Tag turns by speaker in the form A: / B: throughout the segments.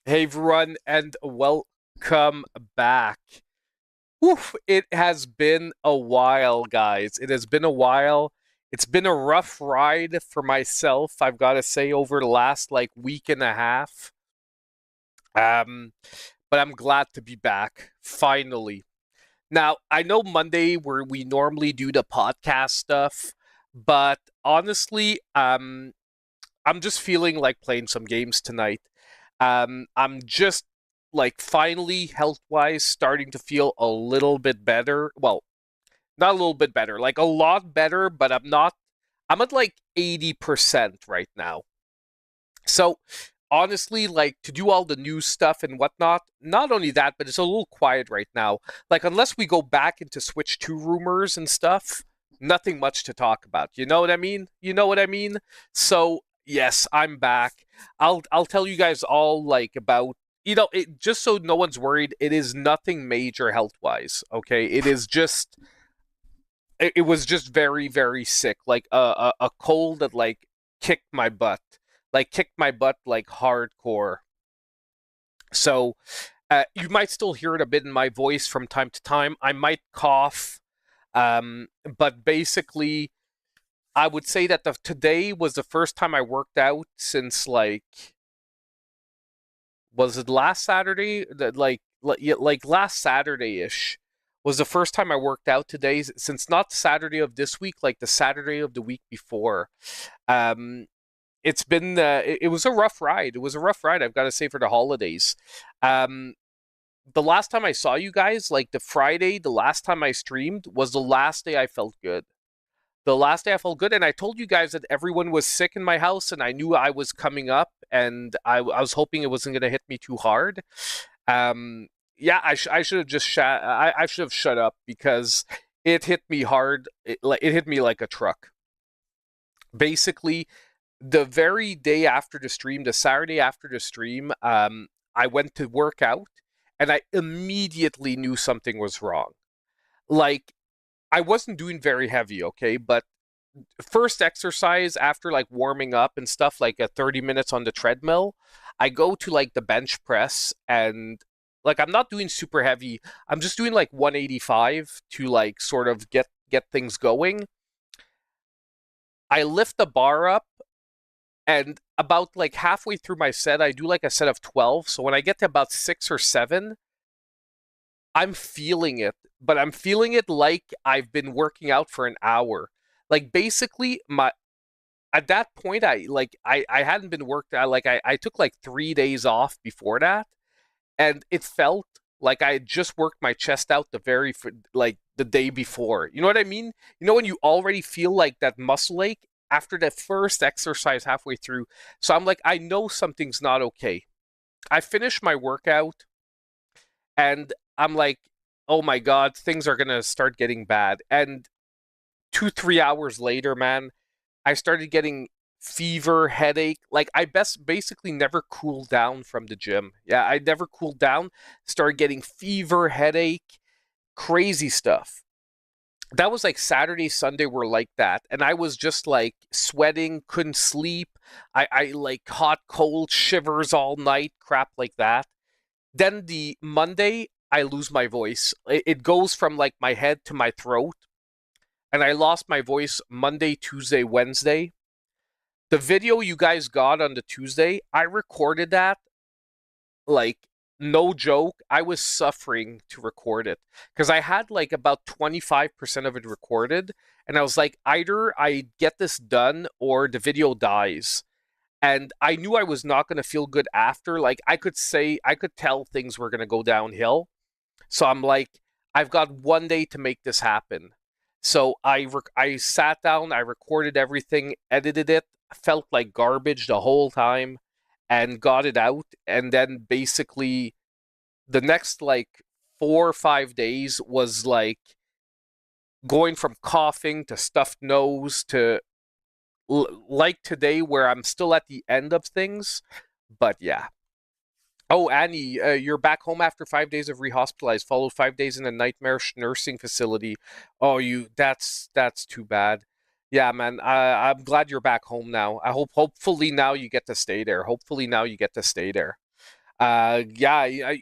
A: Hey everyone, and welcome back. Oof, it has been a while, guys. It has been a while. It's been a rough ride for myself, I've got to say, over the last like week and a half. Um, but I'm glad to be back, finally. Now, I know Monday where we normally do the podcast stuff, but honestly, I'm just feeling like playing some games tonight. I'm just like finally health wise starting to feel a little bit better. Well, not a little bit better, like a lot better, but I'm not. I'm at like 80% right now. So honestly, like to do all the news stuff and whatnot, not only that, but it's a little quiet right now. Like unless we go back into Switch 2 rumors and stuff, nothing much to talk about. You know what I mean? You know what I mean? So yes, I'm back. I'll tell you guys all like about just so no one's worried, it is nothing major health wise. Okay. It was just very, very sick. Like a cold that like kicked my butt. Like kicked my butt like hardcore. So you might still hear it a bit in my voice from time to time. I might cough. But basically I would say that today was the first time I worked out since like was it last Saturday? Like last Saturday ish was the first time I worked out today since not Saturday of this week, like the Saturday of the week before. Um, it was a rough ride. It was a rough ride, I've got to say, for the holidays. Um, the last time I saw you guys, like the Friday, the last time I streamed was the last day I felt good. The last day I felt good, and I told you guys that everyone was sick in my house, and I knew I was coming up, and I was hoping it wasn't going to hit me too hard. Um, yeah, I should have just I should have shut up because it hit me hard. It hit me like a truck. Basically, the very day after the stream, the Saturday after the stream, I went to work out, and I immediately knew something was wrong. Like I wasn't doing very heavy, okay, but first exercise after like warming up and stuff, like a 30 minutes on the treadmill, I go to like the bench press and like I'm not doing super heavy. I'm just doing like 185 to like sort of get things going. I lift the bar up and about like halfway through my set, I do like a set of 12. So when I get to about 6 or 7, I'm feeling it, but I'm feeling it like I've been working out for an hour. Like basically my at that point I hadn't been worked out. I took like 3 days off before that, and it felt like I had just worked my chest out like the day before. You know what I mean? You know when you already feel like that muscle ache after that first exercise halfway through. So I'm like, I know something's not okay. I finished my workout and I'm like, oh my god, things are gonna start getting bad. And 2 3 hours later, man, I started getting fever, headache. Like I basically never cooled down from the gym. Yeah, I never cooled down. Started getting fever, headache, crazy stuff. That was like Saturday, Sunday were like that. And I was just like sweating, couldn't sleep. I like hot, cold, shivers all night, crap like that. Then the Monday, I lose my voice. It goes from like my head to my throat. And I lost my voice Monday, Tuesday, Wednesday. The video you guys got on the Tuesday, I recorded that like no joke. I was suffering to record it because I had like about 25% of it recorded. And I was like, either I get this done or the video dies. And I knew I was not going to feel good after. Like I could tell things were going to go downhill. So I'm like, I've got one day to make this happen. So I sat down, I recorded everything, edited it, felt like garbage the whole time, and got it out. And then basically the next like 4 or 5 days was like going from coughing to stuffed nose to like today where I'm still at the end of things. But yeah, oh, Annie, you're back home after 5 days of rehospitalized, followed 5 days in a nightmarish nursing facility. Oh, that's too bad. Yeah, man. I'm glad you're back home now. Hopefully now you get to stay there. Hopefully now you get to stay there. Yeah,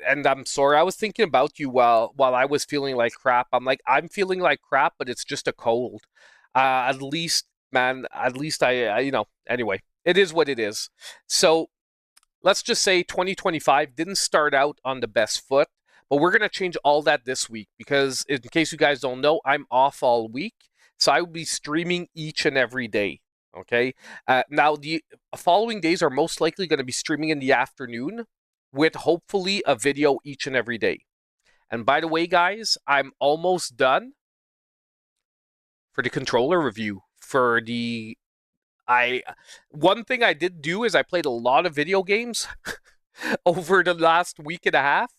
A: and I'm sorry. I was thinking about you while I was feeling like crap. I'm like, I'm feeling like crap, but it's just a cold. At least, man, at least anyway, it is what it is. So let's just say 2025 didn't start out on the best foot, but we're going to change all that this week because, in case you guys don't know, I'm off all week. So I will be streaming each and every day. Okay. Now, the following days are most likely going to be streaming in the afternoon with hopefully a video each and every day. And by the way, guys, I'm almost done for the controller review for the I one thing I did do is I played a lot of video games over the last week and a half.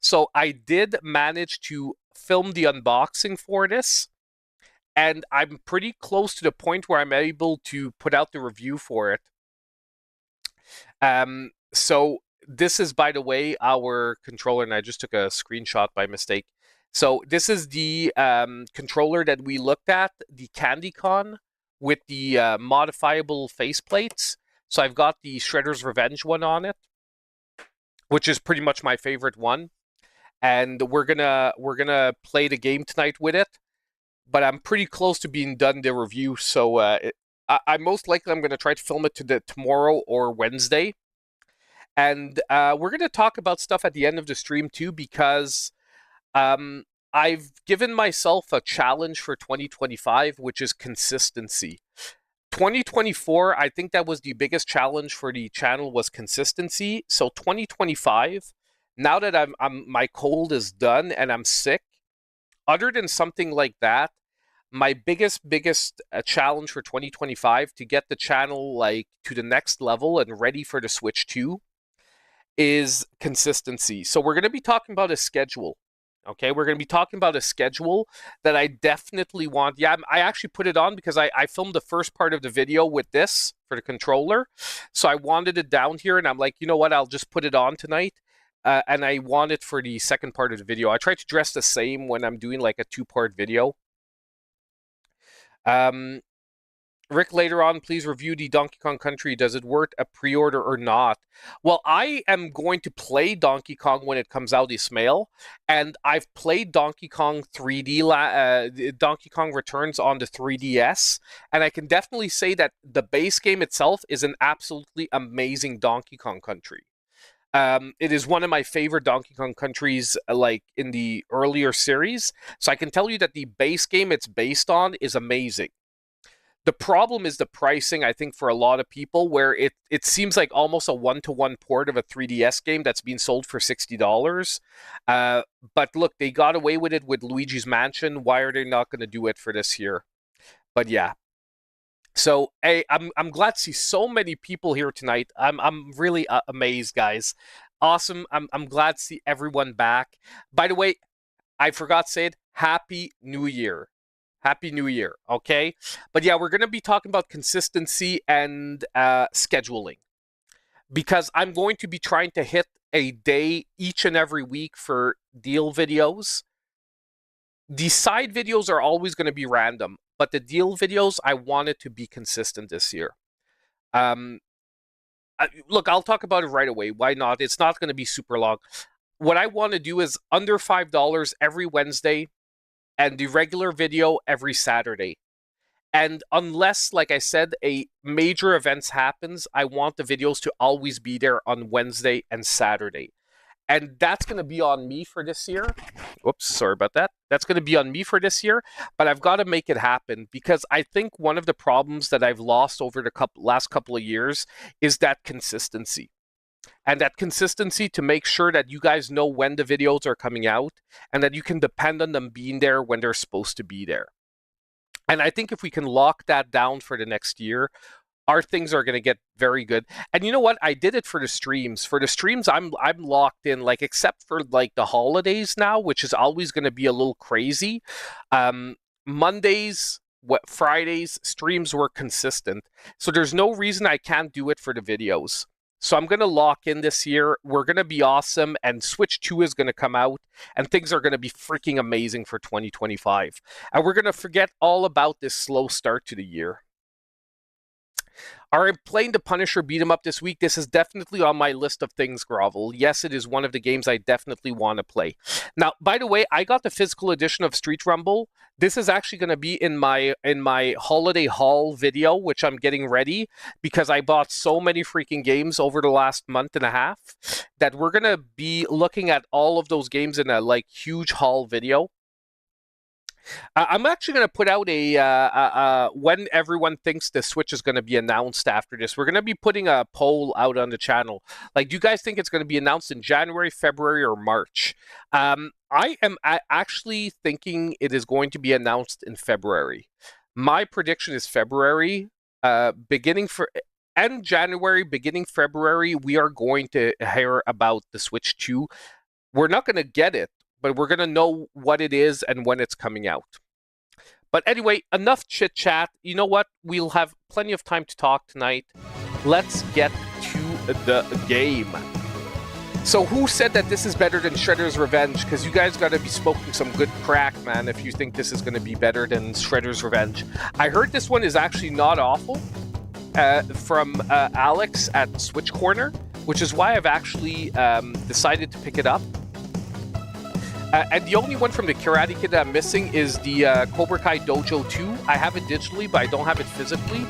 A: So I did manage to film the unboxing for this, and I'm pretty close to the point where I'm able to put out the review for it. So this is, by the way, our controller, and I just took a screenshot by mistake. So this is the controller that we looked at, the CandyCon with the modifiable faceplates. So I've got the Shredder's Revenge one on it, which is pretty much my favorite one. And we're gonna play the game tonight with it. But I'm pretty close to being done the review, so I most likely I'm gonna try to film it tomorrow or Wednesday. And we're gonna talk about stuff at the end of the stream too, because I've given myself a challenge for 2025, which is consistency. 2024, I think that was the biggest challenge for the channel, was consistency. So 2025, now that my cold is done and I'm sick, other than something like that, my biggest challenge for 2025 to get the channel like to the next level and ready for the Switch 2 is consistency. So we're going to be talking about a schedule. Okay, we're going to be talking about a schedule that I definitely want. Yeah, I actually put it on because I filmed the first part of the video with this for the controller. So I wanted it down here, and I'm like, you know what, I'll just put it on tonight. And I want it for the second part of the video. I try to dress the same when I'm doing like a two-part video. Rick, later on, please review the Donkey Kong Country. Does it worth a pre-order or not? Well, I am going to play Donkey Kong when it comes out, Ismail, and I've played Donkey Kong 3D, Donkey Kong Returns on the 3DS, and I can definitely say that the base game itself is an absolutely amazing Donkey Kong Country. It is one of my favorite Donkey Kong countries, like in the earlier series. So I can tell you that the base game it's based on is amazing. The problem is the pricing, I think, for a lot of people, where it seems like almost a one-to-one port of a 3DS game that's being sold for $60. But look, they got away with it with Luigi's Mansion. Why are they not going to do it for this year? But yeah. So hey, I'm glad to see so many people here tonight. I'm really amazed, guys. Awesome. I'm glad to see everyone back. By the way, I forgot to say it. Happy New Year. Happy New Year, okay? But yeah, we're going to be talking about consistency and scheduling, because I'm going to be trying to hit a day each and every week for deal videos. The side videos are always going to be random, but the deal videos, I want it to be consistent this year. Look, I'll talk about it right away. Why not? It's not going to be super long. What I want to do is under $5 every Wednesday, and the regular video every Saturday. And unless, like I said, a major events happens, I want the videos to always be there on Wednesday and Saturday. And that's going to be on me for this year. Whoops, sorry about that. That's going to be on me for this year, but I've got to make it happen, because I think one of the problems that I've lost over the last couple of years is that consistency. And that consistency to make sure that you guys know when the videos are coming out and that you can depend on them being there when they're supposed to be there. And I think if we can lock that down for the next year, our things are going to get very good. And you know what? I did it for the streams. For the streams, I'm locked in, like, except for like the holidays now, which is always going to be a little crazy. Mondays, Fridays, streams were consistent. So there's no reason I can't do it for the videos. So I'm going to lock in this year. We're going to be awesome, and Switch 2 is going to come out, and things are going to be freaking amazing for 2025. And we're going to forget all about this slow start to the year. Are I playing the Punisher beat 'em up this week? This is definitely on my list of things, Grovel. Yes, it is one of the games I definitely want to play. Now, by the way, I got the physical edition of Street Rumble. This is actually going to be in my holiday haul video, which I'm getting ready because I bought so many freaking games over the last month and a half that we're going to be looking at all of those games in a like huge haul video. I'm actually going to put out when everyone thinks the Switch is going to be announced after this. We're going to be putting a poll out on the channel. Like, do you guys think it's going to be announced in January, February, or March? I am actually thinking it is going to be announced in February. My prediction is February, end January, beginning February, we are going to hear about the Switch 2. We're not going to get it, but we're going to know what it is and when it's coming out. But anyway, enough chit-chat. You know what? We'll have plenty of time to talk tonight. Let's get to the game. So who said that this is better than Shredder's Revenge? Because you guys got to be smoking some good crack, man, if you think this is going to be better than Shredder's Revenge. I heard this one is actually not awful from Alex at Switch Corner, which is why I've actually decided to pick it up. And the only one from the Karate Kid that I'm missing is the Cobra Kai Dojo 2. I have it digitally, but I don't have it physically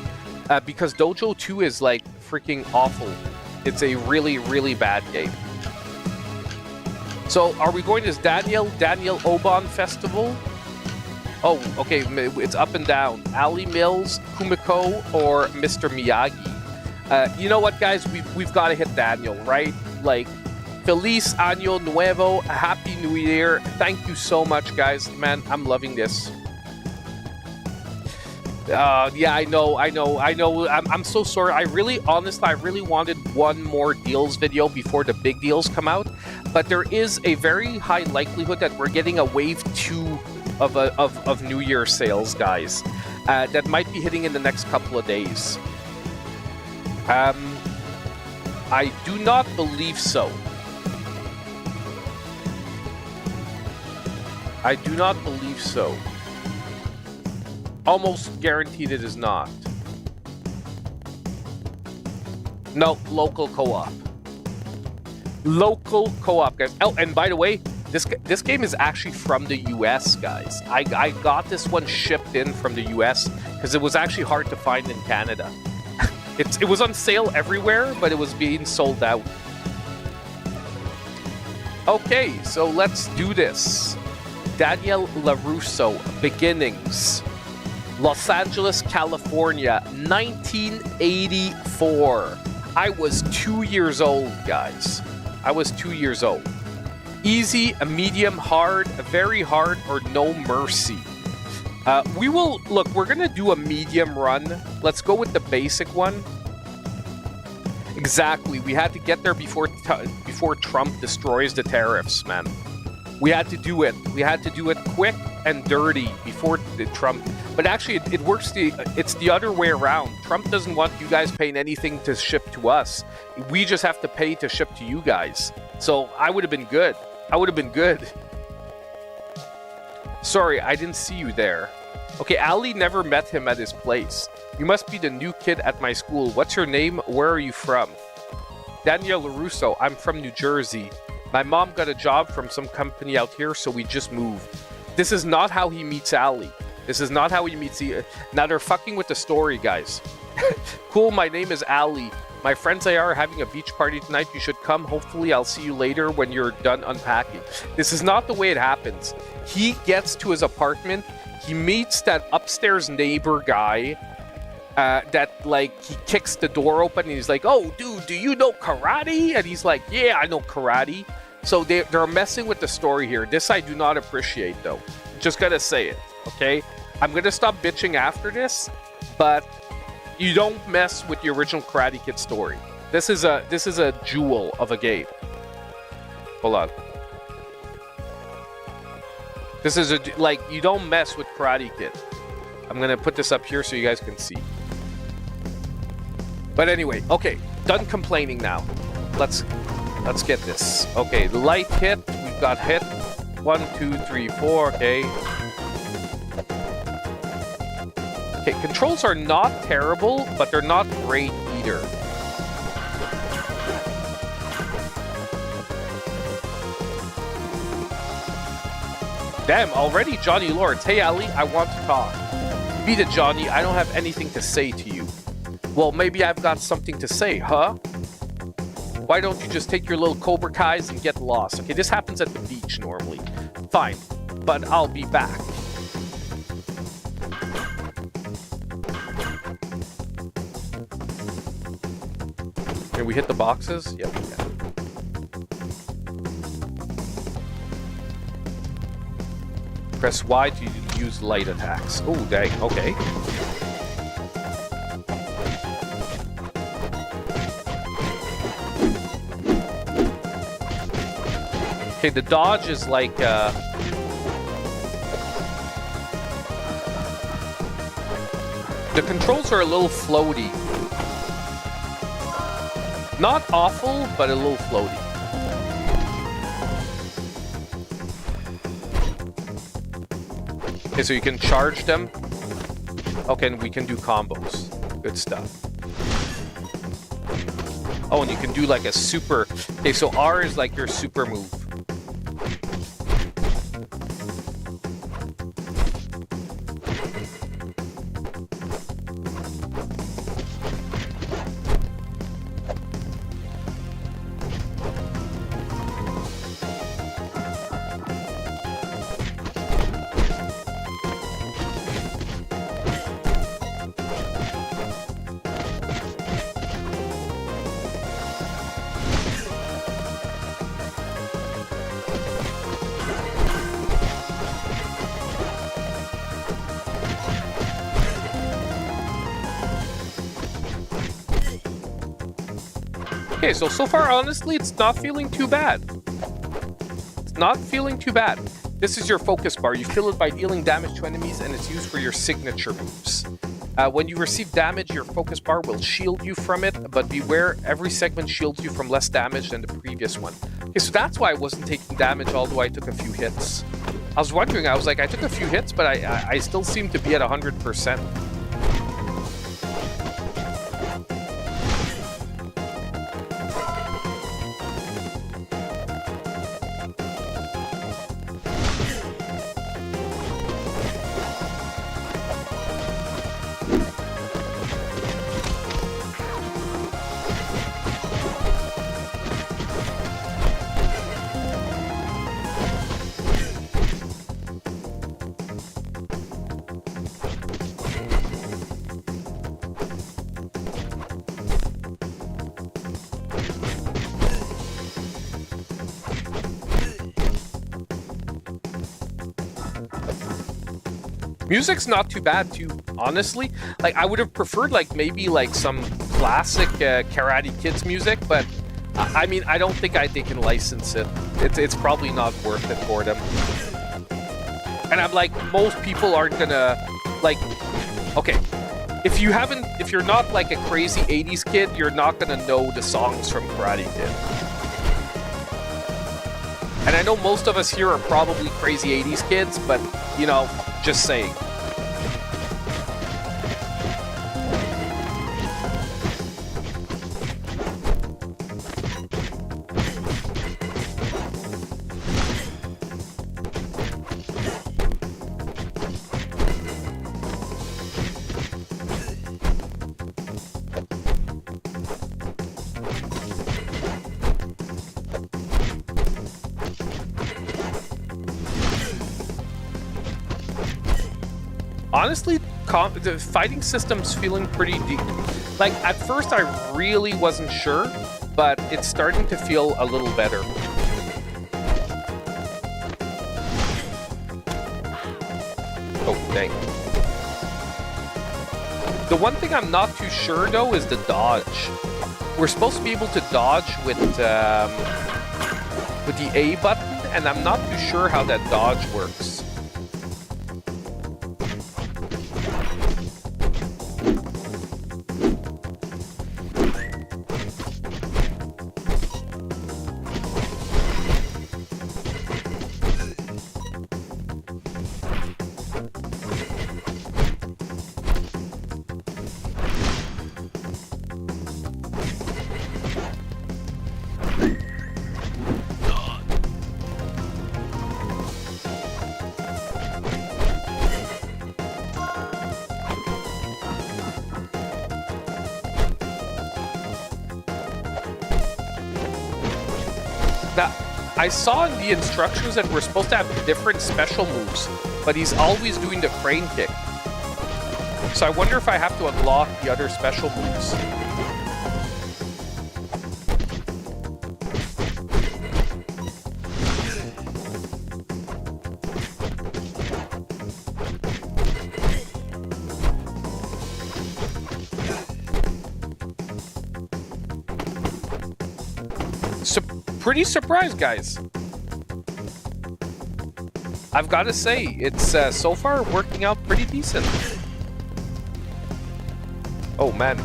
A: because Dojo 2 is like freaking awful. It's a really, really bad game. So are we going to this Daniel Oban Festival? Oh, okay, it's up and down. Ali Mills, Kumiko, or Mr. Miyagi. You know what, guys? We've got to hit Daniel, right? Like, Feliz Año Nuevo, Happy New Year. Thank you so much, guys. Man, I'm loving this. Yeah, I know. I'm so sorry. I really wanted one more deals video before the big deals come out. But there is a very high likelihood that we're getting a wave 2 of New Year sales, guys. That might be hitting in the next couple of days. I do not believe so. I do not believe so. Almost guaranteed it is not. No, local co-op. Local co-op, guys. Oh, and by the way, this game is actually from the US, guys. I got this one shipped in from the US because it was actually hard to find in Canada. It was on sale everywhere, but it was being sold out. Okay, so let's do this. Daniel LaRusso, Beginnings. Los Angeles, California, 1984. I was 2 years old, guys. I was 2 years old. Easy, a medium, hard, a very hard, or no mercy. We're gonna do a medium run. Let's go with the basic one. Exactly, we had to get there before Trump destroys the tariffs, man. We had to do it. We had to do it quick and dirty before the Trump. But actually, it works. It's the other way around. Trump doesn't want you guys paying anything to ship to us. We just have to pay to ship to you guys. So I would have been good. I would have been good. Sorry, I didn't see you there. Okay, Ali never met him at his place. You must be the new kid at my school. What's your name? Where are you from? Daniel LaRusso. I'm from New Jersey. My mom got a job from some company out here, so we just moved. This is not how he meets Ali. This is not how he meets... Now they're fucking with the story, guys. Cool, my name is Ali. My friends and I are having a beach party tonight. You should come. Hopefully I'll see you later when you're done unpacking. This is not the way it happens. He gets to his apartment. He meets that upstairs neighbor guy that, like, he kicks the door open and he's like, oh, dude, do you know karate? And he's like, yeah, I know karate. So they're messing with the story here. This I do not appreciate, though. Just gotta say it, okay? I'm gonna stop bitching after this, but you don't mess with the original Karate Kid story. This is a jewel of a game. Hold on. This is you don't mess with Karate Kid. I'm gonna put this up here so you guys can see. But anyway, okay, done complaining now. Let's get this. Okay, the light hit. We've got hit. 1, 2, 3, 4. Okay. Okay, controls are not terrible, but they're not great either. Damn, already Johnny Lawrence. Hey, Ali, I want to talk. Beat it, Johnny. I don't have anything to say to you. Well, maybe I've got something to say, huh? Why don't you just take your little Cobra Kais and get lost? Okay, this happens at the beach normally. Fine, but I'll be back. Can we hit the boxes? Yeah, we can. Press Y to use light attacks. Oh, dang. Okay. Okay, the dodge is like, the controls are a little floaty. Not awful, but a little floaty. Okay, so you can charge them. Okay, and we can do combos. Good stuff. Oh, and you can do like a super... Okay, so R is like your super move. Okay, so far, honestly, it's not feeling too bad. It's not feeling too bad. This is your focus bar. You fill it by dealing damage to enemies, and it's used for your signature moves. When you receive damage, your focus bar will shield you from it, but beware, every segment shields you from less damage than the previous one. Okay, so that's why I wasn't taking damage, although I took a few hits. I was wondering, I was like, I took a few hits, but I still seem to be at 100%. Music's not too bad too, honestly. Like, I would have preferred like maybe like some classic Karate Kids music, but I mean, I don't think they can license it. It's probably not worth it for them. And I'm like, most people aren't gonna like. Okay, if you're not like a crazy '80s kid, you're not gonna know the songs from Karate Kid. And I know most of us here are probably crazy '80s kids, but you know. Just saying. Honestly, the fighting system's feeling pretty deep. Like, at first I really wasn't sure, but it's starting to feel a little better. Oh, dang. The one thing I'm not too sure, though, is the dodge. We're supposed to be able to dodge with the A button, and I'm not too sure how that dodge works. Now, I saw in the instructions that we're supposed to have different special moves, but he's always doing the crane kick. So I wonder if I have to unlock the other special moves. Pretty surprised, guys. I've got to say, it's so far working out pretty decent. Oh man,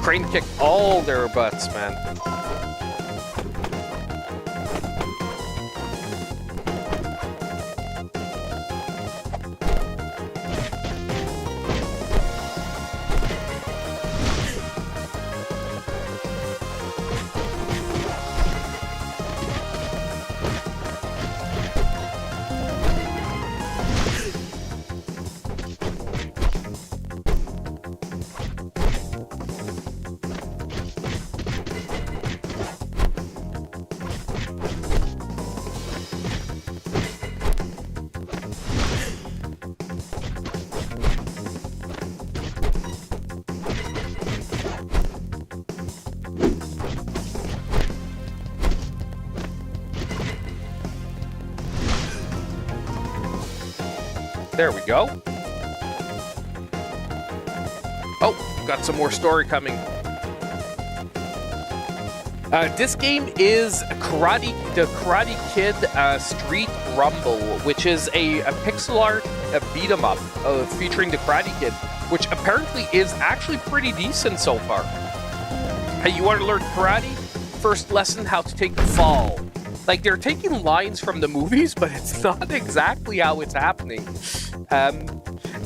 A: crane kick all their butts, man. There we go. Oh, got some more story coming. This game is the Karate Kid Street Rumble, which is a pixel art beat 'em up featuring the Karate Kid, which apparently is actually pretty decent so far. Hey, you want to learn karate? First lesson, how to take the fall. Like, they're taking lines from the movies, but it's not exactly how it's happening.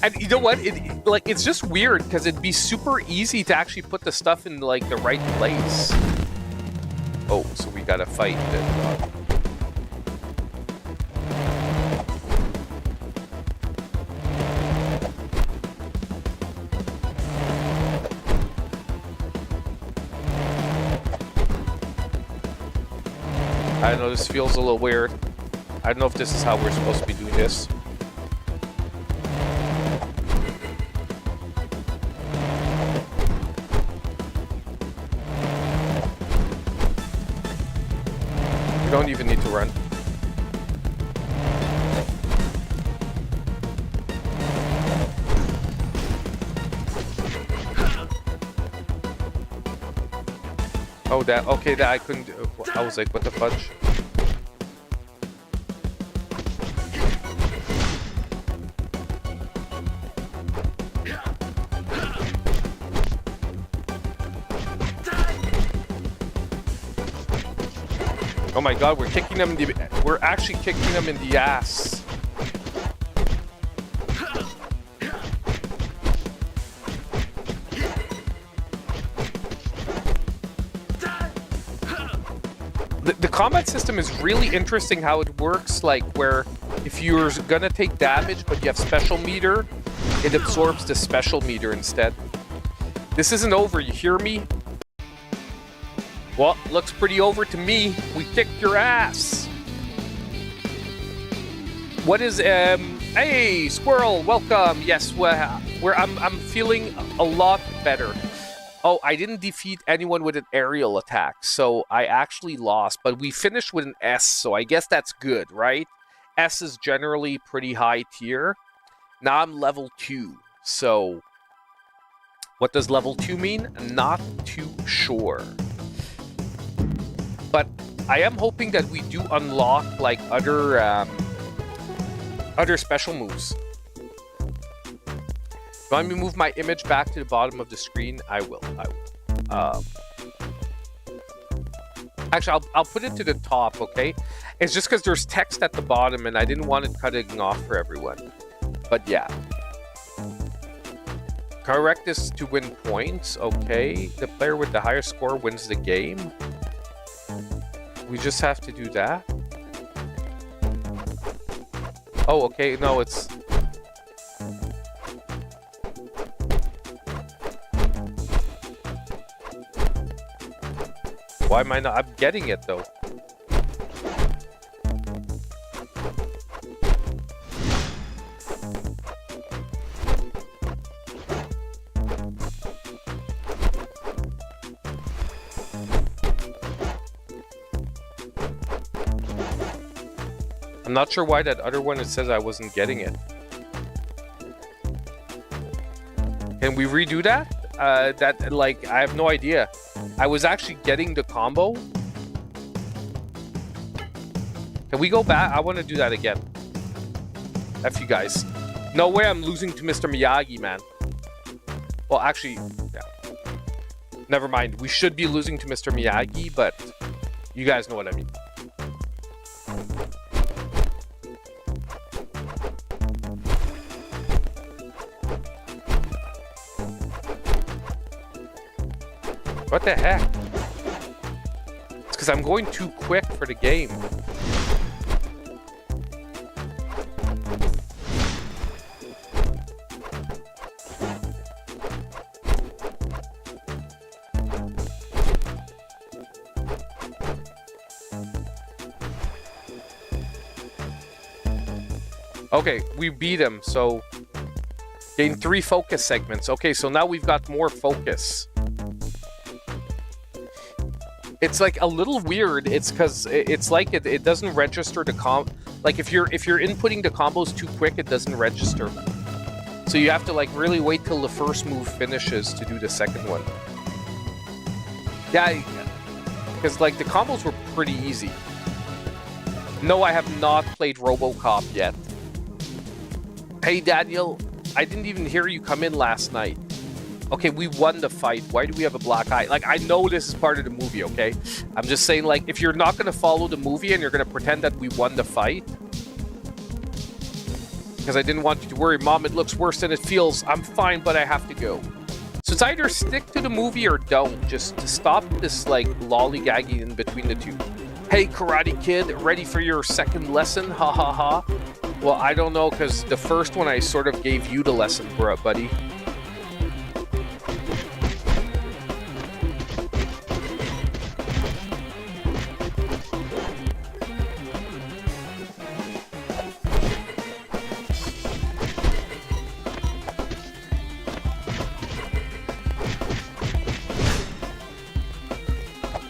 A: And you know what? It's just weird because it'd be super easy to actually put the stuff in like the right place. Oh, so we gotta fight. I don't know, this feels a little weird. I don't know if this is how we're supposed to be doing this. We don't even need to run. Oh, that, okay, that I couldn't do. I was like, what the fudge? Oh my god, we're kicking them in the... We're actually kicking them in the ass. The combat system is really interesting how it works, like where if you're gonna take damage but you have special meter, it absorbs the special meter instead. This isn't over, you hear me? Well, looks pretty over to me. We kicked your ass. What is hey, Squirrel, welcome. Yes, I'm feeling a lot better. Oh, I didn't defeat anyone with an aerial attack, so I actually lost, but we finished with an S, so I guess that's good, right? S is generally pretty high tier. Now I'm level 2, so what does level 2 mean? Not too sure. But I am hoping that we do unlock like other special moves. Want me to move my image back to the bottom of the screen? I will. Actually, I'll put it to the top, okay? It's just because there's text at the bottom and I didn't want it cutting off for everyone. But yeah. Correct this to win points, okay? The player with the higher score wins the game. We just have to do that? Oh, okay, no, it's... Why am I not? I'm getting it though. I'm not sure why that other one, it says I wasn't getting it. Can we redo that? That, like, I have no idea. I was actually getting the combo. Can we go back? I want to do that again. F you guys. No way I'm losing to Mr. Miyagi, man. Well, actually, yeah. Never mind. We should be losing to Mr. Miyagi, but you guys know what I mean. What the heck? It's because I'm going too quick for the game. Okay, we beat him, so gain 3 focus segments. Okay, so now we've got more focus. It's like a little weird. It's because it's like it doesn't register the like if you're inputting the combos too quick, it doesn't register. So you have to like really wait till the first move finishes to do the second one. Yeah, because like the combos were pretty easy. No, I have not played RoboCop yet. Hey Daniel, I didn't even hear you come in last night. Okay, we won the fight. Why do we have a black eye? Like, I know this is part of the movie, okay? I'm just saying, like, if you're not going to follow the movie and you're going to pretend that we won the fight, because I didn't want you to worry, Mom, it looks worse than it feels. I'm fine, but I have to go. So it's either stick to the movie or don't. Just to stop this, like, lollygagging in between the two. Hey, Karate Kid, ready for your second lesson? Ha ha ha. Well, I don't know, because the first one I sort of gave you the lesson, buddy.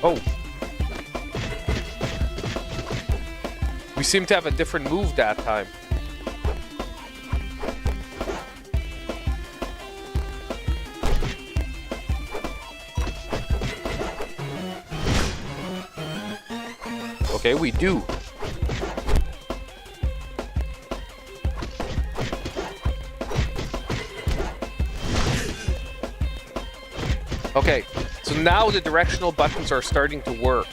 A: Oh. We seem to have a different move that time. Okay, we do. Okay, so now the directional buttons are starting to work.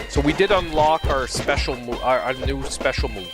A: So we did unlock our special move, our new special move.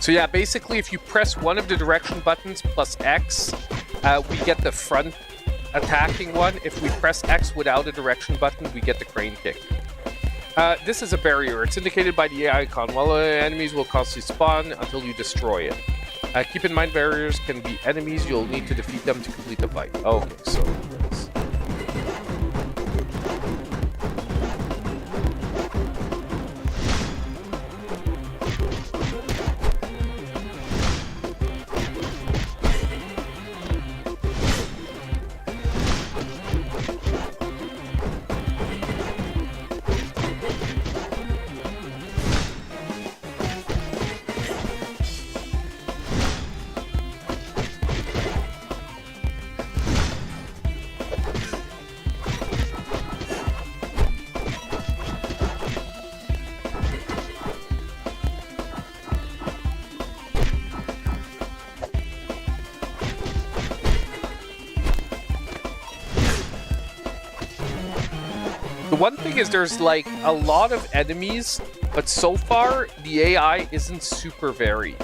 A: So yeah, basically if you press one of the direction buttons plus X, we get the front attacking one. If we press X without a direction button, we get the crane kick. This is a barrier. It's indicated by the AI icon. While enemies will constantly spawn until you destroy it. Keep in mind barriers can be enemies. You'll need to defeat them to complete the fight. Okay, so... one thing is there's like a lot of enemies, but so far the AI isn't super varied.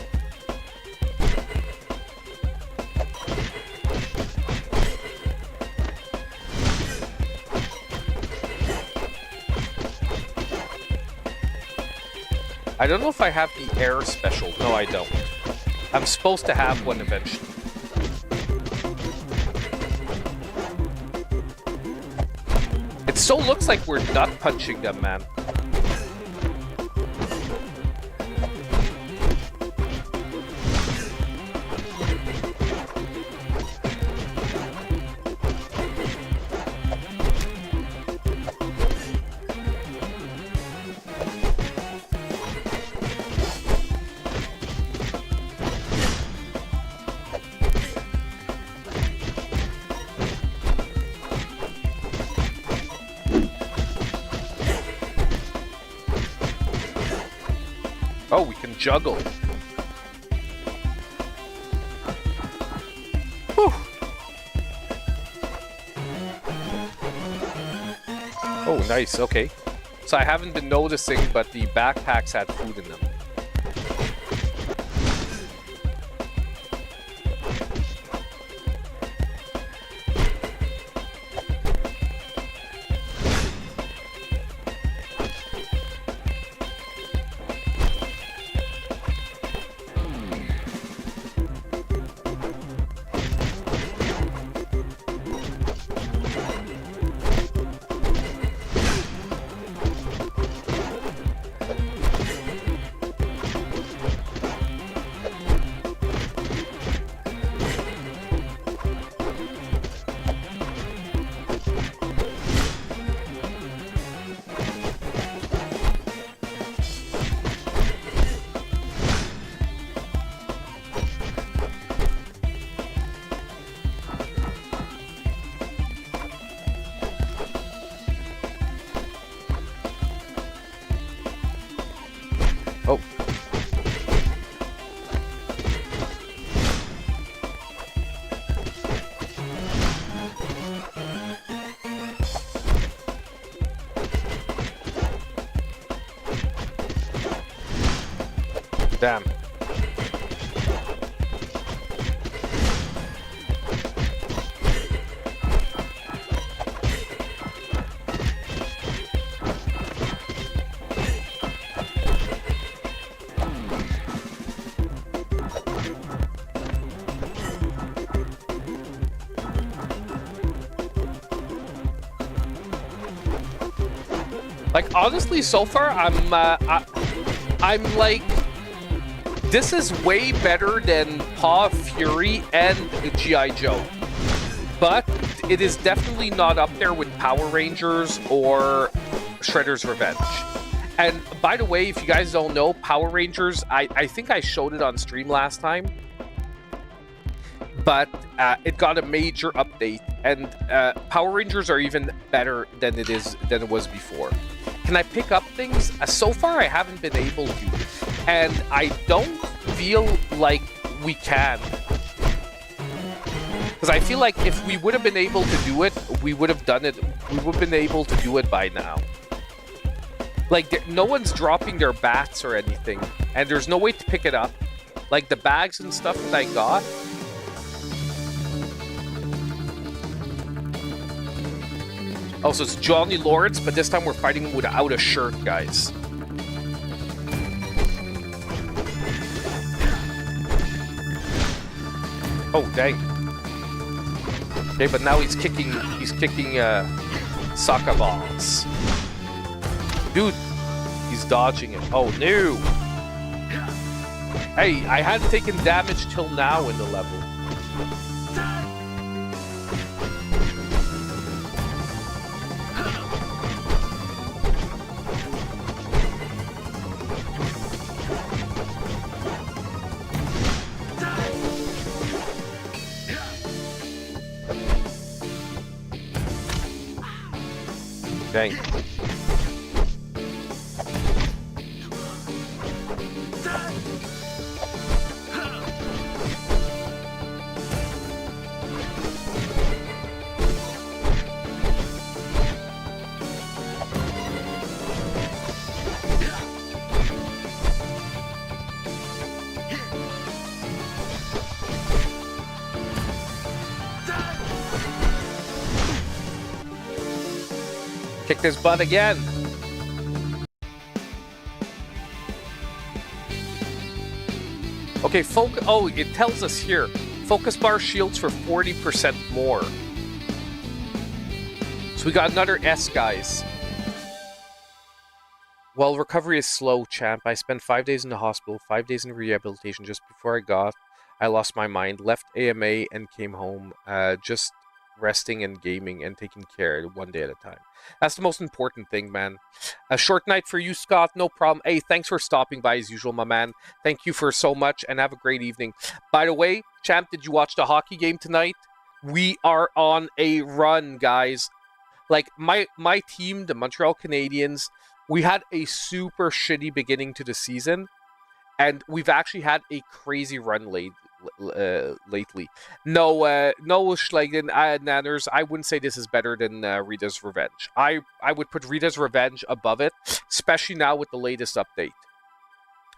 A: I don't know if I have the air special. No, I don't. I'm supposed to have one eventually. It so looks like we're nut punching them, man. Oh, we can juggle. Whew. Oh, nice. Okay. So I haven't been noticing, but the backpacks had food in them. Oh. Damn. Like, honestly, so far, I'm like, this is way better than Paw of Fury and G.I. Joe. But it is definitely not up there with Power Rangers or Shredder's Revenge. And by the way, if you guys don't know, Power Rangers, I think I showed it on stream last time. But it got a major update, and Power Rangers are even better than it was before. Can I pick up things? So far, I haven't been able to, and I don't feel like we can. Because I feel like if we would have been able to do it, we would have done it. We would have been able to do it by now. Like, no one's dropping their bats or anything, and there's no way to pick it up. Like, the bags and stuff that I got. Oh, so it's Johnny Lawrence, but this time we're fighting without a shirt, guys. Oh, dang. Okay, but now he's kicking soccer balls. Dude, he's dodging it. Oh, no. Hey, I hadn't taken damage till now in the level. Dang. Kicked his butt again. Okay, oh, it tells us here. Focus bar shields for 40% more. So we got another S, guys. Well, recovery is slow, champ. I spent 5 days in the hospital, 5 days in rehabilitation just before I lost my mind, left AMA and came home, just resting and gaming and taking care one day at a time. That's the most important thing, man. A short night for you, Scott. No problem. Hey, thanks for stopping by as usual, my man. Thank you for so much and have a great evening. By the way, champ, did you watch the hockey game tonight? We are on a run, guys. Like, my team, the Montreal Canadiens, we had a super shitty beginning to the season, and we've actually had a crazy run lately. No, Schlegel, Nanners, I wouldn't say this is better than Rita's Revenge. I would put Rita's Revenge above it, especially now with the latest update.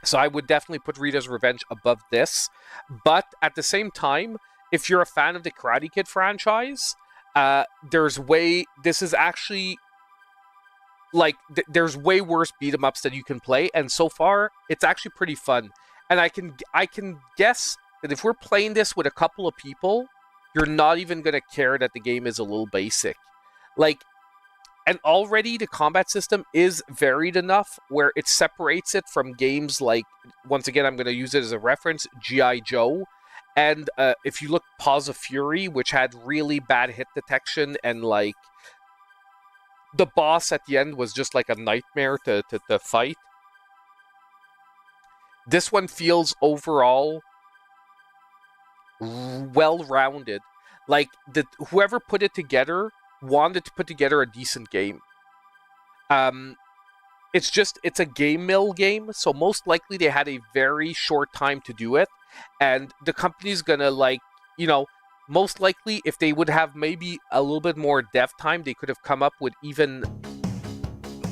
A: So I would definitely put Rita's Revenge above this. But at the same time, if you're a fan of the Karate Kid franchise, this is actually... Like, there's way worse beat-em-ups that you can play, and so far, it's actually pretty fun. And I can guess that if we're playing this with a couple of people, you're not even going to care that the game is a little basic. Like, and already the combat system is varied enough where it separates it from games like, once again, I'm going to use it as a reference, G.I. Joe. And if you look Paws of Fury, which had really bad hit detection and, like, the boss at the end was just like a nightmare to fight. This one feels overall well-rounded. Like, whoever put it together wanted to put together a decent game. It's a game mill game, so most likely they had a very short time to do it, and the company's gonna, like, you know, most likely, if they would have maybe a little bit more dev time, they could have come up with even...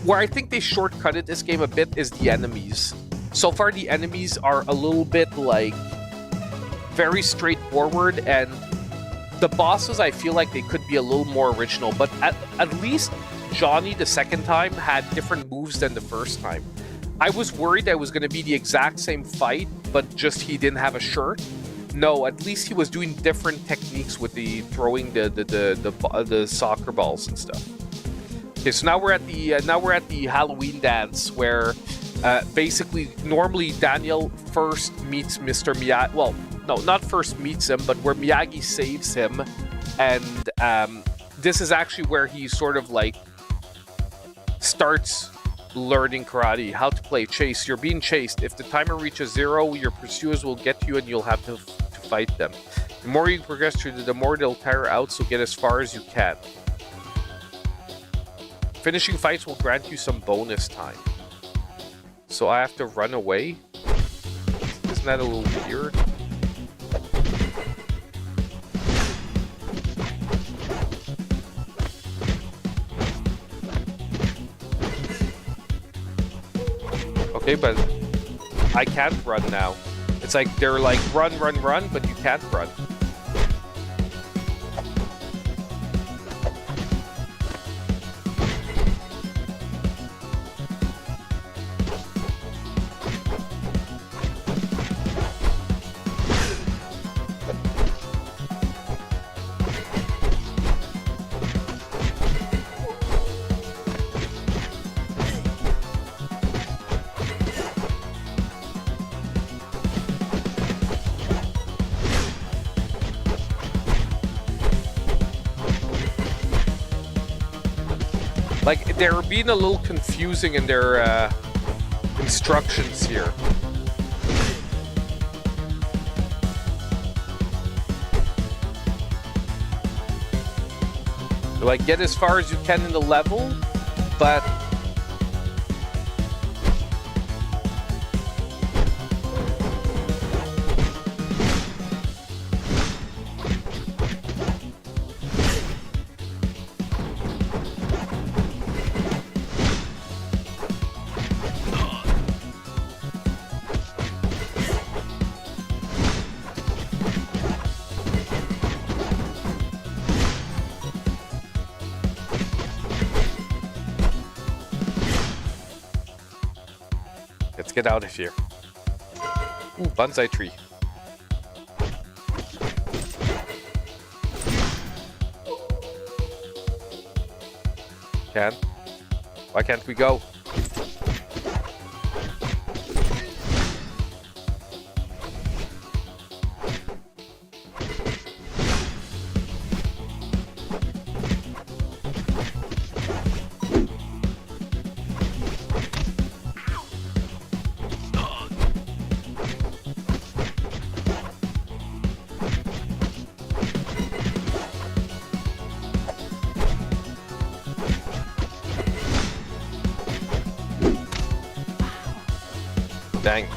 A: Where I think they shortcutted this game a bit is the enemies. So far, the enemies are a little bit, like, very straightforward, and the bosses, I feel like they could be a little more original, but at least Johnny, the second time, had different moves than the first time. I was worried that it was going to be the exact same fight, but just he didn't have a shirt. No, at least he was doing different techniques with the throwing the soccer balls and stuff. Okay, so now we're at the Halloween dance where basically normally Daniel first meets Mr. Miyagi. Well, no, not first meets him, but where Miyagi saves him, and this is actually where he sort of like starts learning karate, how to play chase. You're being chased. If the timer reaches 0, your pursuers will get you and you'll have to fight them. The more you progress through, the more they'll tire out, so get as far as you can. Finishing fights will grant you some bonus time. So I have to run away? Isn't that a little weird? Okay, but I can't run now. It's like they're like run, run, run, but you can't run. Like, they're being a little confusing in their instructions here. They're like, get as far as you can in the level, but... Let's get out of here. Ooh, bonsai tree. Why can't we go? Dang.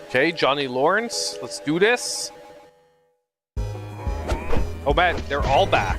A: Okay, Johnny Lawrence, let's do this. Oh man, they're all back.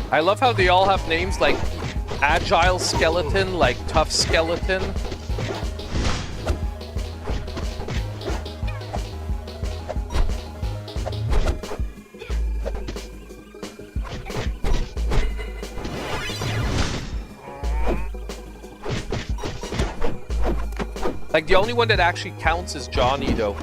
A: I love how they all have names like Agile Skeleton, like Tough Skeleton. Like the only one that actually counts is Johnny though.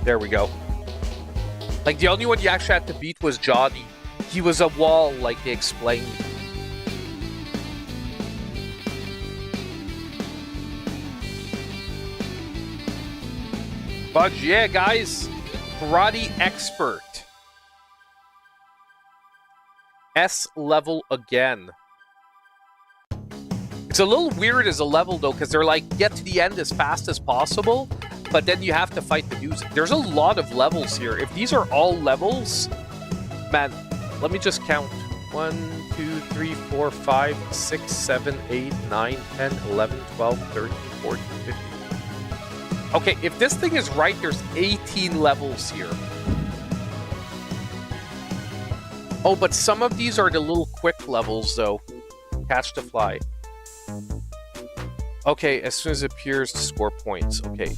A: There we go. Like, the only one you actually had to beat was Johnny. He was a wall, like they explained. But yeah, guys. Karate Expert. S level again. It's a little weird as a level, though, because they're like, get to the end as fast as possible. But then you have to fight the dudes. There's a lot of levels here. If these are all levels, man, let me just count. 1, 2, 3, 4, 5, 6, 7, 8, 9, 10, 11, 12, 13, 14, 15. Okay, if this thing is right, there's 18 levels here. Oh, but some of these are the little quick levels, though. Catch the fly. Okay, as soon as it appears to score points. Okay.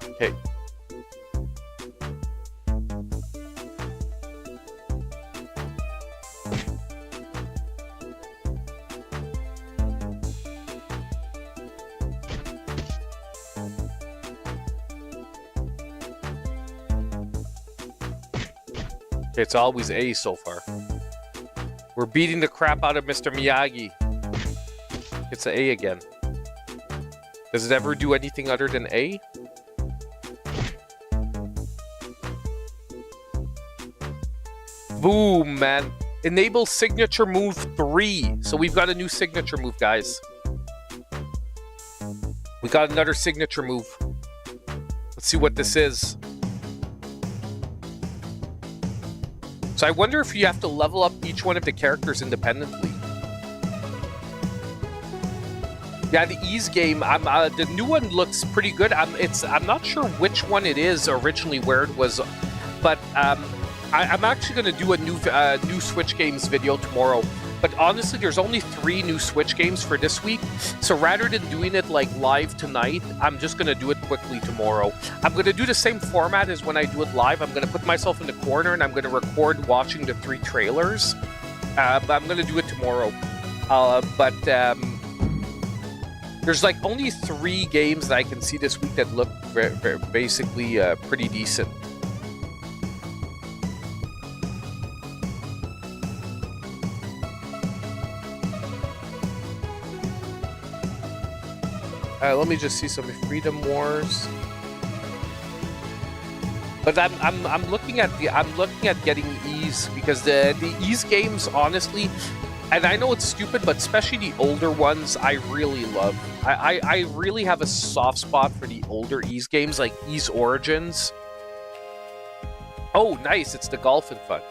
A: Okay. It's always A so far. We're beating the crap out of Mr. Miyagi. It's an A again. Does it ever do anything other than A? Boom, man. Enable signature move 3. So we've got a new signature move, guys. We got another signature move. Let's see what this is. So I wonder if you have to level up each one of the characters independently. Yeah, the Ease game, the new one looks pretty good. I'm not sure which one it is originally, where it was, but I'm actually going to do a new Switch games video tomorrow. But honestly, there's only 3 new Switch games for this week. So rather than doing it like live tonight, I'm just going to do it quickly tomorrow. I'm going to do the same format as when I do it live. I'm going to put myself in the corner and I'm going to record watching the 3 trailers. But I'm gonna do it tomorrow. But there's like only 3 games that I can see this week that look basically pretty decent. Let me just see some Freedom Wars. But I'm looking at getting Ease, because the Ease games, honestly, and I know it's stupid, but especially the older ones, I really love. I really have a soft spot for the older Ease games, like Ease Origins. Oh, nice! It's the Golf and Fun.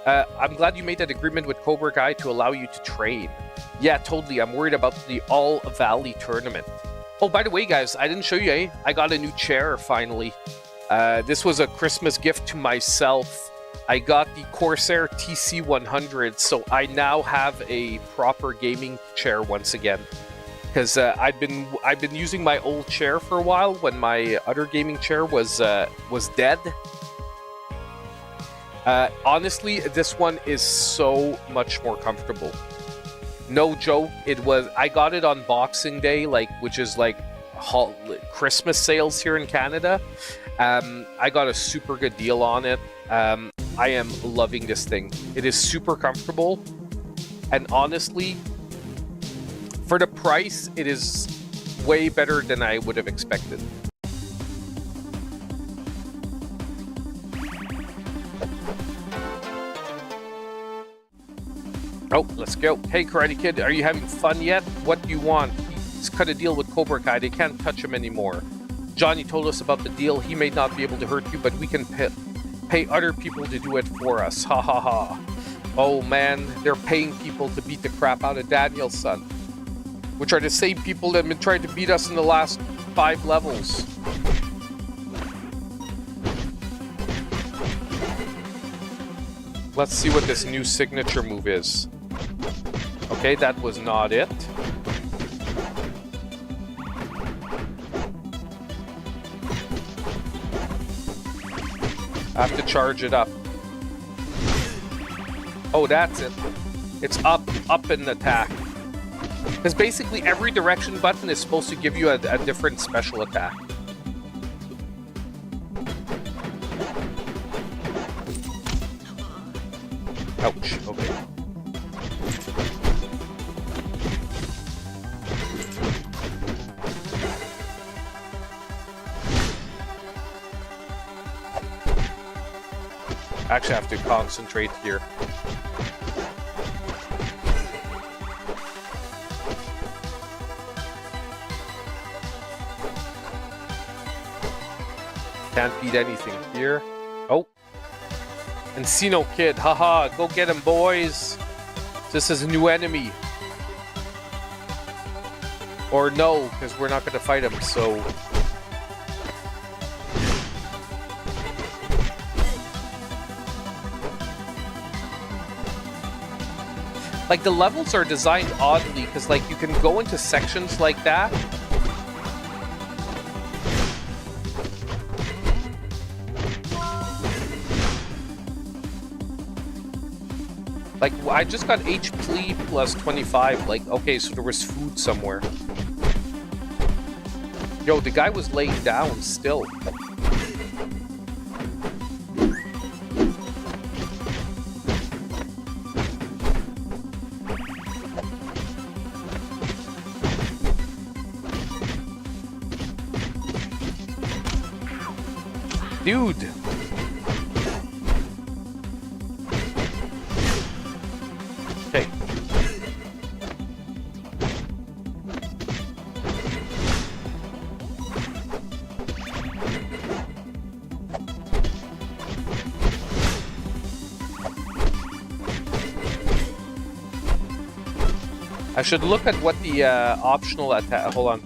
A: I'm glad you made that agreement with Cobra Kai to allow you to train. Yeah, totally. I'm worried about the All Valley tournament. Oh, by the way, guys, I didn't show you, eh? I got a new chair, finally. This was a Christmas gift to myself. I got the Corsair TC100, so I now have a proper gaming chair once again. Because I've been using my old chair for a while when my other gaming chair was dead. Honestly, this one is so much more comfortable. No joke, I got it on Boxing Day, which is like Christmas sales here in Canada. I got a super good deal on it. I am loving this thing. It is super comfortable, and honestly, for the price, it is way better than I would have expected. Oh, let's go. Hey, Karate Kid, are you having fun yet? What do you want? He's cut a deal with Cobra Kai. They can't touch him anymore. Johnny told us about the deal. He may not be able to hurt you, but we can pay other people to do it for us. Ha ha ha. Oh man, they're paying people to beat the crap out of Danielson, which are the same people that have been trying to beat us in the last 5 levels. Let's see what this new signature move is. Okay, that was not it. I have to charge it up. Oh, that's it. It's up in attack. Because basically every direction button is supposed to give you a different special attack. Ouch, okay. Actually, I have to concentrate here. Can't beat anything here. Oh. Encino Kid, haha, go get him, boys. This is a new enemy. Or no, because we're not going to fight him, so... Like, the levels are designed oddly, because, like, you can go into sections like that. Like, I just got HP plus 25. Like, okay, so there was food somewhere. Yo, the guy was laying down still. Dude. Okay. I should look at what the optional attack. Hold on.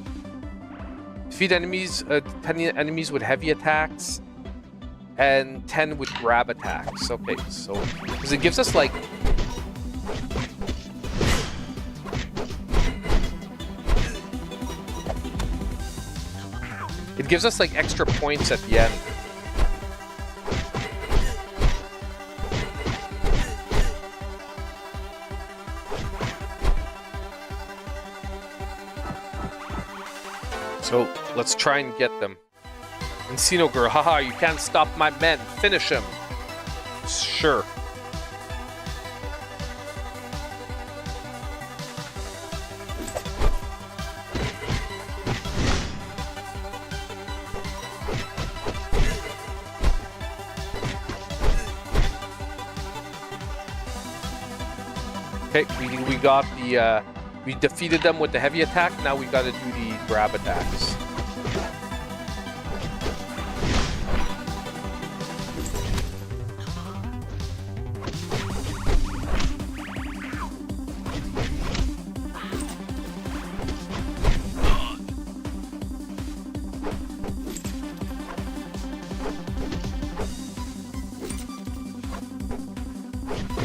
A: Defeat enemies, 10 enemies with heavy attacks, and 10 with grab attacks. Okay, so because it gives us like extra points at the end. So let's try and get them. Encino girl, haha, you can't stop my men. Finish him. Sure. Okay, we got the, we defeated them with the heavy attack, now we gotta do the grab attacks.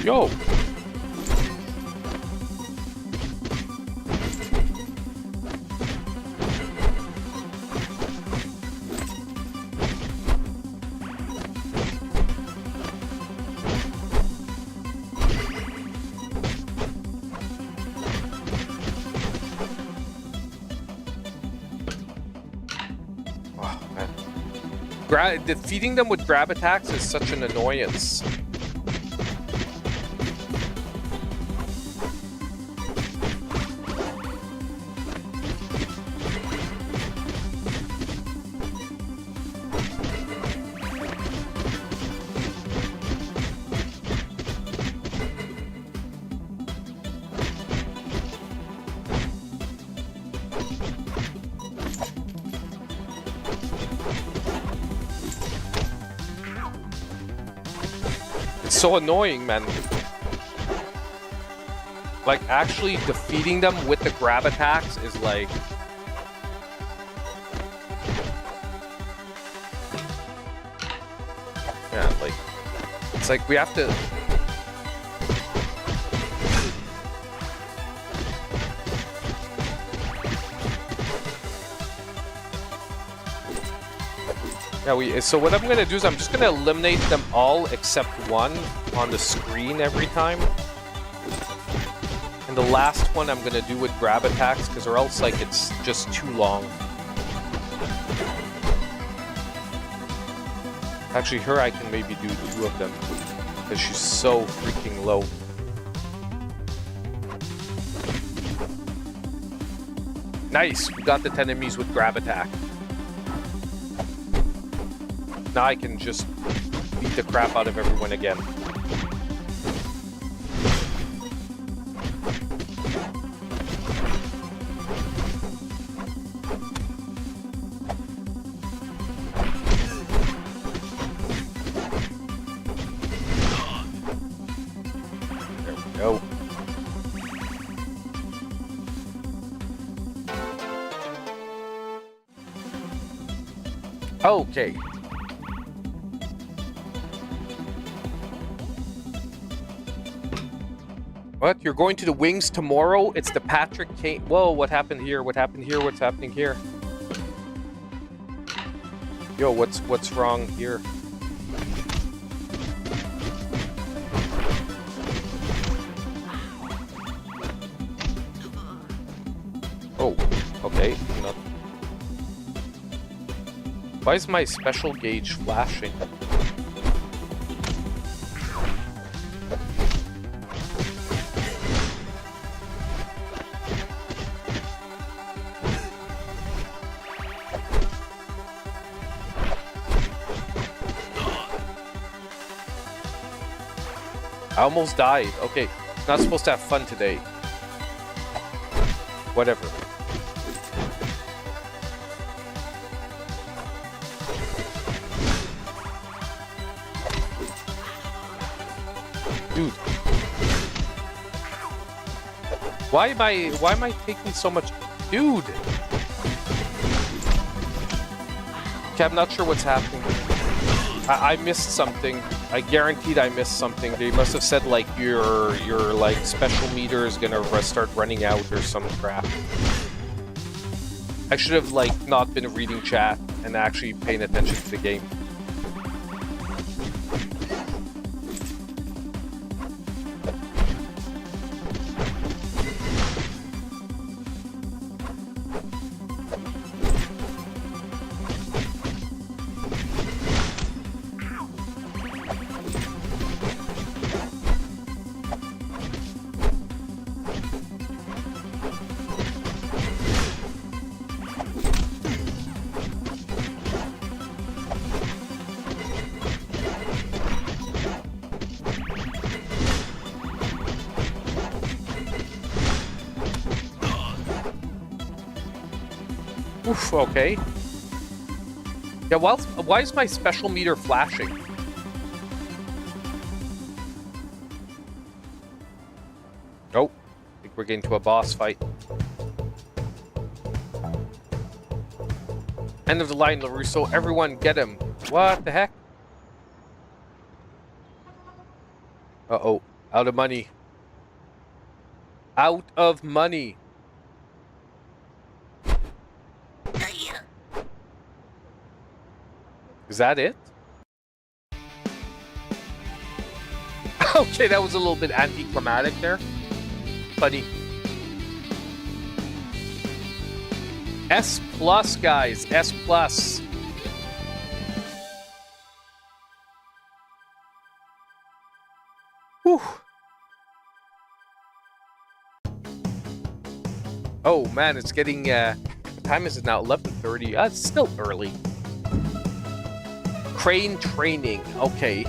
A: Yo! Defeating them with grab attacks is such an annoyance. So annoying, man. Like, actually defeating them with the grab attacks is like... Yeah, like... It's like we have to... Yeah, so what I'm going to do is I'm just going to eliminate them all except one on the screen every time. And the last one I'm going to do with grab attacks, because or else like it's just too long. Actually, her I can maybe do 2 of them, because she's so freaking low. Nice! We got the 10 enemies with grab attack. Now I can just beat the crap out of everyone again. There we go. Okay. What? You're going to the wings tomorrow? It's the Patrick Kane. Whoa, what happened here? What happened here? What's happening here? Yo, what's wrong here? Oh, okay. No. Why is my special gauge flashing? I almost died. Okay, not supposed to have fun today. Whatever. Dude. Why am I taking so much? Dude! Okay, I'm not sure what's happening. I missed something. I guaranteed I missed something. They must have said like your like special meter is gonna start running out or some crap. I should have like not been reading chat and actually paying attention to the game. Oof, okay. Yeah, why is my special meter flashing? Oh, I think we're getting to a boss fight. End of the line, LaRusso. Everyone get him. What the heck? Uh-oh. Out of money. Out of money. Is that it? Okay, that was a little bit anticlimactic there. Funny. S+, guys. S+. Whew. Oh, man, it's getting... what time is it now? 11:30. It's still early. Crane training. Okay.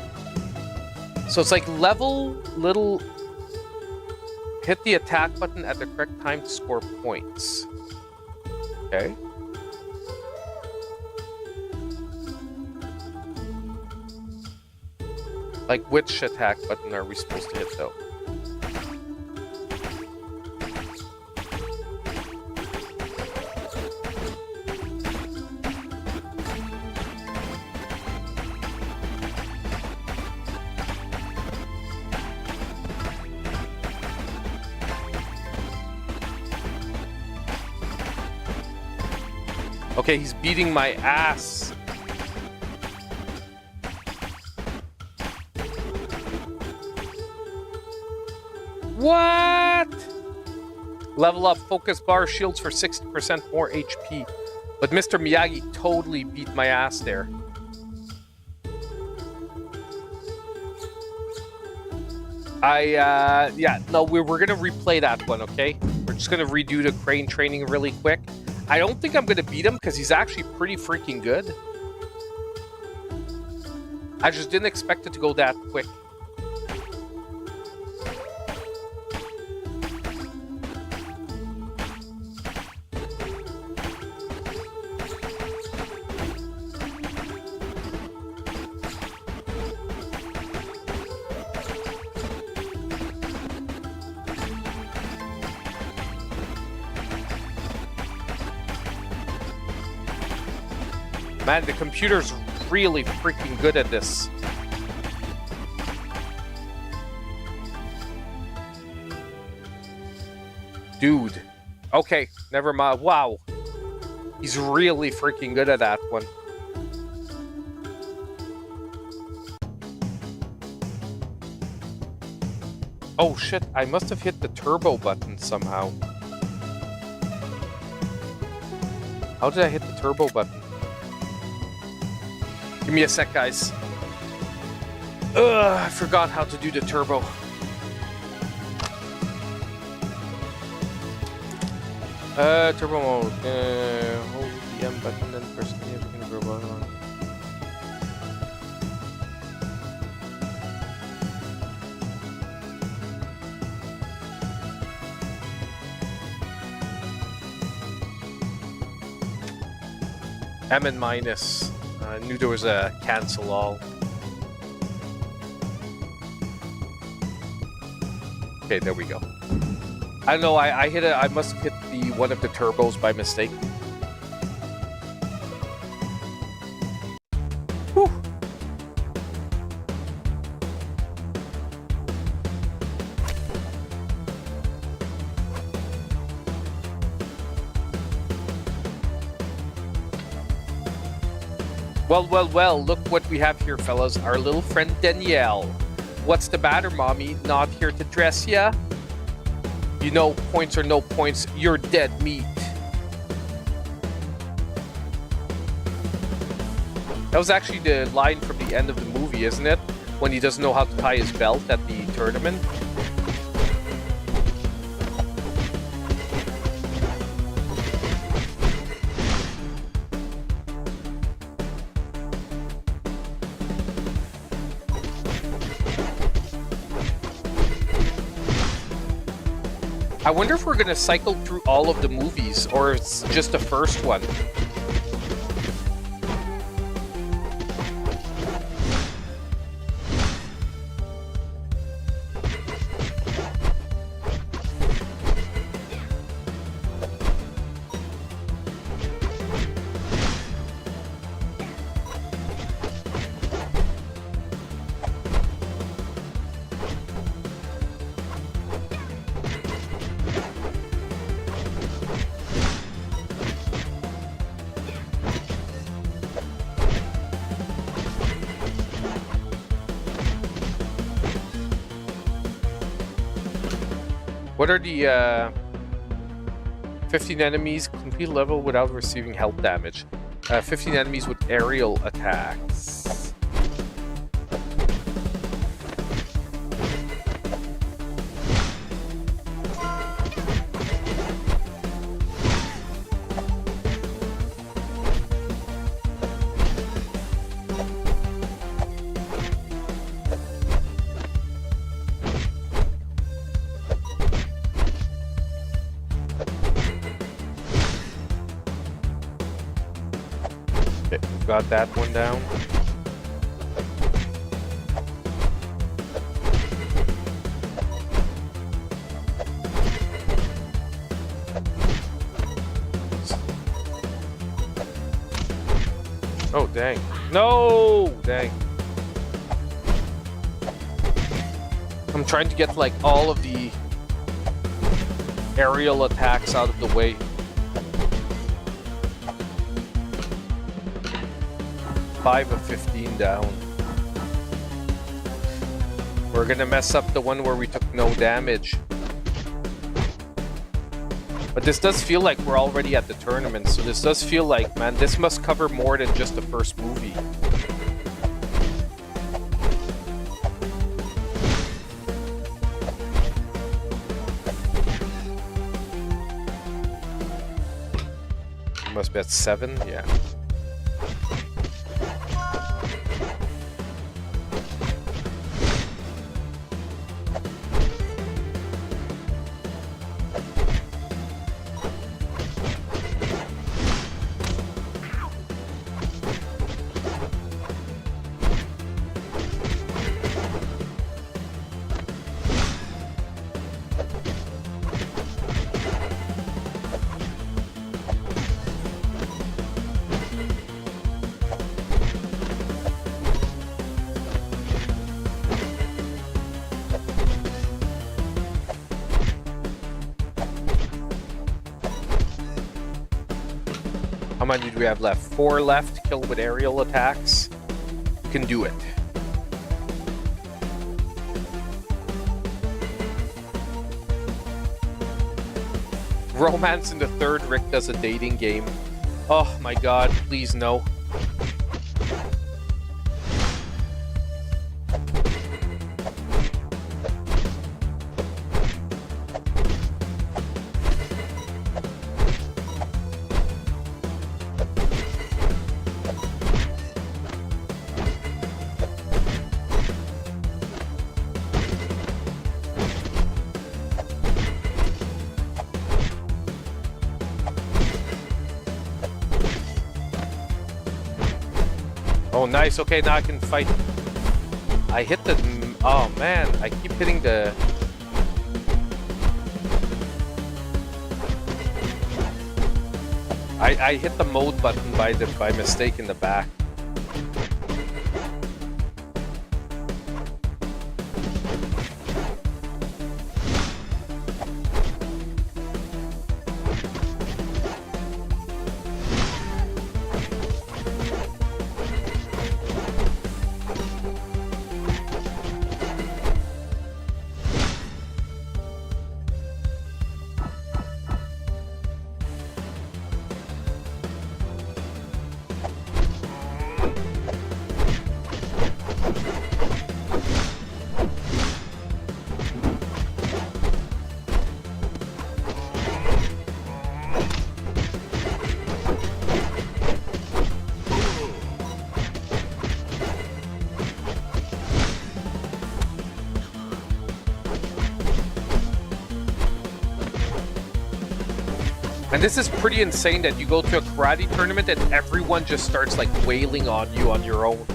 A: So it's like level little... Hit the attack button at the correct time to score points. Okay. Like, which attack button are we supposed to hit, though? Okay, he's beating my ass. What? Level up, focus bar, shields for 60% more HP. But Mr. Miyagi totally beat my ass there. Yeah, no, we're gonna replay that one, okay? We're just gonna redo the crane training really quick. I don't think I'm gonna beat him because he's actually pretty freaking good. I just didn't expect it to go that quick. Man, the computer's really freaking good at this. Dude. Okay, never mind. Wow. He's really freaking good at that one. Oh shit, I must have hit the turbo button somehow. How did I hit the turbo button? Give me a sec, guys. I forgot how to do the turbo. Turbo mode. Hold the M button and press the turbo button. M and minus. I knew there was a cancel all. Okay, there we go. I don't know, I hit it. I must have hit the one of the turbos by mistake. Whew. Well, look what we have here, fellas. Our little friend Danielle. What's the matter, mommy? Not here to dress ya? You know, points or no points, you're dead meat. That was actually the line from the end of the movie, isn't it? When he doesn't know how to tie his belt at the tournament. I wonder if we're gonna cycle through all of the movies, or it's just the first one. What are the 15 enemies complete level without receiving health damage? 15 enemies with aerial attacks. Got that one down. Oh, dang. No! Dang. I'm trying to get, like, all of the aerial attacks out of the way. Five of 15 down. We're gonna mess up the one where we took no damage. But this does feel like we're already at the tournament, so this does feel like, man, this must cover more than just the first movie. Must be at 7, yeah. How many do we have left? 4 left. Kill with aerial attacks. You can do it. Romance in the third. Rick does a dating game. Oh my god, please no. Oh, nice. Okay, now I can fight. I hit the... Oh, man. I keep hitting the... I hit the mode button by mistake in the back. And this is pretty insane that you go to a karate tournament and everyone just starts like wailing on you on your own.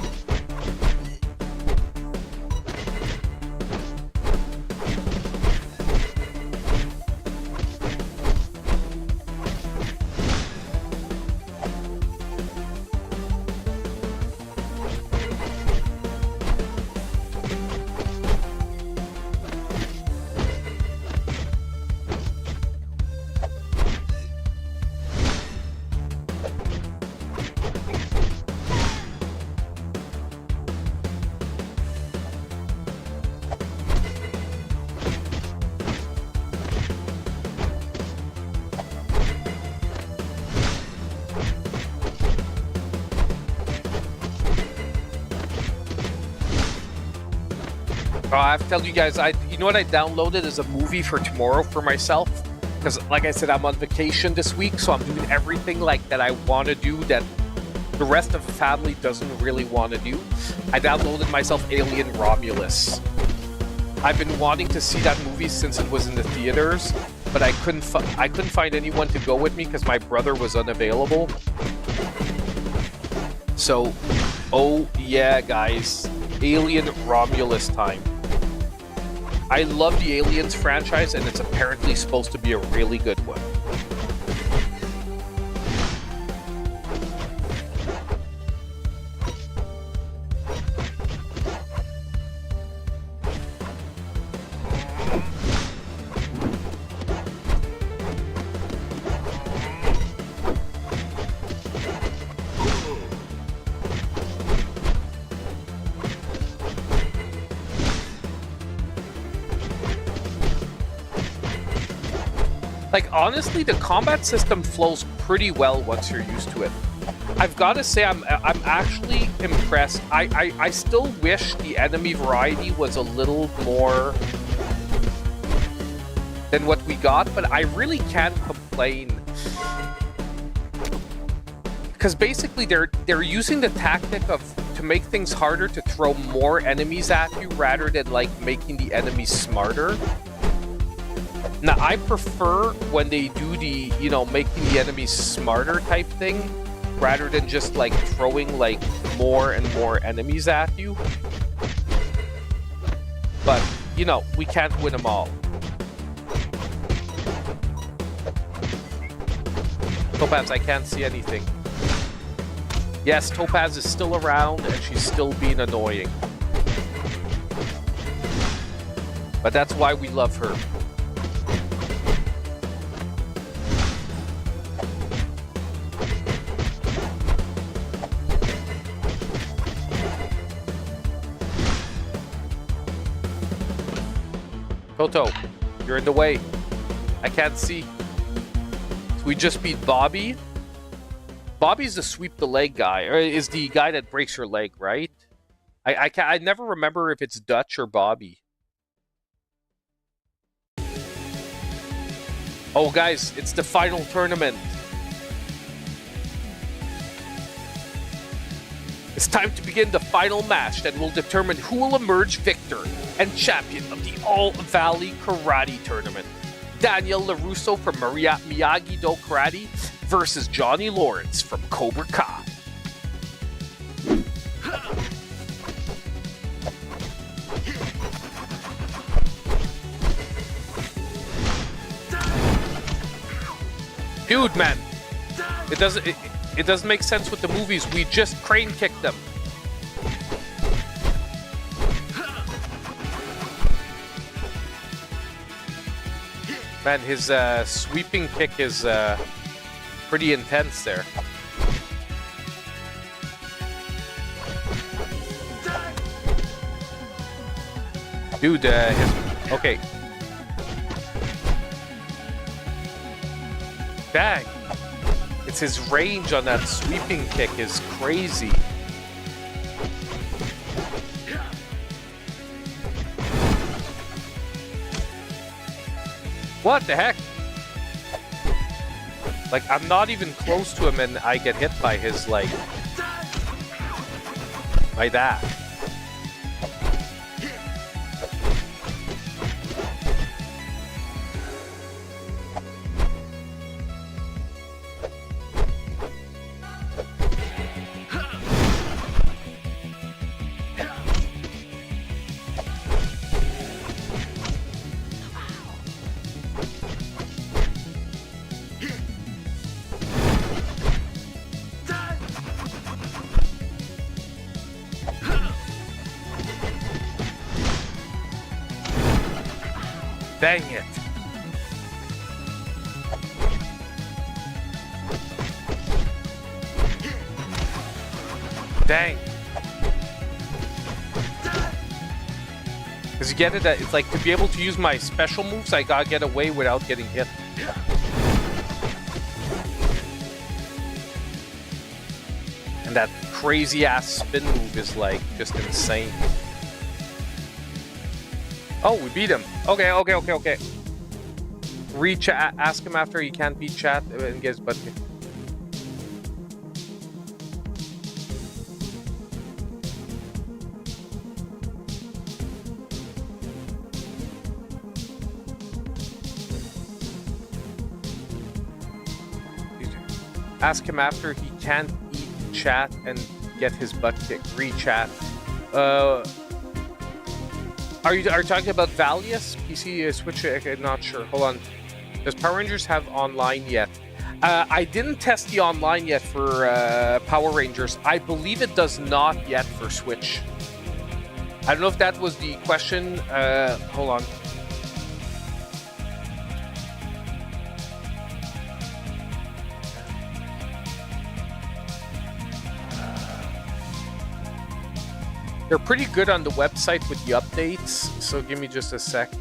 A: I have to tell you guys, you know what I downloaded as a movie for tomorrow for myself? Because, like I said, I'm on vacation this week, so I'm doing everything like that I want to do that the rest of the family doesn't really want to do. I downloaded myself Alien Romulus. I've been wanting to see that movie since it was in the theaters, but I couldn't find anyone to go with me because my brother was unavailable. So, oh yeah, guys, Alien Romulus time. I love the Aliens franchise, and it's apparently supposed to be a really good one. Like, honestly, the combat system flows pretty well once you're used to it. I've got to say, I'm actually impressed. I still wish the enemy variety was a little more than what we got, but I really can't complain. Because basically, they're using the tactic of to make things harder to throw more enemies at you rather than like making the enemies smarter. Now, I prefer when they do the, you know, making the enemies smarter type thing, rather than just, like, throwing, like, more and more enemies at you. But, you know, we can't win them all. Topaz, I can't see anything. Yes, Topaz is still around, and she's still being annoying. But that's why we love her. Toto, you're in the way. I can't see. So we just beat Bobby. Bobby's the sweep the leg guy, or is the guy that breaks your leg, right? I never remember if it's Dutch or Bobby. Oh, guys, it's the final tournament. It's time to begin the final match that will determine who will emerge victor and champion of the All-Valley Karate Tournament. Daniel LaRusso from Miyagi-Do Karate versus Johnny Lawrence from Cobra Kai. Dude, man, it doesn't make sense with the movies. We just crane kicked them. Man, his sweeping kick is pretty intense there. Dude, okay. Dang. It's his range on that sweeping kick is crazy. What the heck? Like, I'm not even close to him and I get hit by his, like that. Dang it. Dang. Because you get it, it's like to be able to use my special moves, I gotta get away without getting hit. And that crazy ass spin move is like just insane. Oh, we beat him. Okay. Ask him after he can't beat chat and get his butt kicked. Ask him after he can't eat chat and get his butt kicked. Re-chat. Are you talking about Valius? PC Switch? I'm not sure. Hold on. Does Power Rangers have online yet? I didn't test the online yet for Power Rangers. I believe it does not yet for Switch. I don't know if that was the question. Hold on. They're pretty good on the website with the updates, so give me just a sec.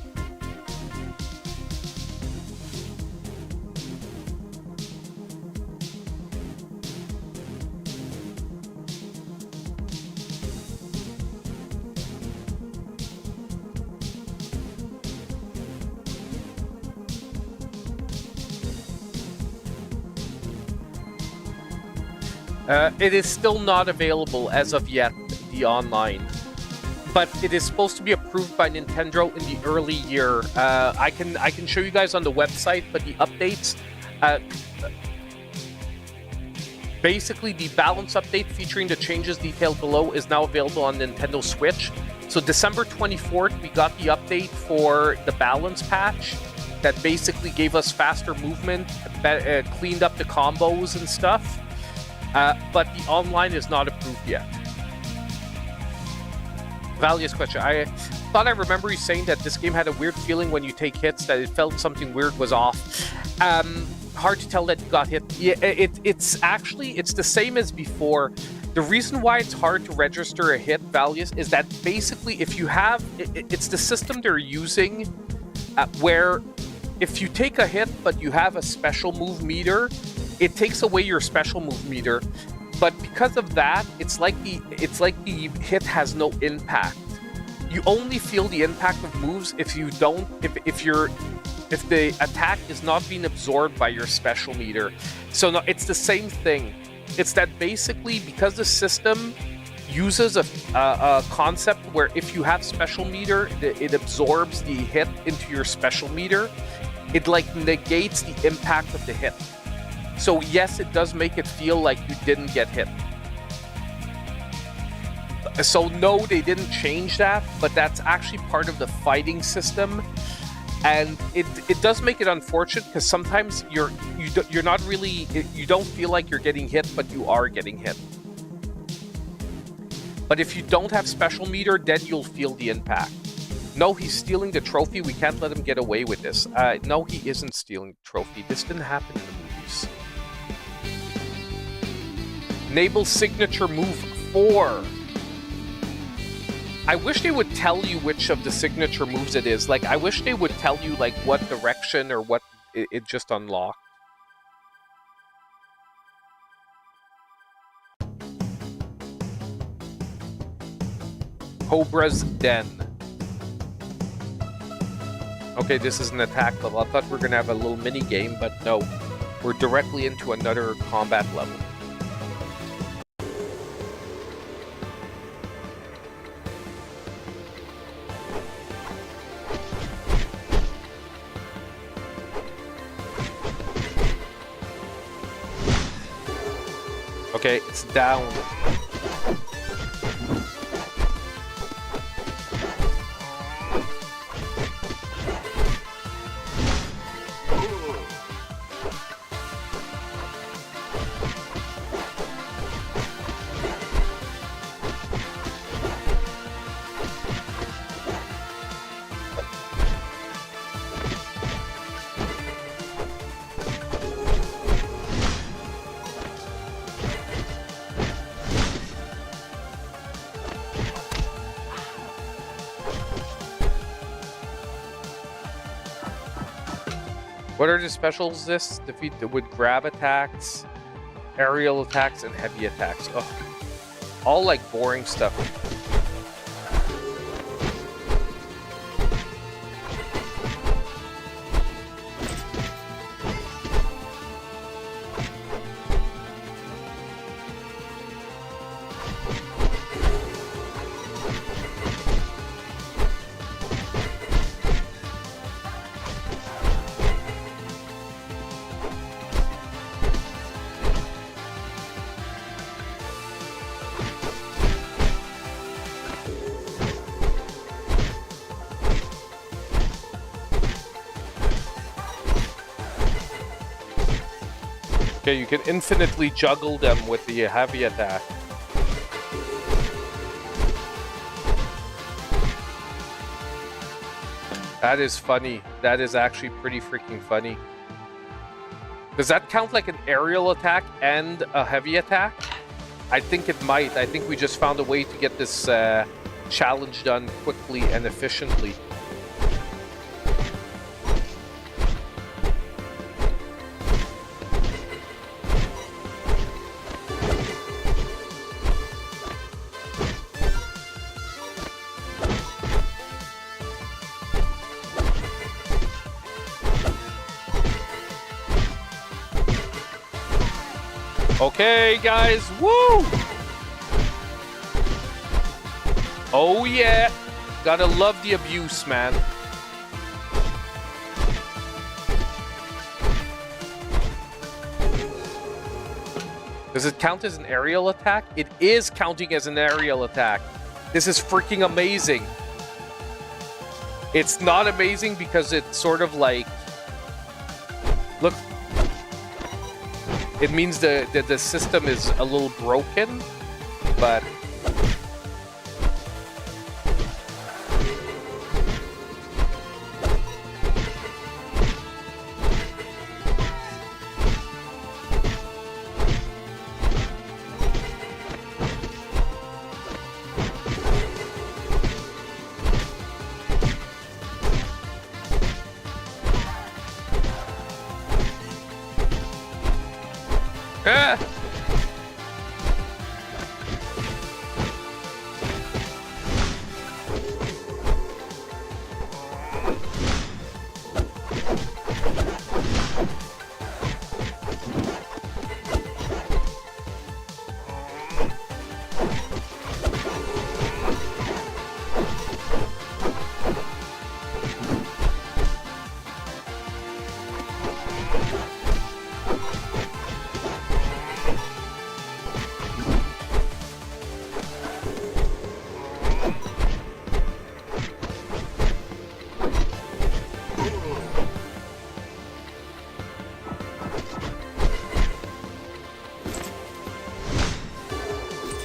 A: It is still not available as of yet, the online, but it is supposed to be approved by Nintendo in the early year. I can show you guys on the website, but the updates, basically the balance update featuring the changes detailed below is now available on Nintendo Switch. So December 24th, we got the update for the balance patch that basically gave us faster movement, cleaned up the combos and stuff. But the online is not approved yet. Valious question. I thought I remember you saying that this game had a weird feeling when you take hits, that it felt something weird was off. Hard to tell that you got hit. Yeah, it's the same as before. The reason why it's hard to register a hit, Valious, is that basically if you have... It's the system they're using where if you take a hit but you have a special move meter, it takes away your special move meter, but because of that, it's like the hit has no impact. You only feel the impact of moves if the attack is not being absorbed by your special meter. So no, it's the same thing. It's that basically because the system uses a concept where if you have special meter, it absorbs the hit into your special meter. It like negates the impact of the hit. So yes, it does make it feel like you didn't get hit. So no, they didn't change that, but that's actually part of the fighting system, and it does make it unfortunate because sometimes you don't feel like you're getting hit, but you are getting hit. But if you don't have special meter, then you'll feel the impact. No, he's stealing the trophy. We can't let him get away with this. No, he isn't stealing the trophy. This didn't happen in the movies. Enable signature move 4. I wish they would tell you which of the signature moves it is. Like, I wish they would tell you, like, what direction or what it just unlocked. Cobra's Den. Okay, this is an attack level. I thought we were going to have a little mini game, but no. We're directly into another combat level. Okay, it's down. What are the specials this? Defeat with grab attacks, aerial attacks, and heavy attacks. Oh, all like boring stuff. Okay, you can infinitely juggle them with the heavy attack. That is funny. That is actually pretty freaking funny. Does that count like an aerial attack and a heavy attack? I think it might. I think we just found a way to get this challenge done quickly and efficiently. Okay, guys, woo! Oh yeah, gotta love the abuse, man. Does it count as an aerial attack? It is counting as an aerial attack. This is freaking amazing. It's not amazing because it's sort of like... Look... It means the system is a little broken, but... Ah!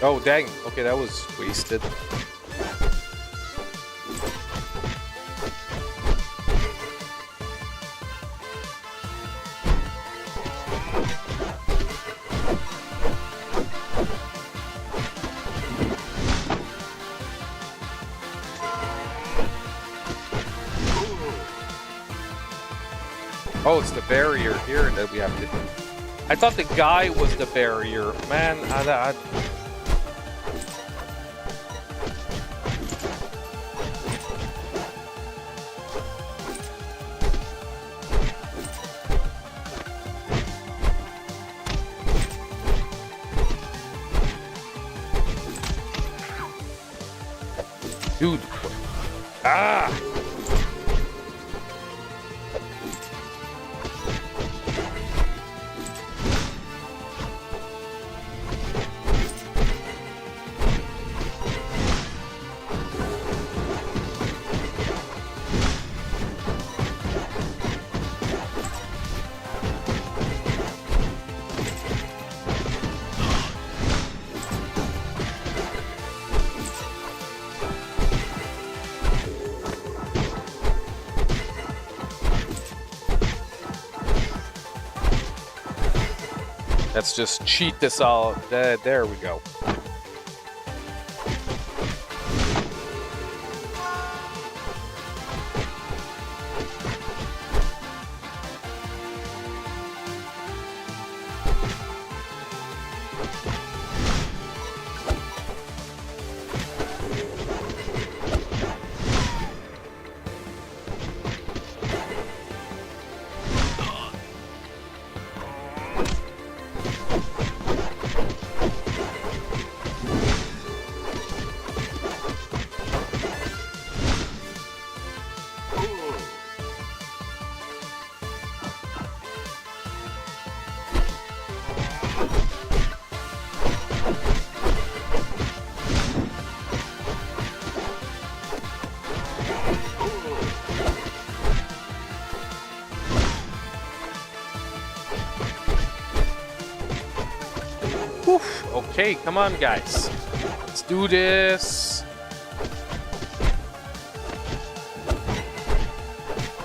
A: Oh, dang. Okay, that was wasted. Oh, it's the barrier here that we have to do. I thought the guy was the barrier. Man, dude. Ah! Let's just cheat this all. There we go. Okay, come on, guys. Let's do this.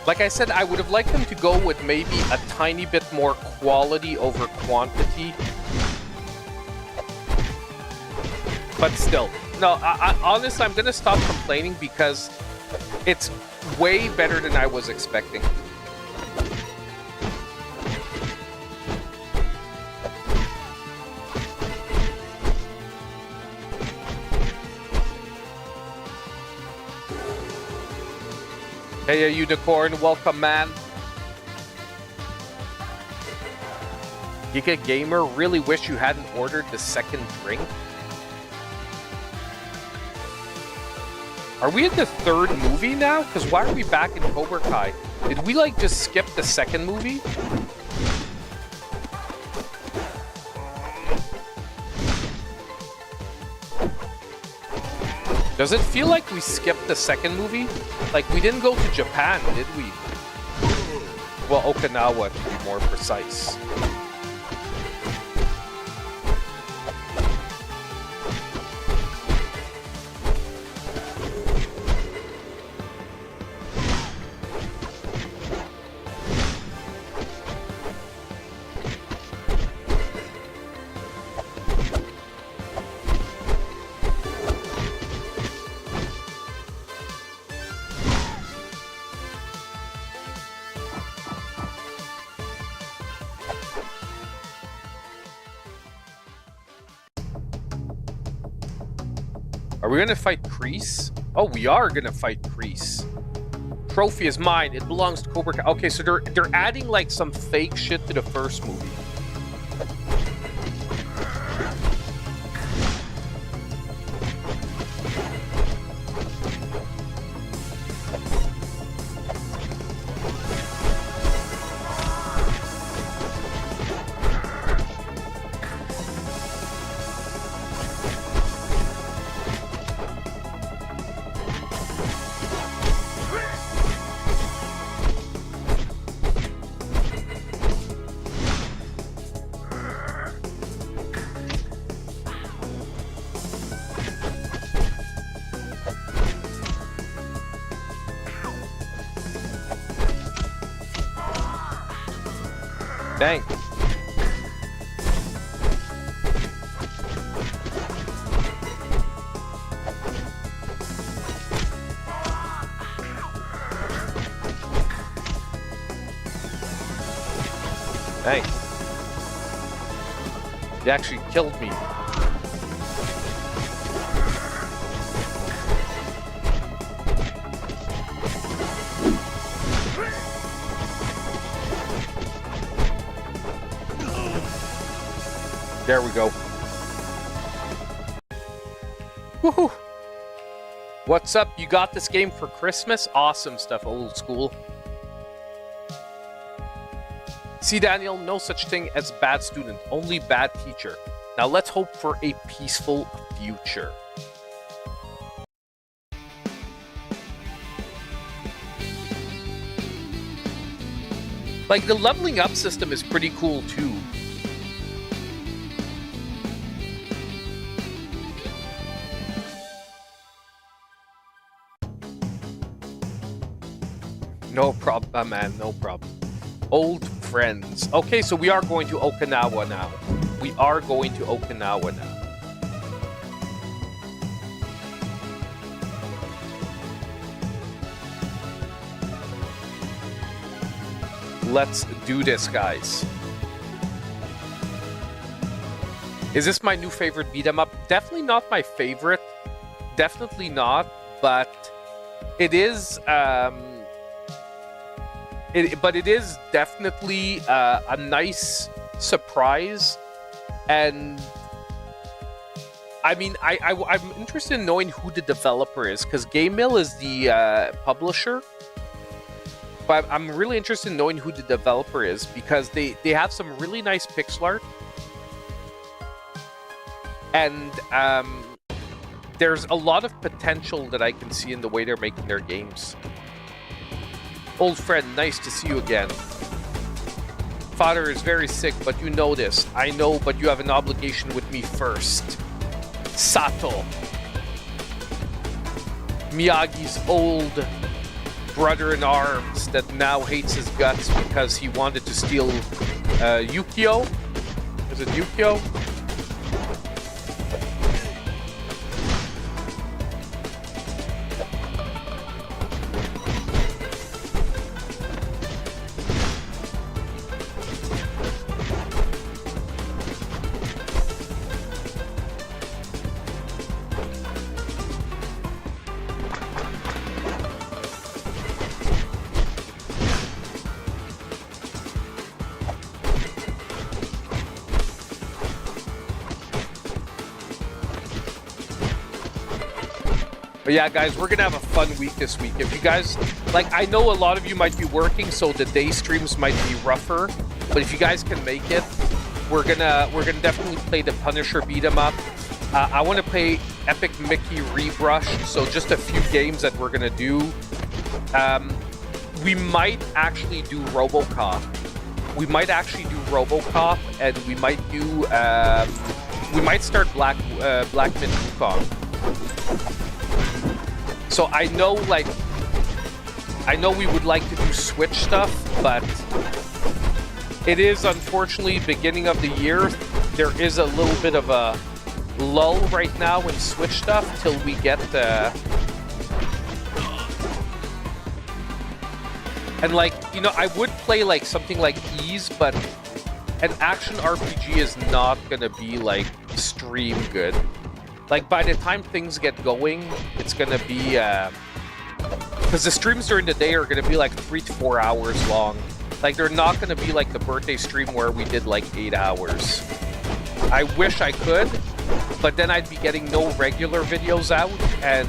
A: Like I said, I would have liked them to go with maybe a tiny bit more quality over quantity. But still. No, honestly, I'm going to stop complaining because it's way better than I was expecting. Hey, Unicorn, welcome, man. Giga Gamer, really wish you hadn't ordered the second drink. Are we in the third movie now? Because why are we back in Cobra Kai? Did we, like, just skip the second movie? Does it feel like we skipped the second movie? Like, we didn't go to Japan, did we? Well, Okinawa, to be more precise. Are we gonna fight Kreese? Oh, we are gonna fight Kreese. Trophy is mine. It belongs to Cobra Kai. Okay, so they're adding like some fake shit to the first movie. Dang. Dang. He actually killed me. There we go. Woohoo! What's up? You got this game for Christmas? Awesome stuff, old school. See, Daniel, no such thing as bad student, only bad teacher. Now let's hope for a peaceful future. Like, the leveling up system is pretty cool too. No problem, man. No problem. Old friends. Okay, so we are going to Okinawa now. We are going to Okinawa now. Let's do this, guys. Is this my new favorite beat 'em up? Definitely not my favorite. Definitely not, but it is... But it is definitely a nice surprise, and I mean, I'm interested in knowing who the developer is, because Game Mill is the publisher, but I'm really interested in knowing who the developer is, because they have some really nice pixel art, and there's a lot of potential that I can see in the way they're making their games. Old friend, nice to see you again. Father is very sick, but you know this. I know, but you have an obligation with me first. Sato. Miyagi's old brother-in-arms that now hates his guts because he wanted to steal Yukio. Is it Yukio? But yeah, guys, we're gonna have a fun week this week. If you guys, like, I know a lot of you might be working, so the day streams might be rougher. But if you guys can make it, we're gonna definitely play the Punisher beat 'em up. I want to play Epic Mickey Rebrush, so just a few games that we're gonna do. We might actually do RoboCop. We might actually do RoboCop, and we might do we might start Black Myth Wukong. So I know, like, I know we would like to do Switch stuff, but it is unfortunately beginning of the year. There is a little bit of a lull right now in Switch stuff till we get and, like, you know, I would play like something like Ys, but an action RPG is not gonna be like stream good. Like, by the time things get going, it's gonna be because the streams during the day are gonna be like 3 to 4 hours long. Like, they're not gonna be like the birthday stream where we did like 8 hours. I wish I could, but then I'd be getting no regular videos out, and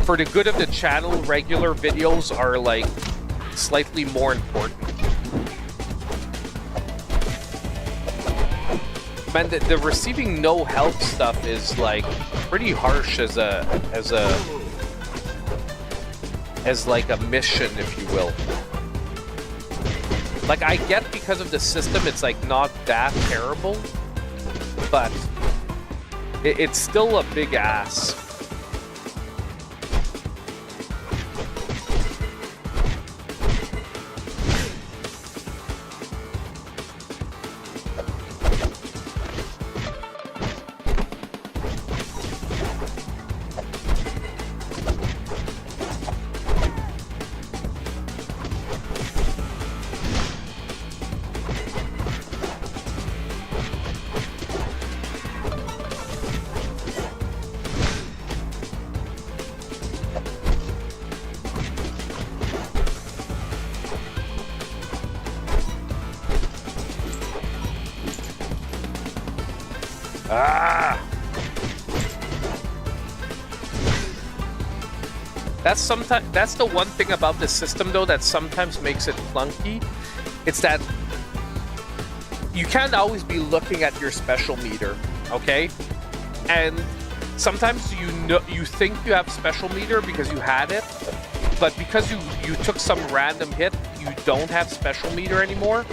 A: for the good of the channel, regular videos are like slightly more important. Man, the receiving no help stuff is like pretty harsh as like a mission, if you will. Like, I get because of the system, it's like not that terrible, but it's still a big ass. That's the one thing about this system, though, that sometimes makes it clunky. It's that you can't always be looking at your special meter, okay? And sometimes you think you have special meter because you had it, but because you took some random hit, you don't have special meter anymore.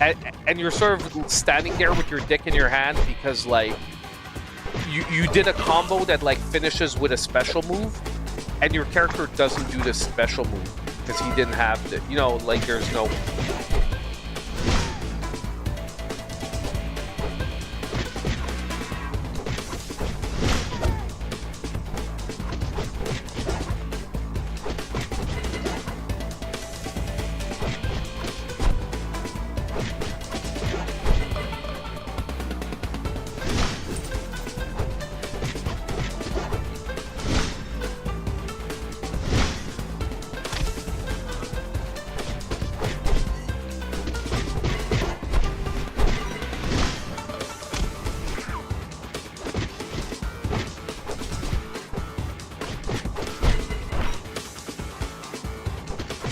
A: And you're sort of standing there with your dick in your hand because, like, you did a combo that, like, finishes with a special move, and your character doesn't do this special move because he didn't have the, you know, like, there's no...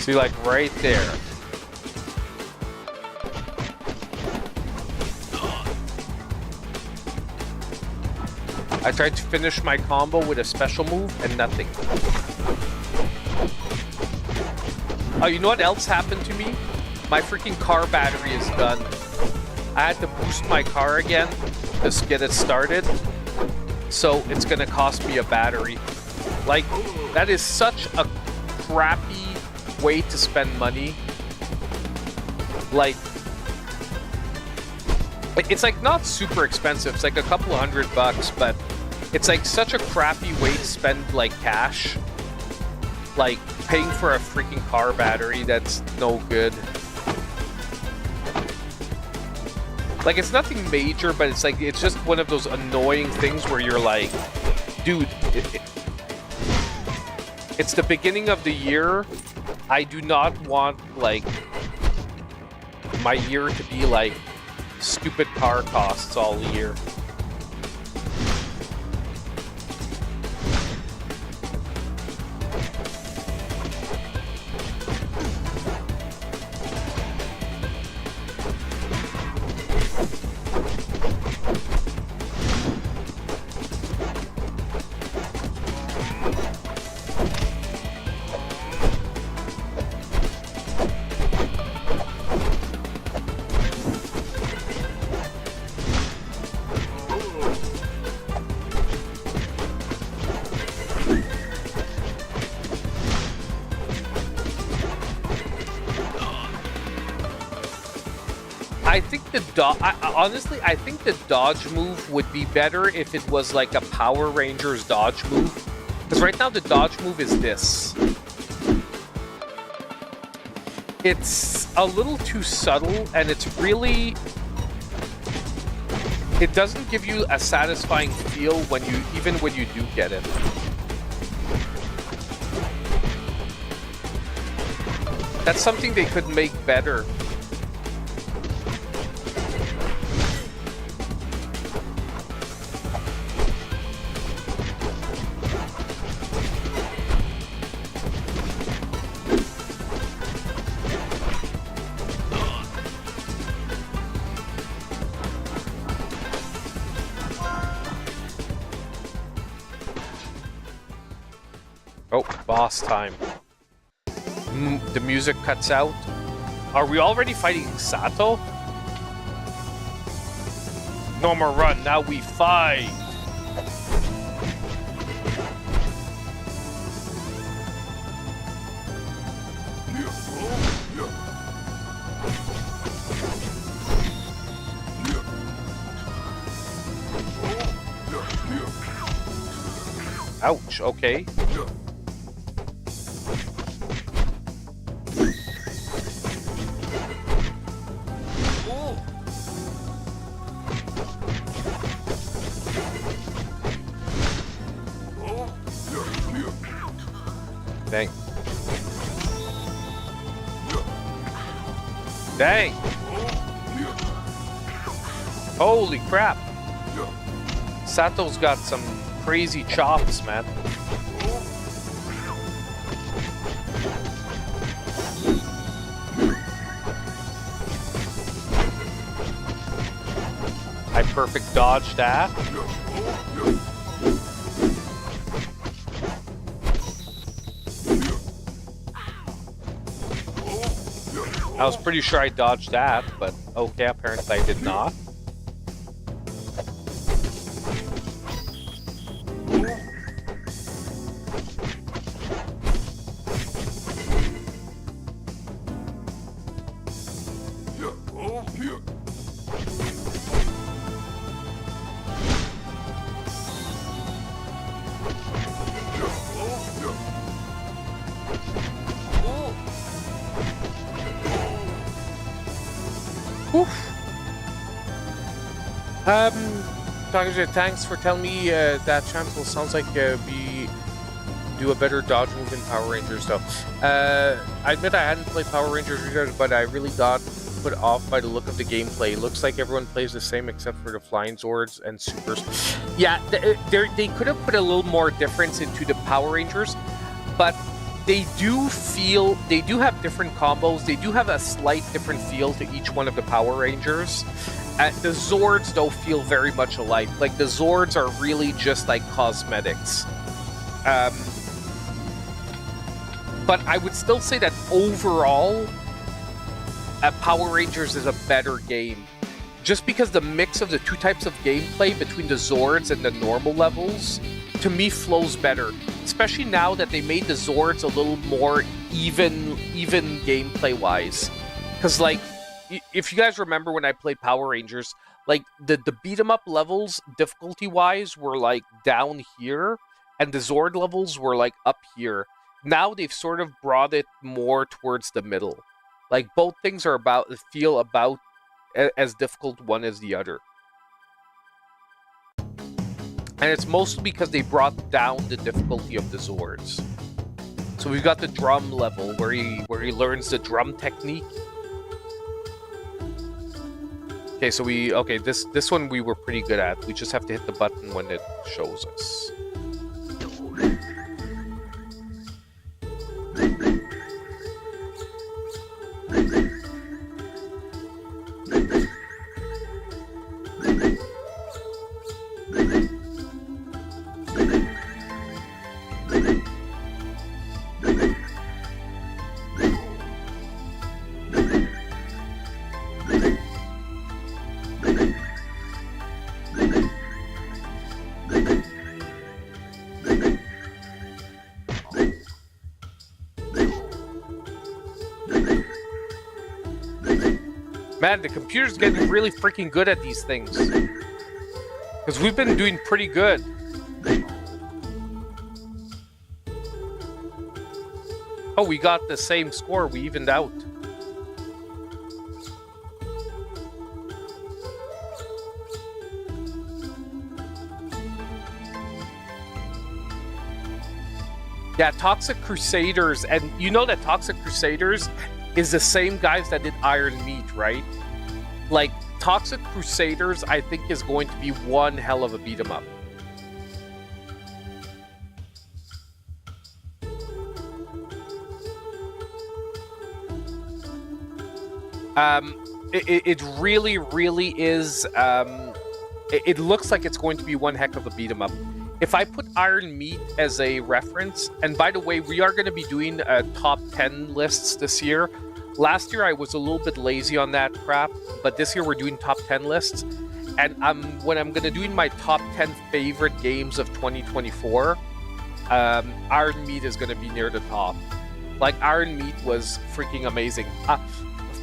A: See, like, right there. I tried to finish my combo with a special move and nothing. Oh, you know what else happened to me? My freaking car battery is done. I had to boost my car again to get it started. So it's gonna cost me a battery. Like, that is such a crappy way to spend money. Like, it's like not super expensive. It's like a couple $100, but it's like such a crappy way to spend like cash. Like paying for a freaking car battery that's no good. Like, it's nothing major, but it's like, it's just one of those annoying things where you're like, dude, it's the beginning of the year. I do not want, like, my year to be like stupid car costs all year. Honestly, I think the dodge move would be better if it was like a Power Rangers dodge move. Because right now the dodge move is this. It's a little too subtle, and it's really... It doesn't give you a satisfying feel when you, even when you do get it. That's something they could make better. Oh, boss time. The music cuts out. Are we already fighting Sato? No more run, now we fight! Ouch, okay. Dang. Dang! Holy crap! Sato's got some crazy chops, man. I perfect dodged that. I was pretty sure I dodged that, but okay, apparently I did not. Dr. Thanks for telling me that Chantel sounds like we do a better dodge move in Power Rangers, though. I admit I hadn't played Power Rangers either, but I really got put off by the look of the gameplay. Looks like everyone plays the same except for the Flying Zords and Supers. Yeah, they could have put a little more difference into the Power Rangers, but they do have different combos. They do have a slight different feel to each one of the Power Rangers. The Zords, though, feel very much alike. Like, the Zords are really just, like, cosmetics. But I would still say that overall, Power Rangers is a better game. Just because the mix of the two types of gameplay between the Zords and the normal levels, to me, flows better. Especially now that they made the Zords a little more even gameplay-wise. Because, like, if you guys remember when I played Power Rangers, like, the beat-em-up levels, difficulty-wise, were, like, down here, and the Zord levels were, like, up here. Now they've sort of brought it more towards the middle. Like, both things are feel about as difficult one as the other. And it's mostly because they brought down the difficulty of the Zords. So we've got the drum level where he learns the drum technique. Okay, so this one we were pretty good at. We just have to hit the button when it shows us. Man, the computer's getting really freaking good at these things. Because we've been doing pretty good. Oh, we got the same score. We evened out. Yeah, Toxic Crusaders. And you know that Toxic Crusaders is the same guys that did Iron Meat, right? Like, Toxic Crusaders, I think, is going to be one hell of a beat-em-up. It really, really is. It looks like it's going to be one heck of a beat-em-up. If I put Iron Meat as a reference, and by the way, we are going to be doing top 10 lists this year. Last year I was a little bit lazy on that crap, but this year we're doing top 10 lists. And when I'm going to doing my top 10 favorite games of 2024, Iron Meat is going to be near the top. Like, Iron Meat was freaking amazing.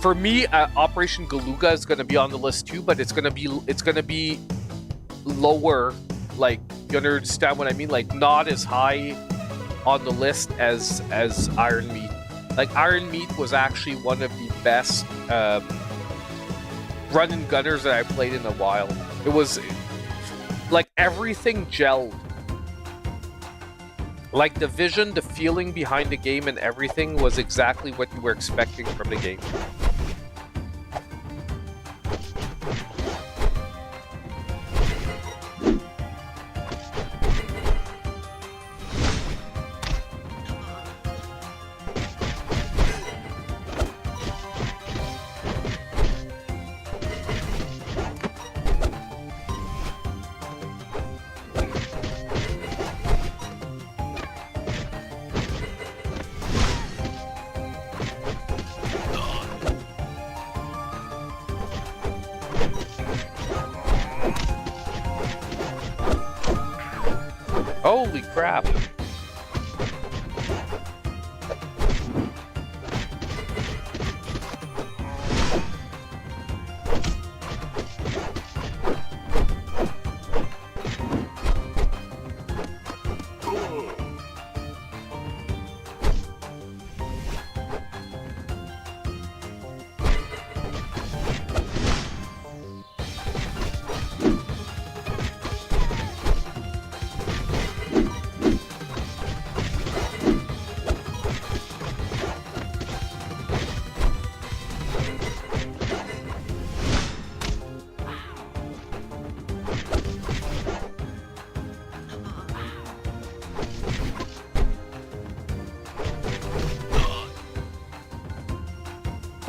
A: For me, Operation Galuga is going to be on the list too, but it's going to be lower. Like, you understand what I mean? Like, not as high on the list as Iron Meat. Like, Iron Meat was actually one of the best run and gunners that I played in a while. It was like everything gelled. Like, the vision, the feeling behind the game, and everything was exactly what you were expecting from the game. Holy crap.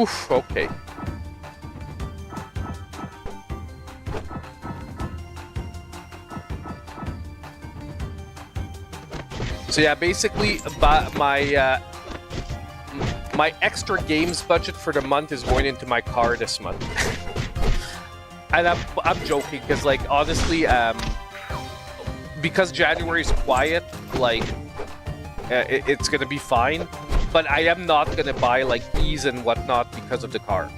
A: Oof, okay. So yeah, basically, my extra games budget for the month is going into my car this month. And I'm joking, because, like, honestly, because January is quiet, like, it's gonna be fine. But I am not gonna buy, like, keys and whatnot because of the car.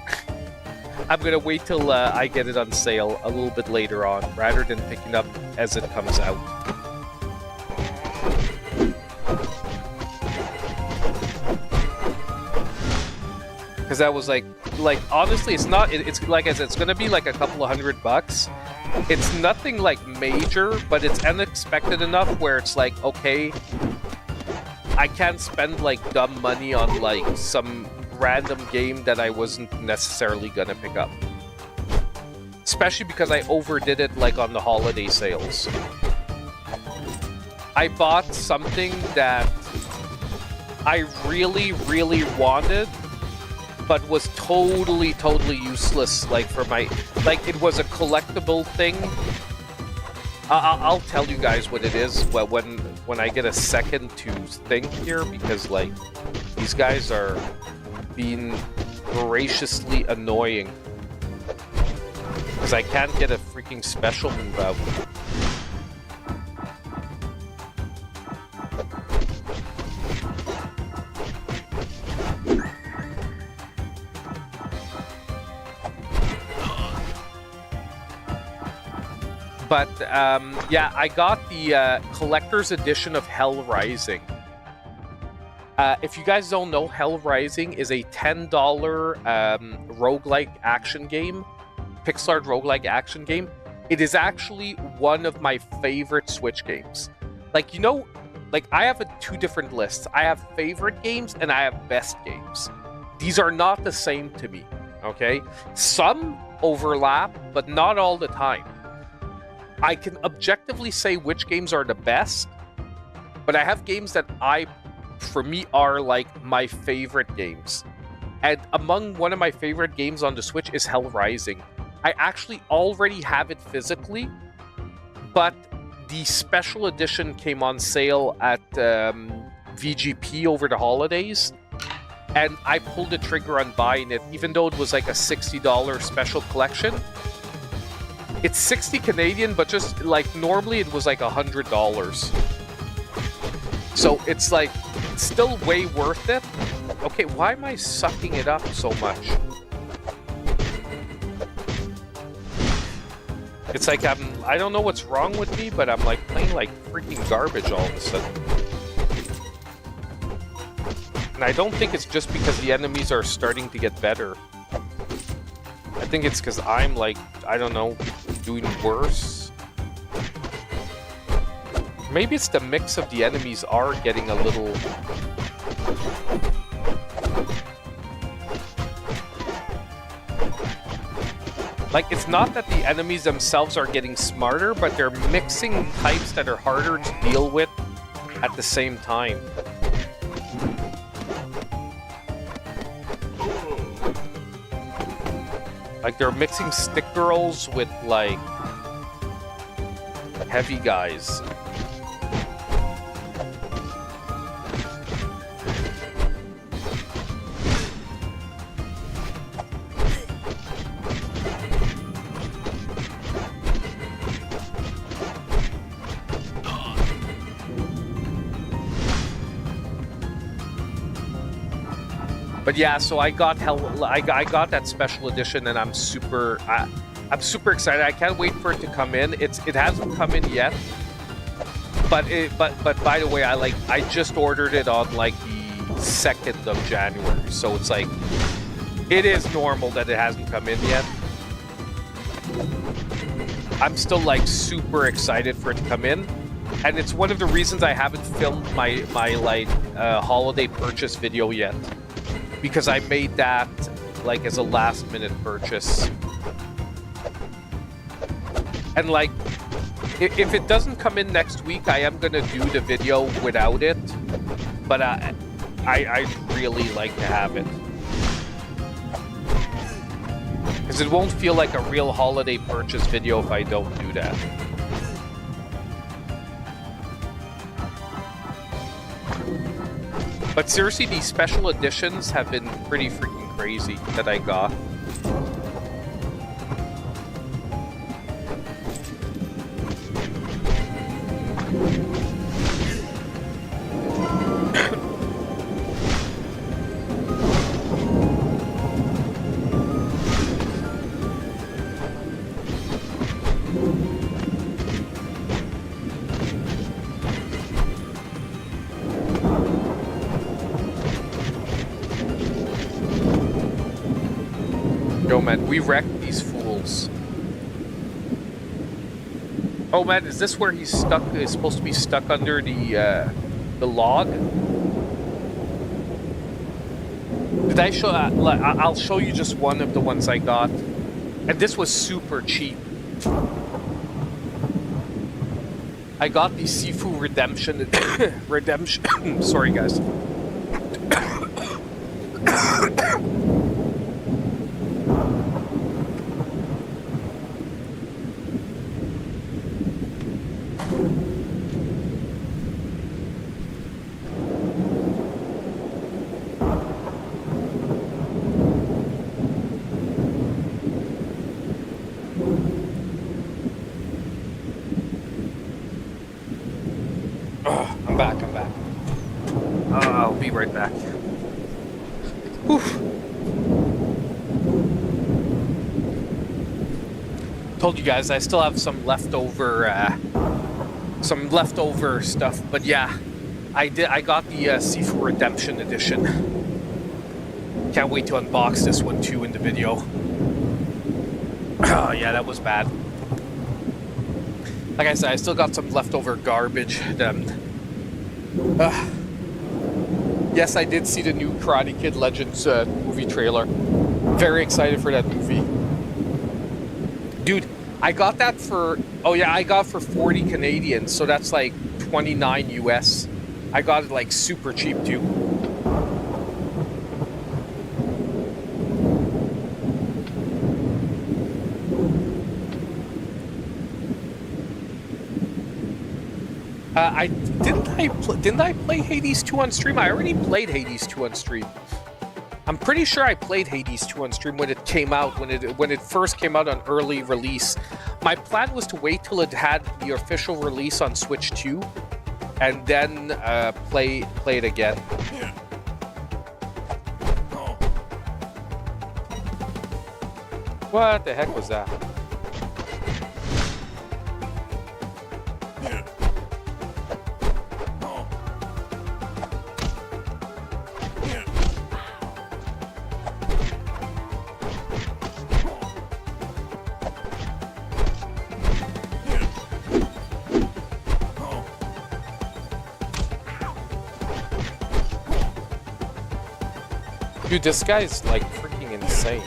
A: I'm gonna wait till I get it on sale a little bit later on, rather than picking up as it comes out. Because that was like honestly, it's not. It's like I said, it's gonna be like a couple of $100. It's nothing like major, but it's unexpected enough where it's like, okay, I can't spend like dumb money on like some random game that I wasn't necessarily gonna pick up. Especially because I overdid it like on the holiday sales. I bought something that I really, really wanted, but was totally useless, like, for my... Like, it was a collectible thing. I'll tell you guys what it is when I get a second to think here, because, like, these guys are being voraciously annoying. Because I can't get a freaking special move out. But, yeah, I got the collector's edition of Hell Rising. If you guys don't know, Hell Rising is a $10 roguelike action game. Pixel art roguelike action game. It is actually one of my favorite Switch games. Like, you know, like, I have two different lists. I have favorite games and I have best games. These are not the same to me, okay? Some overlap, but not all the time. I can objectively say which games are the best, but I have games that for me, are like my favorite games. And among one of my favorite games on the Switch is Hell Rising. I actually already have it physically, but the special edition came on sale at VGP over the holidays, and I pulled the trigger on buying it, even though it was like a $60 special collection. It's 60 Canadian, but just like normally it was like $100. So it's like still way worth it. Okay, why am I sucking it up so much? It's like I don't know what's wrong with me, but I'm like playing like freaking garbage all of a sudden. And I don't think it's just because the enemies are starting to get better. I think it's because I'm like, I don't know, doing worse. Maybe it's the mix of the enemies are getting a little... Like, it's not that the enemies themselves are getting smarter, but they're mixing types that are harder to deal with at the same time. Like, they're mixing stick girls with, like, heavy guys. But yeah, so I got that special edition, and I'm super excited. I can't wait for it to come in. It hasn't come in yet, but by the way, I just ordered it on like the 2nd of January, so it's like it is normal that it hasn't come in yet. I'm still like super excited for it to come in, and it's one of the reasons I haven't filmed my like holiday purchase video yet. Because I made that like as a last minute purchase. And like, if it doesn't come in next week, I am gonna do the video without it. But I really like to have it. Because it won't feel like a real holiday purchase video if I don't do that. But But seriously, these special editions have been pretty freaking crazy that I got. Yo, man, we wrecked these fools. Oh, man, is this where he's stuck? Is supposed to be stuck under the log? Did I show? I'll show you just one of the ones I got, and this was super cheap. I got the Sifu Redemption. Redemption. Sorry, guys. I'm back. I'll be right back. Whew. Told you guys I still have some leftover stuff, but yeah, I got the Sifu Redemption edition. Can't wait to unbox this one too in the video. Oh yeah, that was bad. Like I said, I still got some leftover garbage. Yes, I did see the new Karate Kid Legends movie trailer. Very excited for that movie. Dude, I got that for... Oh yeah, I got for 40 Canadian, so that's like 29 US. I got it like super cheap too. Didn't I play Hades 2 on stream? I already played Hades 2 on stream. I'm pretty sure I played Hades 2 on stream when it came out, when it first came out on early release. My plan was to wait till it had the official release on Switch 2, and then play it again. What the heck was that? Dude, this guy's like freaking insane.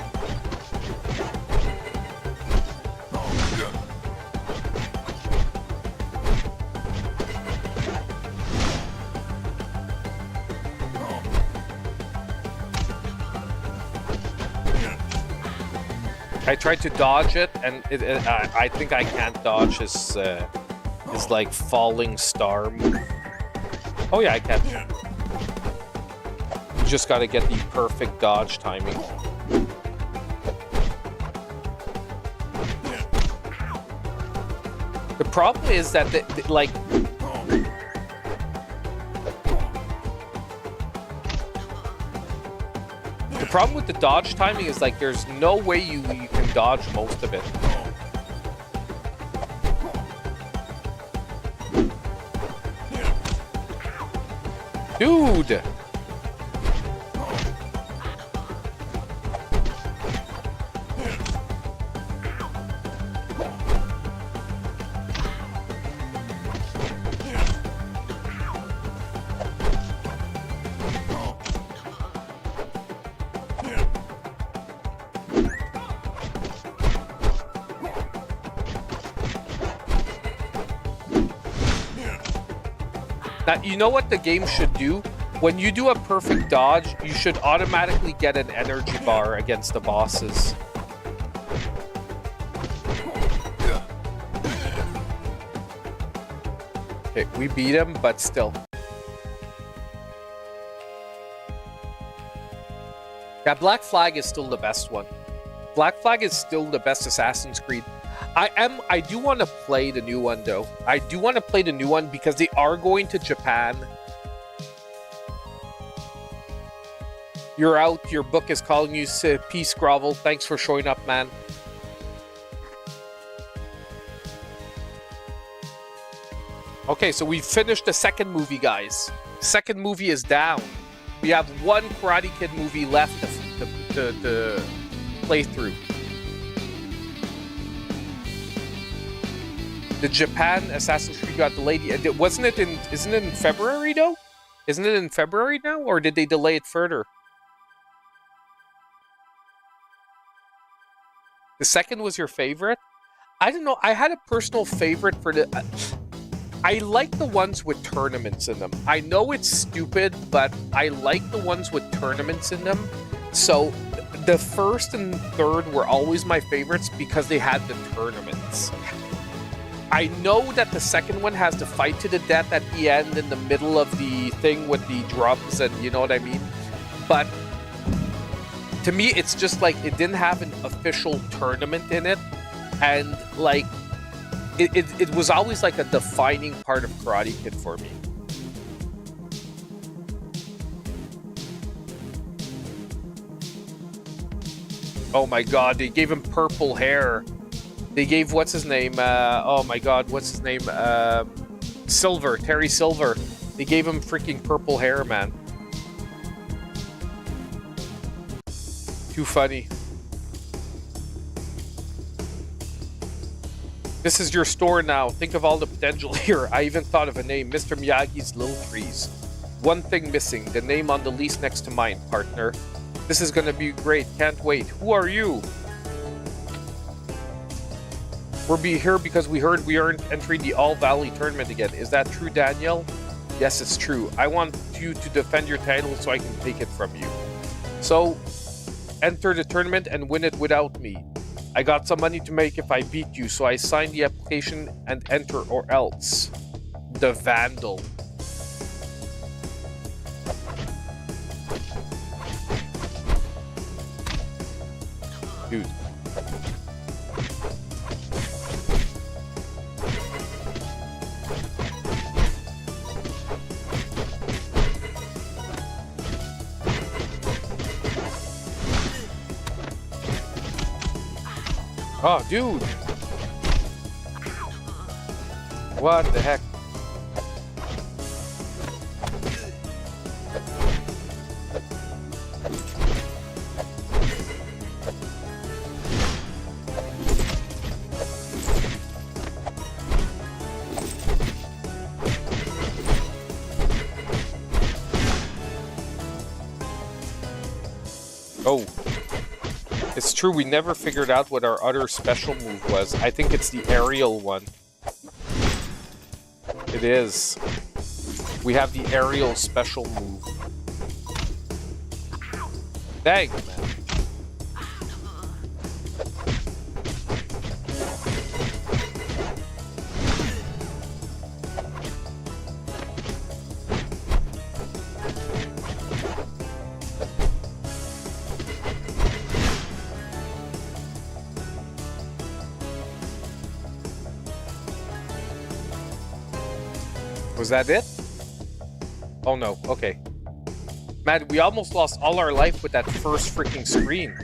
A: I tried to dodge it, and I think I can't dodge his like falling star move. Oh yeah, I can. You just gotta get the perfect dodge timing. The problem is that like the problem with the dodge timing is like there's no way you can dodge most of it. Dude! Now, you know what the game should do? When you do a perfect dodge, you should automatically get an energy bar against the bosses. Okay, we beat him, but still. Yeah, Black Flag is still the best one. Black Flag is still the best Assassin's Creed. I do want to play the new one though. I do want to play the new one because they are going to Japan. You're out. Your book is calling you. Peace, Grovel. Thanks for showing up, man. Okay, so we finished the second movie, guys. Second movie is down. We have one Karate Kid movie left to play through. The Japan Assassin's Creed got delayed. Isn't it in February though? Isn't it in February now, or did they delay it further? The second was your favorite? I don't know. I had a personal favorite for the. I like the ones with tournaments in them. I know it's stupid, but I like the ones with tournaments in them. So the first and third were always my favorites because they had the tournaments. I know that the second one has to fight to the death at the end in the middle of the thing with the drums, and you know what I mean? But to me, it's just like it didn't have an official tournament in it, and like it was always like a defining part of Karate Kid for me. Oh my god, they gave him purple hair. They gave, what's his name? Oh my god, what's his name? Silver, Terry Silver. They gave him freaking purple hair, man. Too funny. This is your store now. Think of all the potential here. I even thought of a name, Mr. Miyagi's Little Trees. One thing missing, the name on the lease next to mine, partner. This is gonna be great. Can't wait. Who are you? We'll be here because we heard we aren't entering the All Valley tournament again. Is that true, Daniel? Yes, it's true. I want you to defend your title so I can take it from you. So, enter the tournament and win it without me. I got some money to make if I beat you, so I signed the application and enter or else. The Vandal. Dude. Oh, dude! What the heck? Oh. It's true, we never figured out what our other special move was. I think it's the aerial one. It is. We have the aerial special move. Dang, man. Was that it? Oh no, okay. Man, we almost lost all our life with that first freaking screen.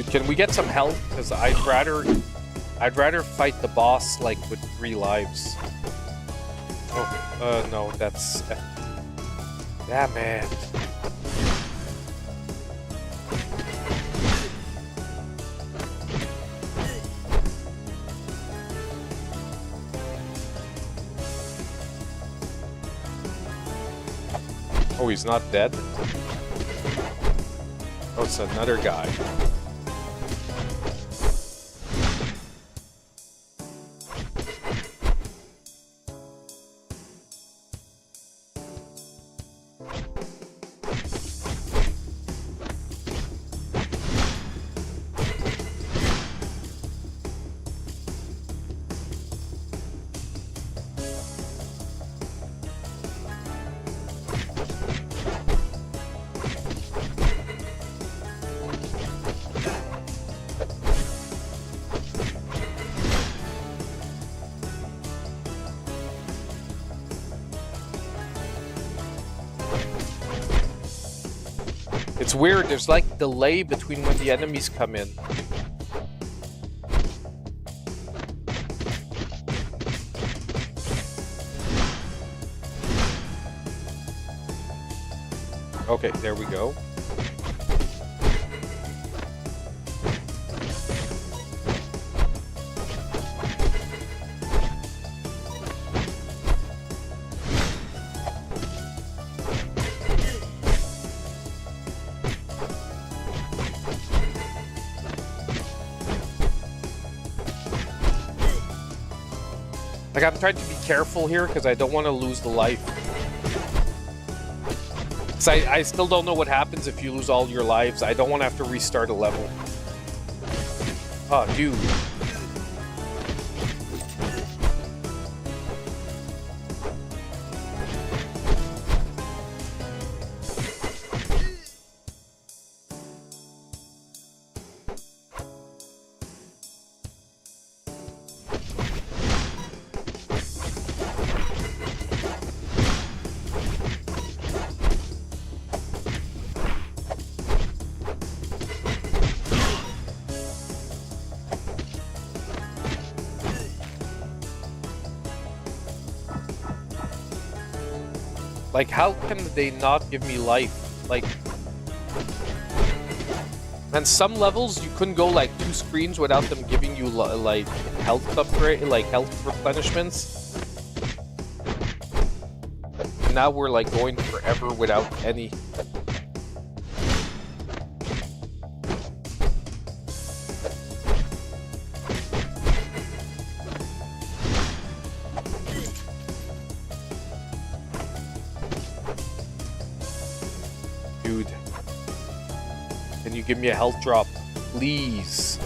A: Can we get some help? Because I'd rather fight the boss like with 3 lives. Oh, no, that's... Damn it. Oh, he's not dead? Oh, it's another guy. It's weird, there's like delay between when the enemies come in. Okay, there we go. Like, I'm trying to be careful here because I don't want to lose the life. Because I still don't know what happens if you lose all your lives. I don't want to have to restart a level. Oh, dude. Like, how can they not give me life? Like, and some levels you couldn't go like 2 screens without them giving you like health upgrade, like health replenishments. And now we're like going forever without any. Dude, can you give me a health drop, please?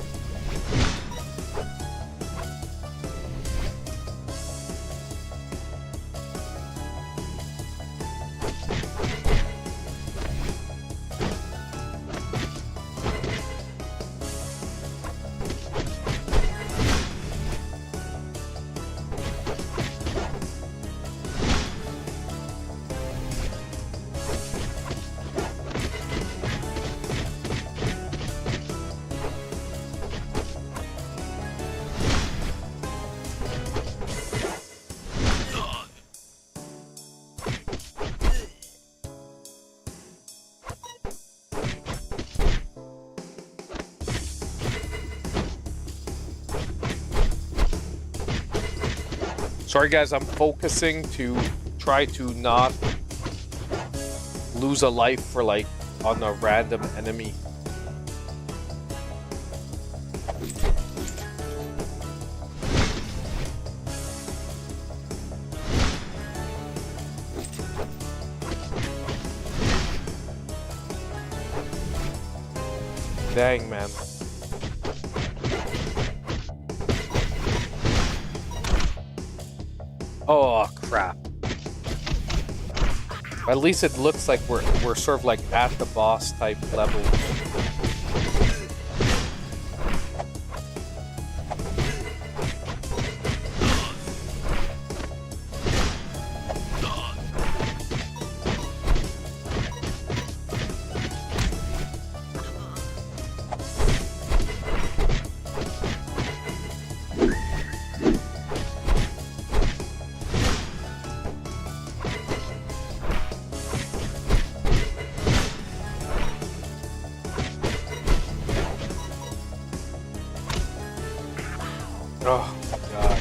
A: Sorry guys, I'm focusing to try to not lose a life for like on a random enemy. Dang, man. Oh crap. At least it looks like we're sort of like at the boss type level. Oh my god.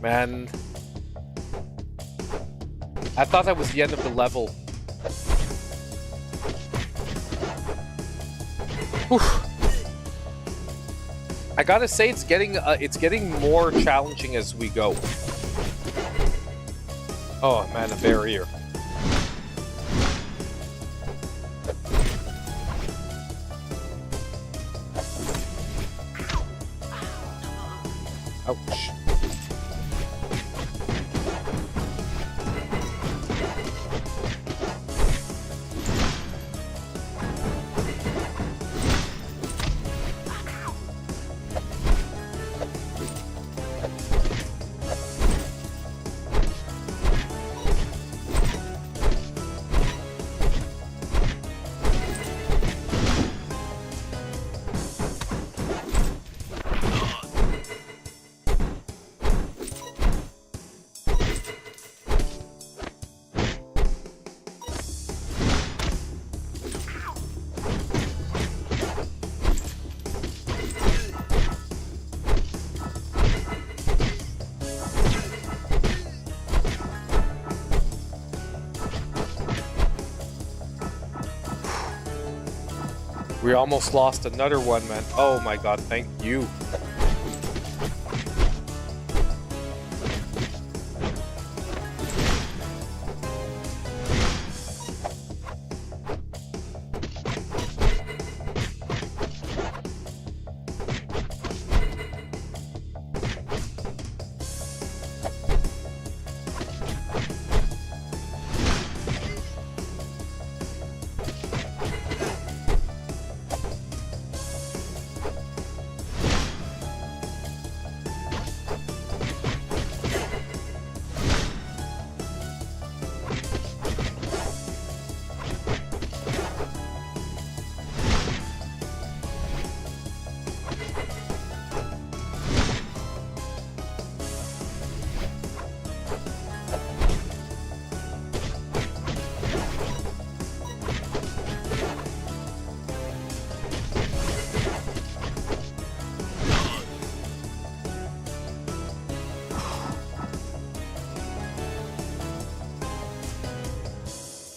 A: Man, I thought that was the end of the level. Whew. I gotta say, it's getting more challenging as we go. Oh man, a barrier. Ouch. We almost lost another one, man. Oh my god, thank you.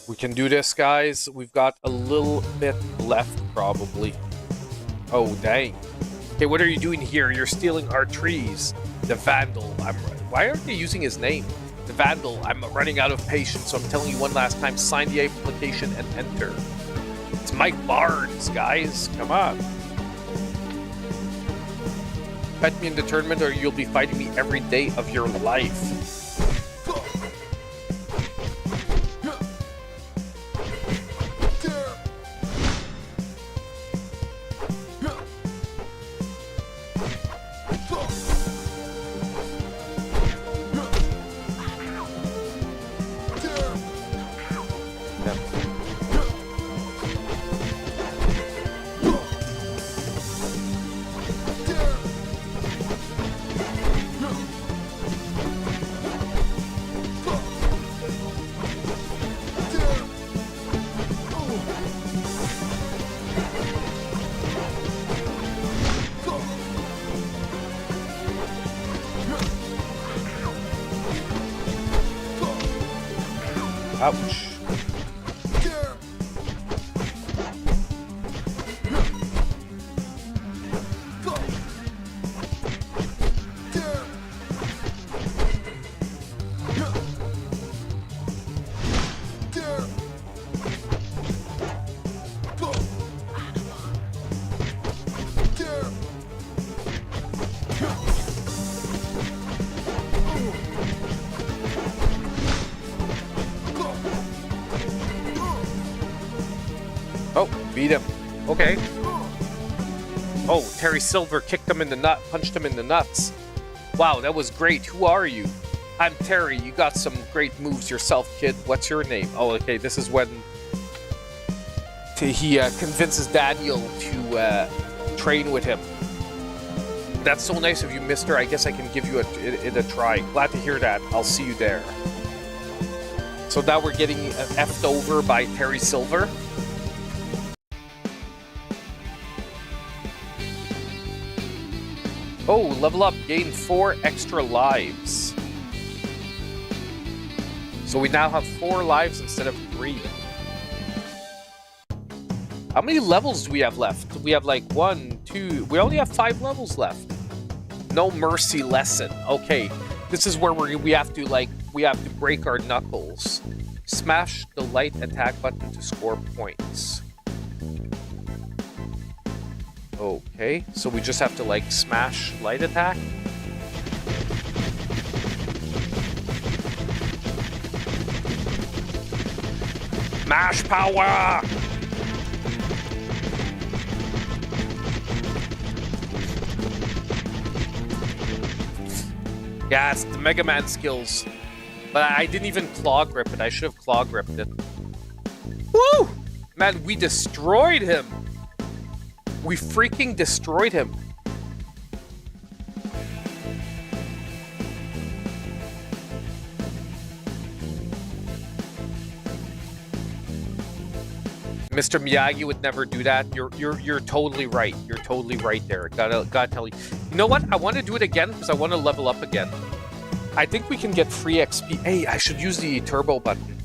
A: We can do this, guys. We've got a little bit left, probably. Oh, dang. Okay, what are you doing here? You're stealing our trees. The Vandal. Why aren't you using his name? The Vandal. I'm running out of patience, so I'm telling you one last time. Sign the application and enter. It's Mike Barnes, guys. Come on. Bet me in the tournament or you'll be fighting me every day of your life. Ouch. Oh, beat him. Okay. Oh, Terry Silver kicked him in the nut, punched him in the nuts. Wow, that was great. Who are you? I'm Terry. You got some great moves yourself, kid. What's your name? Oh, okay. This is when he convinces Daniel to train with him. That's so nice of you, mister. I guess I can give you a try. Glad to hear that. I'll see you there. So now we're getting effed over by Terry Silver. Oh, level up. Gain 4 extra lives. So we now have 4 lives instead of 3. How many levels do we have left? We have like 1, 2... We only have 5 levels left. No mercy lesson. Okay, this is where we have to break our knuckles. Smash the light attack button to score points. Okay, so we just have to like smash light attack. Mash power! Yeah, it's the Mega Man skills. But I didn't even claw grip it. I should have claw gripped it. Woo! Man, we destroyed him. We freaking destroyed him. Mr. Miyagi would never do that. You're totally right. You're totally right there. Gotta tell you. You know what? I want to do it again because I want to level up again. I think we can get free XP. Hey, I should use the turbo button.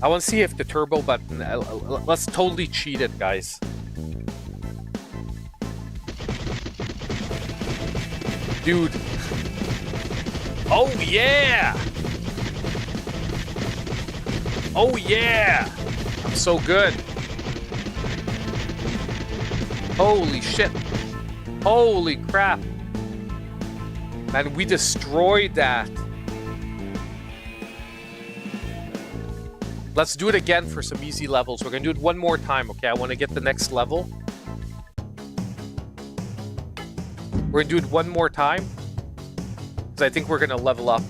A: I want to see if the turbo button... let's totally cheat it, guys. Dude. Oh, yeah! Oh, yeah! I'm so good. Holy shit. Holy crap. Man, we destroyed that. Let's do it again for some easy levels. We're gonna do it one more time, okay? I want to get the next level. We're gonna do it one more time. Because I think we're gonna level up.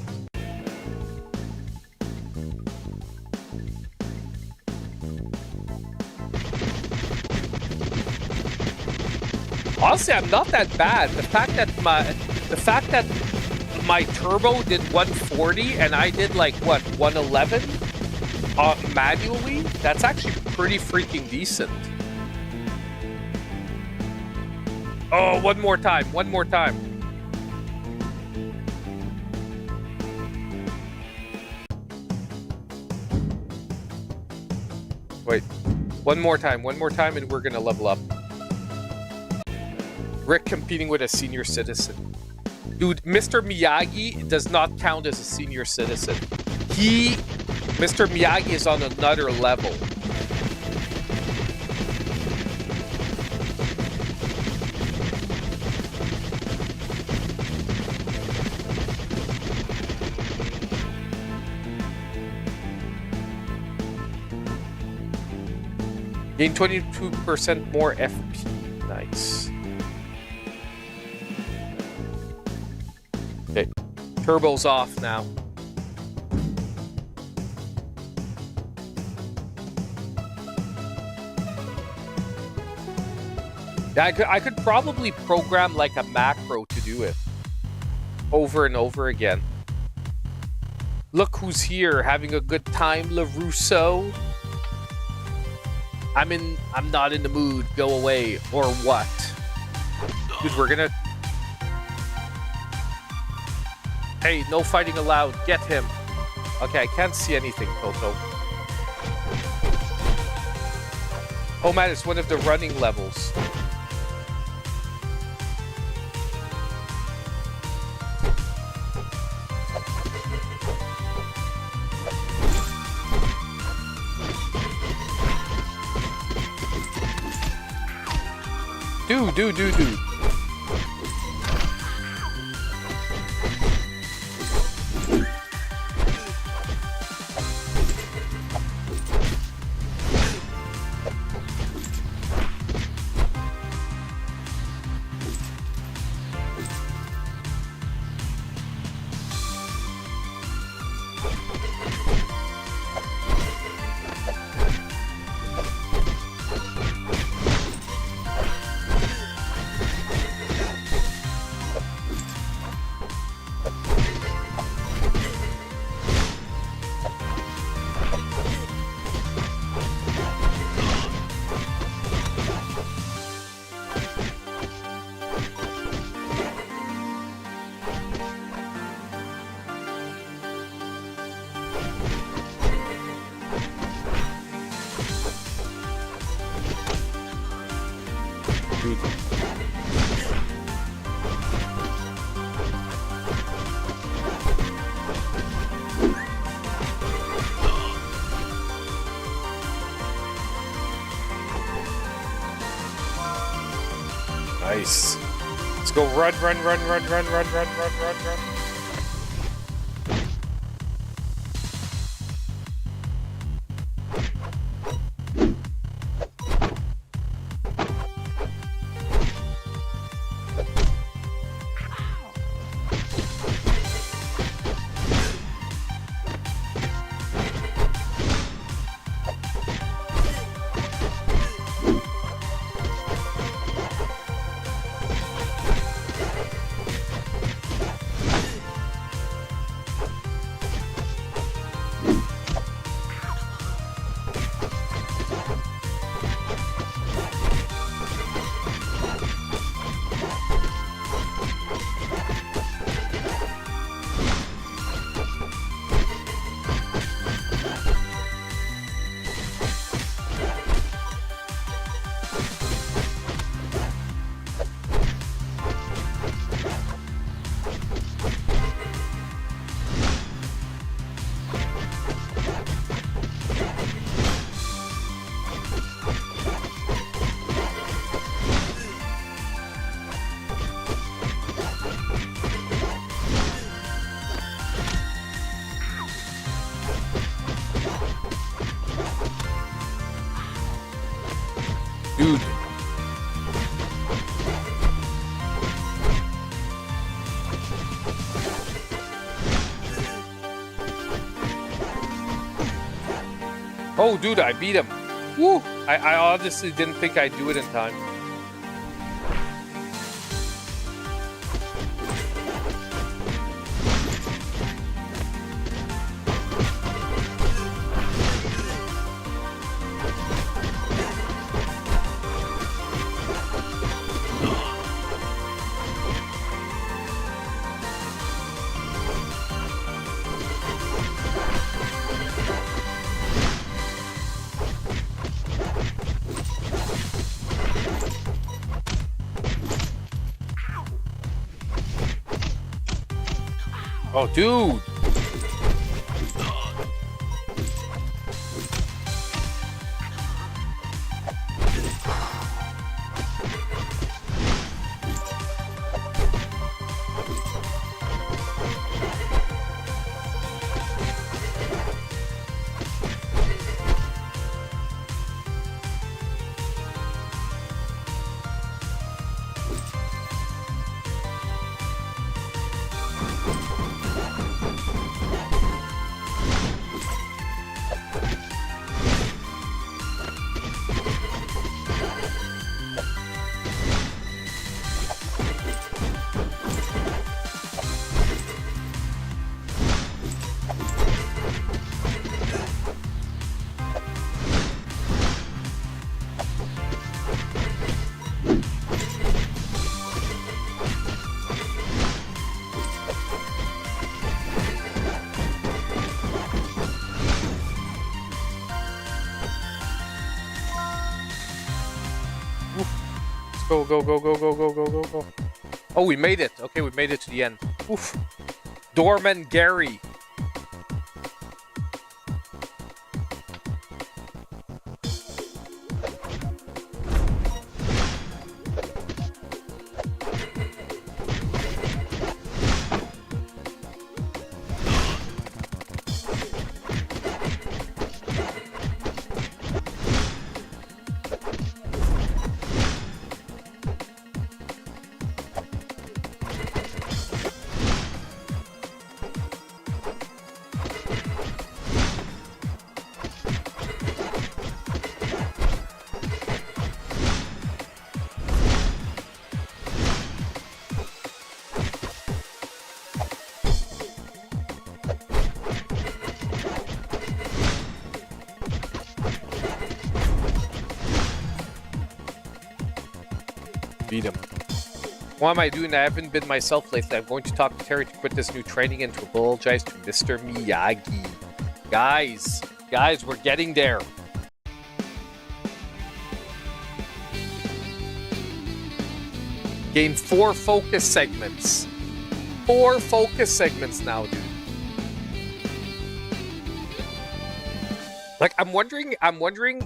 A: Honestly, I'm not that bad. The fact that my turbo did 140 and I did like what 111 manually, that's actually pretty freaking decent. Oh, one more time. One more time. Wait. One more time, and we're gonna level up. Rick competing with a senior citizen. Dude, Mr. Miyagi does not count as a senior citizen. Mr. Miyagi is on another level. Gain 22% more FP. Nice. Okay. Turbo's off now. Yeah, I could probably program like a macro to do it. Over and over again. Look who's here, having a good time, LaRusso. I'm not in the mood. Go away. Or what? Dude, we're gonna... Hey, no fighting allowed. Get him. Okay, I can't see anything, Toto. Oh man, it's one of the running levels. Dude. Dude. Nice. Let's go run, run, run, run, run, run, run, run, run, run. Dude. Oh, dude, I beat him. Woo! I honestly didn't think I'd do it in time. Oh, dude! Go, go, go, go, go, go, go, go, go. Oh, we made it. Okay, we made it to the end. Oof. Dorman Gary. Beat him. Why am I doing that? I haven't been myself lately. I'm going to talk to Terry to quit this new training and to apologize to Mr. Miyagi. Guys, we're getting there. Gain 4 focus segments. 4 focus segments now, dude. Like, I'm wondering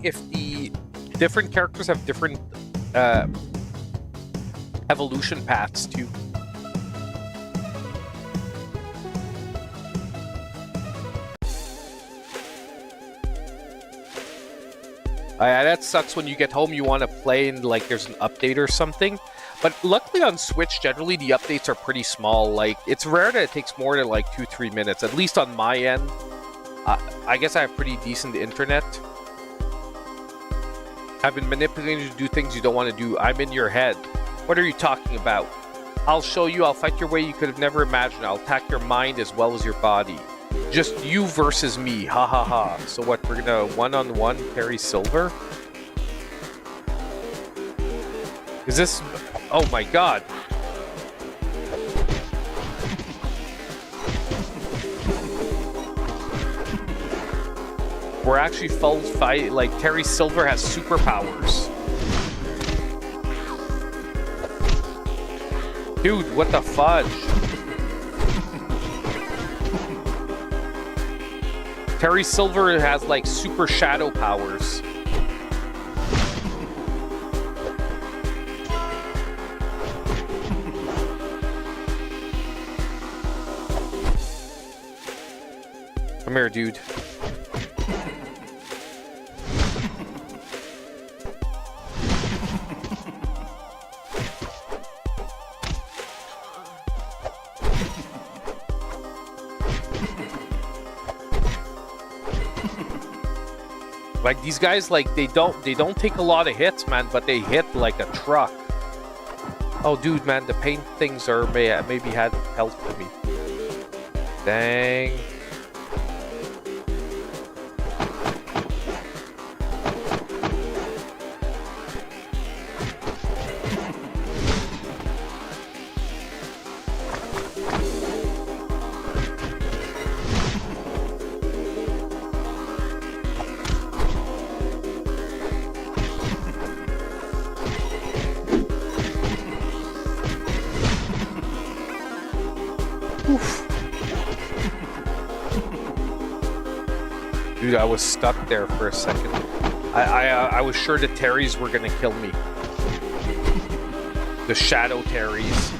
A: if the different characters have different evolution paths too. That sucks when you get home, you want to play and like there's an update or something. But luckily on Switch, generally the updates are pretty small. Like, it's rare that it takes more than like 2-3 minutes, at least on my end. I guess I have pretty decent internet. I've been manipulated to do things you don't want to do. I'm in your head. What are you talking about? I'll show you. I'll fight your way you could have never imagined. I'll attack your mind as well as your body. Just you versus me. Ha ha ha. So what, we're gonna one-on-one carry Silver? Is this... Oh my god. We're actually full fight. Like, Terry Silver has superpowers. Dude, what the fudge? Terry Silver has like super shadow powers. Come here, dude. Like, these guys, like, they don't take a lot of hits, man, but they hit like a truck. Oh, dude, man, the paint things are maybe had health for me. Dang. Dude, I was stuck there for a second. I was sure the Terrys were gonna kill me. The Shadow Terrys.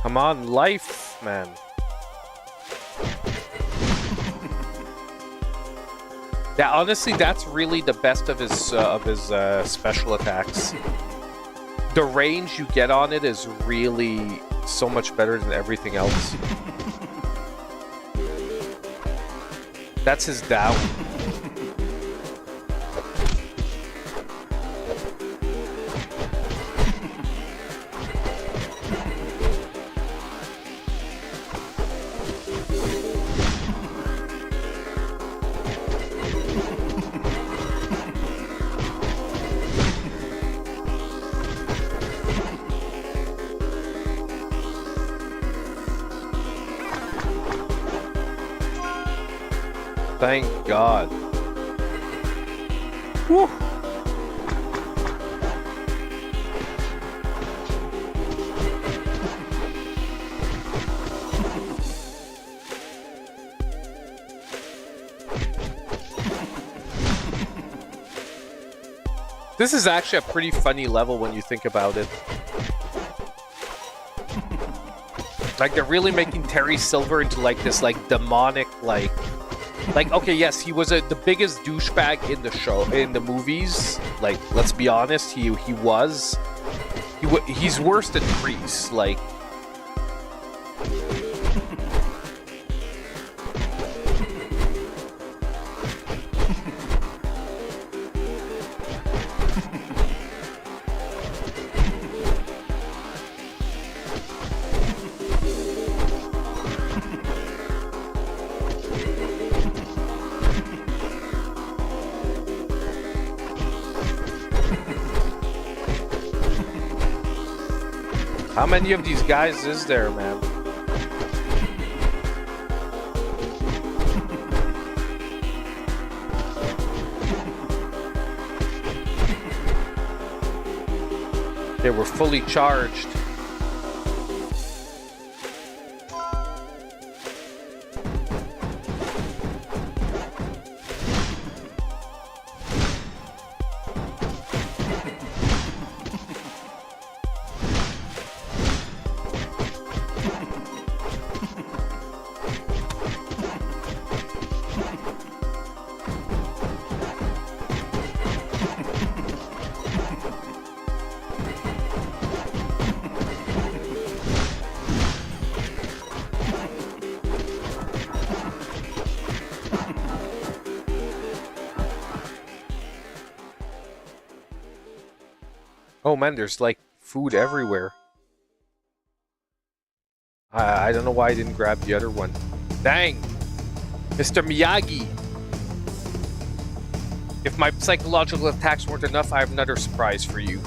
A: Come on, life, man. Yeah, honestly, that's really the best of his special attacks. The range you get on it is really so much better than everything else. That's his down. Thank God. Woo. This is actually a pretty funny level when you think about it. Like, they're really making Terry Silver into like this like demonic like okay, yes, he was the biggest douchebag in the show, in the movies. Like, let's be honest, he's worse than Kreese. Like, how many of these guys is there, man? They were fully charged. Oh man, there's like food everywhere. I don't know why I didn't grab the other one. Dang! Mr. Miyagi! If my psychological attacks weren't enough, I have another surprise for you.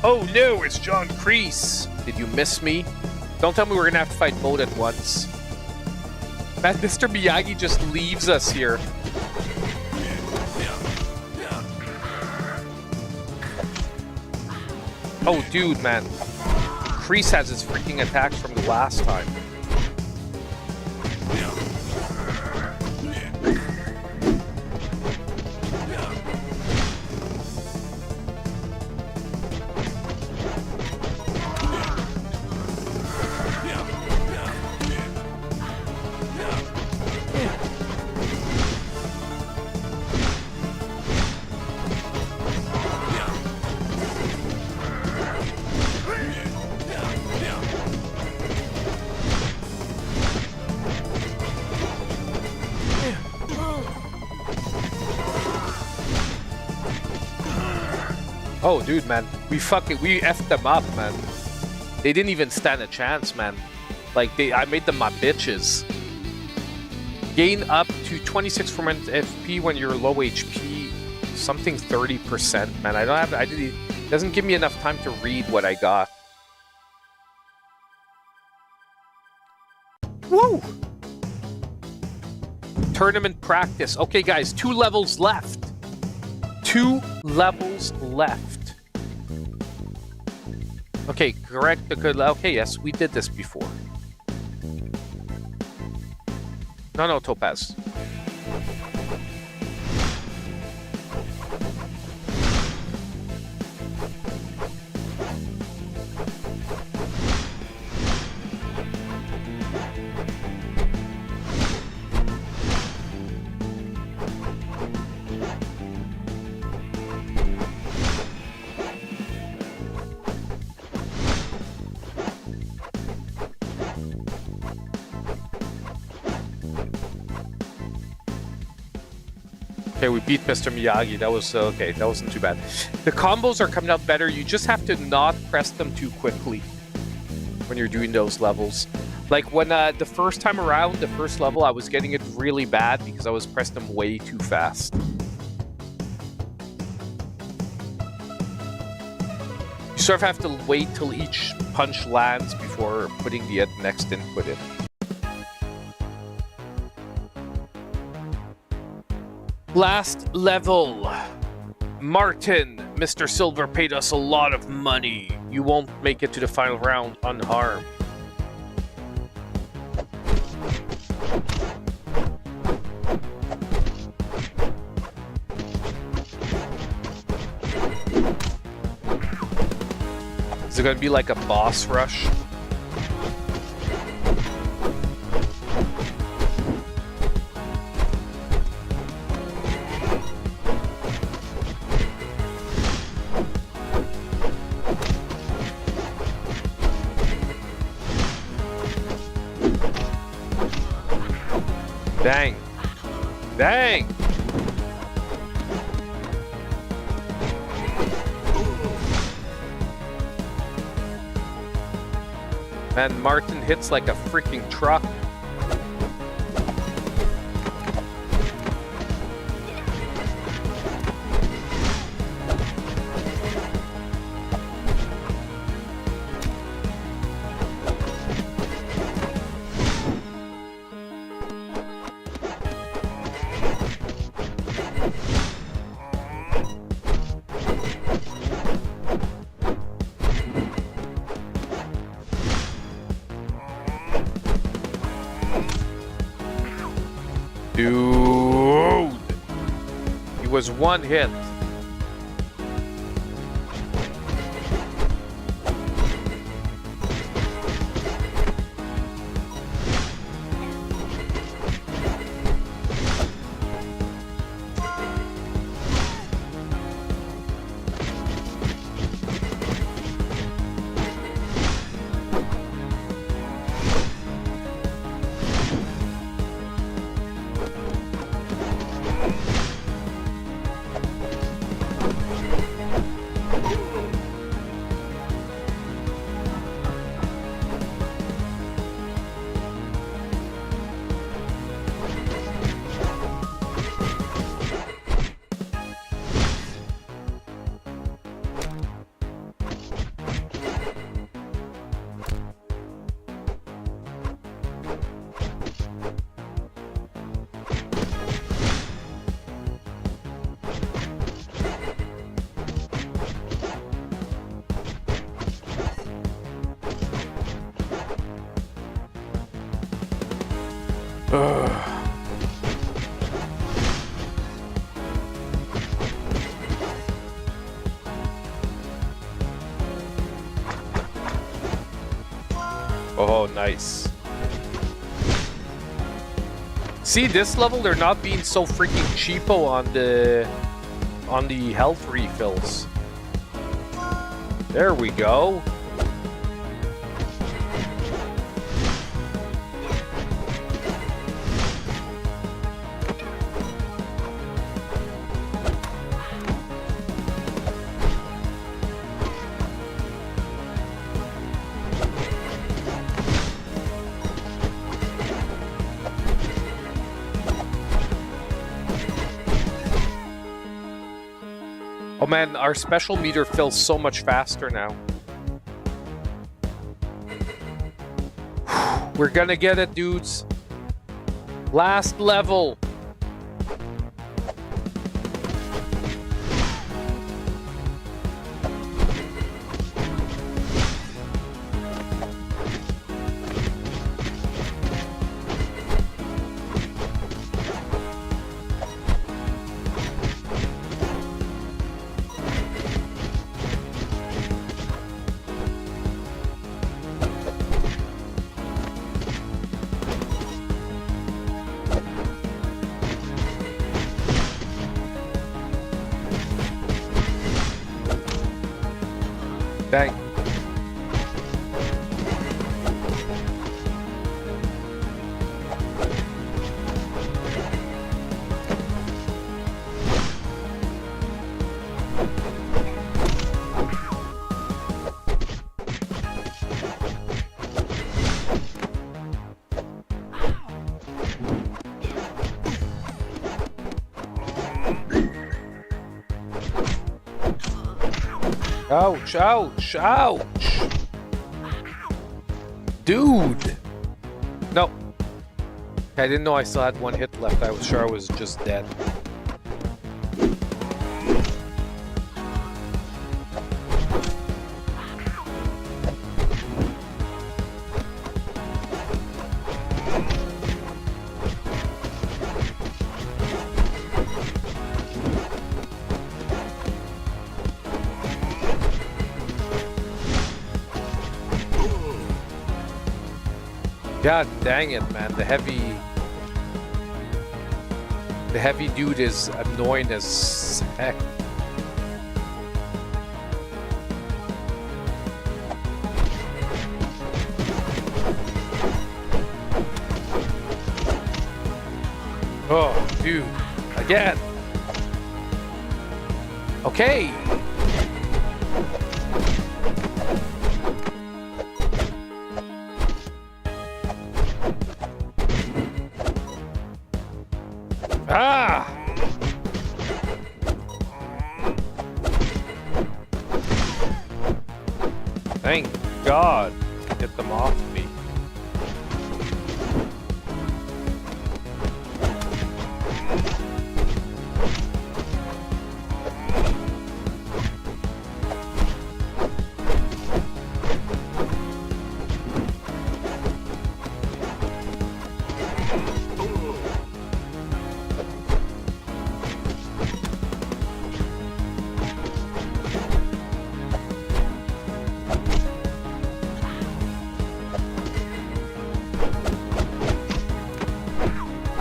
A: Oh no, it's John Kreese! Did you miss me? Don't tell me we're gonna have to fight both at once. Man, Mr. Miyagi just leaves us here. Oh, dude, man. Kreese has his freaking attacks from the last time. Oh, dude, man, we effed them up, man. They didn't even stand a chance, man. Like, I made them my bitches. Gain up to 26 from FP when you're low HP. Something 30%, man. It doesn't give me enough time to read what I got. Woo! Tournament practice. Okay, guys, 2 levels left. 2 levels left. Okay, correct. Okay, yes, we did this before. No, Topaz. Okay, we beat Mr. Miyagi. That was okay. That wasn't too bad. The combos are coming out better. You just have to not press them too quickly when you're doing those levels. Like when the first time around, the first level, I was getting it really bad because I was pressing them way too fast. You sort of have to wait till each punch lands before putting the next input in. Last level. Martin, Mr. Silver paid us a lot of money. You won't make it to the final round unharmed. Is it going to be like a boss rush? Dang. Dang! Man, Martin hits like a freaking truck. Dude! He was one hit. Oh, nice. See, this level, they're not being so freaking cheapo on the health refills. There we go. Oh man, our special meter fills so much faster now. We're gonna get it, dudes. Last level. Dang. Ouch, ouch, ouch. Dude. No. I didn't know I still had one hit left. I was sure I was just dead. God dang it, man. The heavy dude is annoying as heck. Oh, dude. Again. Okay. Ah! Thank God. Get them off me.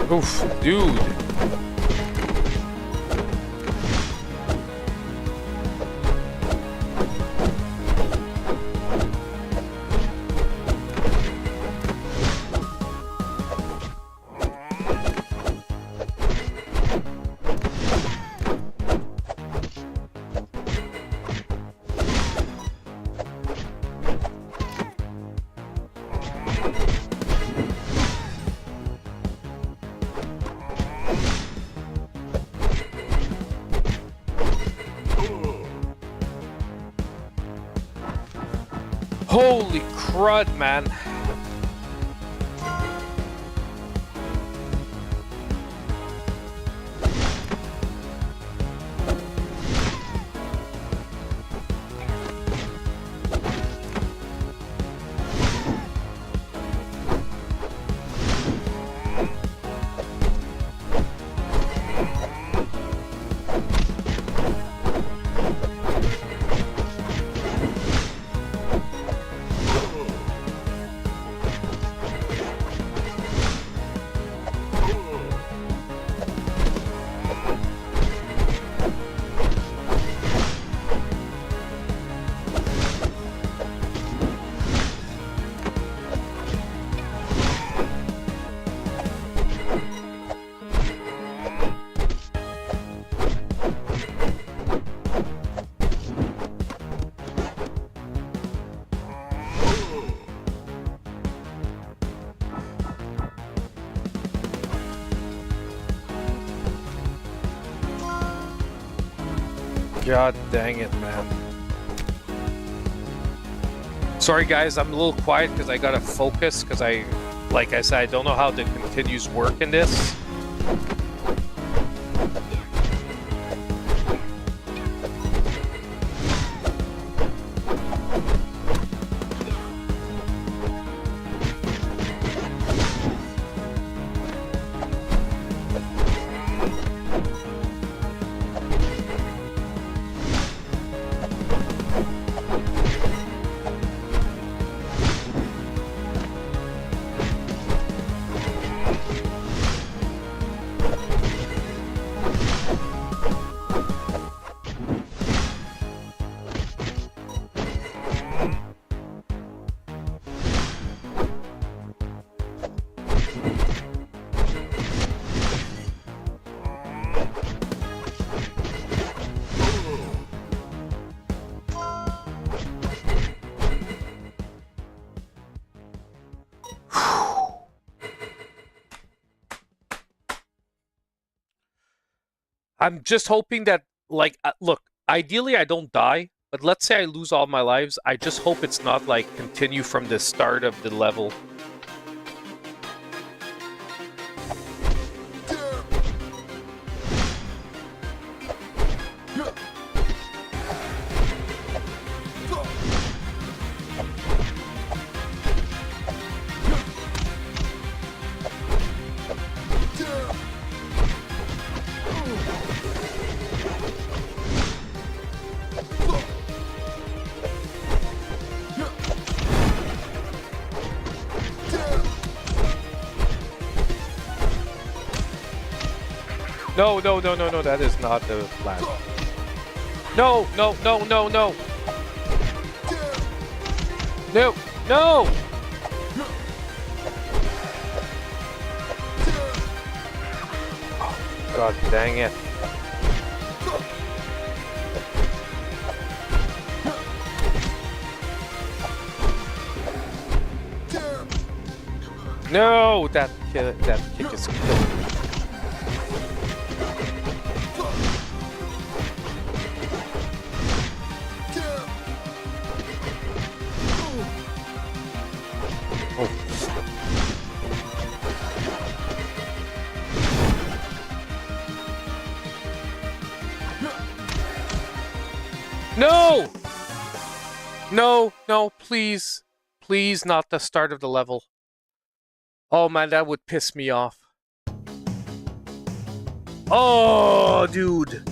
A: Oof, dude. Holy crud, man. God dang it, man. Sorry guys, I'm a little quiet because I gotta focus because like I said, I don't know how the continues work in this. I'm just hoping that, like, look, ideally I don't die, but let's say I lose all my lives. I just hope it's not, like, continue from the start of the level. No, no, no, no, no, that is not the plan. No, no, no, no, no. No, no! Oh, God dang it. No, that kick is killing me. No! No, no, please. Please, not the start of the level. Oh man, that would piss me off. Oh, dude.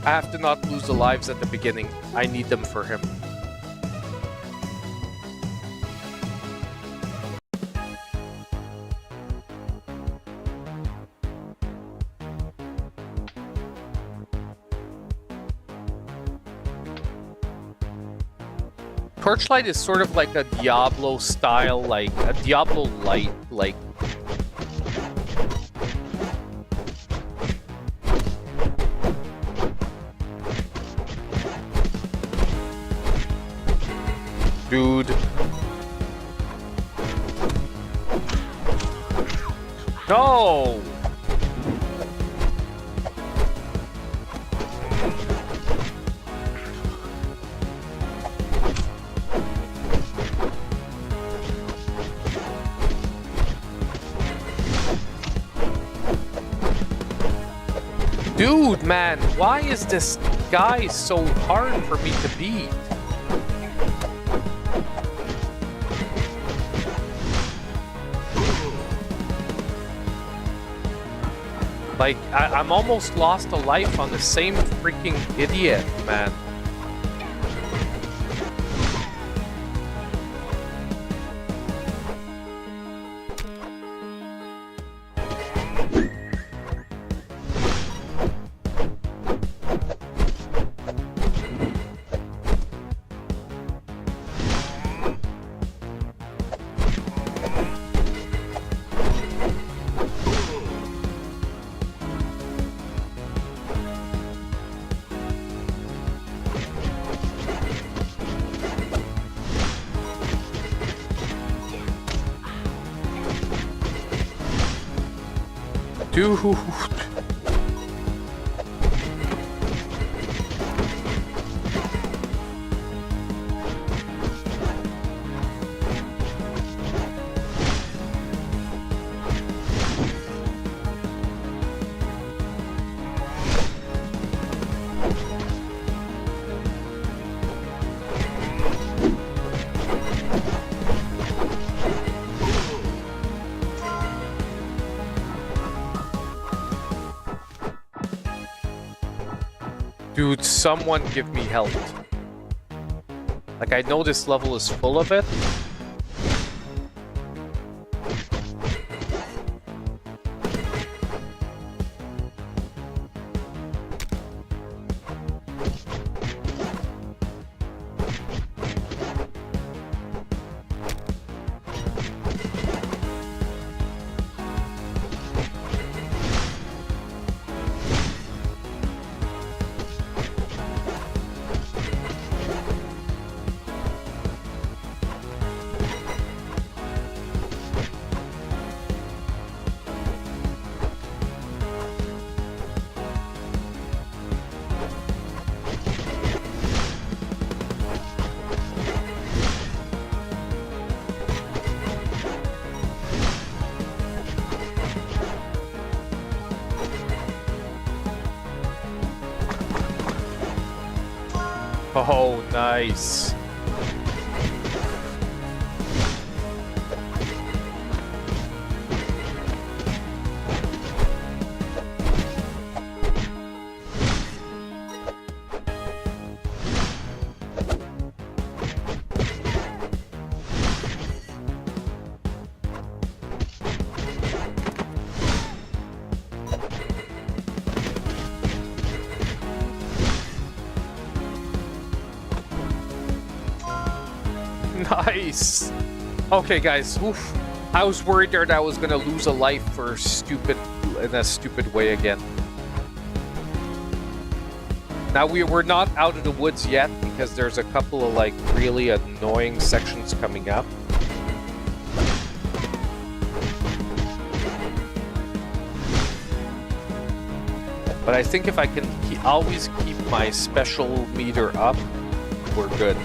A: I have to not lose the lives at the beginning. I need them for him. Torchlight is sort of like a Diablo style, like a Diablo light, like. Dude. No! Dude, man, why is this guy so hard for me to beat? Like, I'm almost lost a life on the same freaking idiot, man. Dude. Dude, someone give me help. Like, I know this level is full of it. Oh, nice. Nice. Okay, guys. Oof. I was worried there that I was gonna lose a life for in a stupid way again. Now we're not out of the woods yet because there's a couple of like really annoying sections coming up. But I think if I can always keep my special meter up, we're good.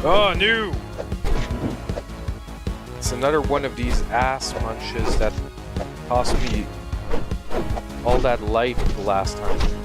A: Oh, no! It's another one of these ass munches that cost me all that life the last time.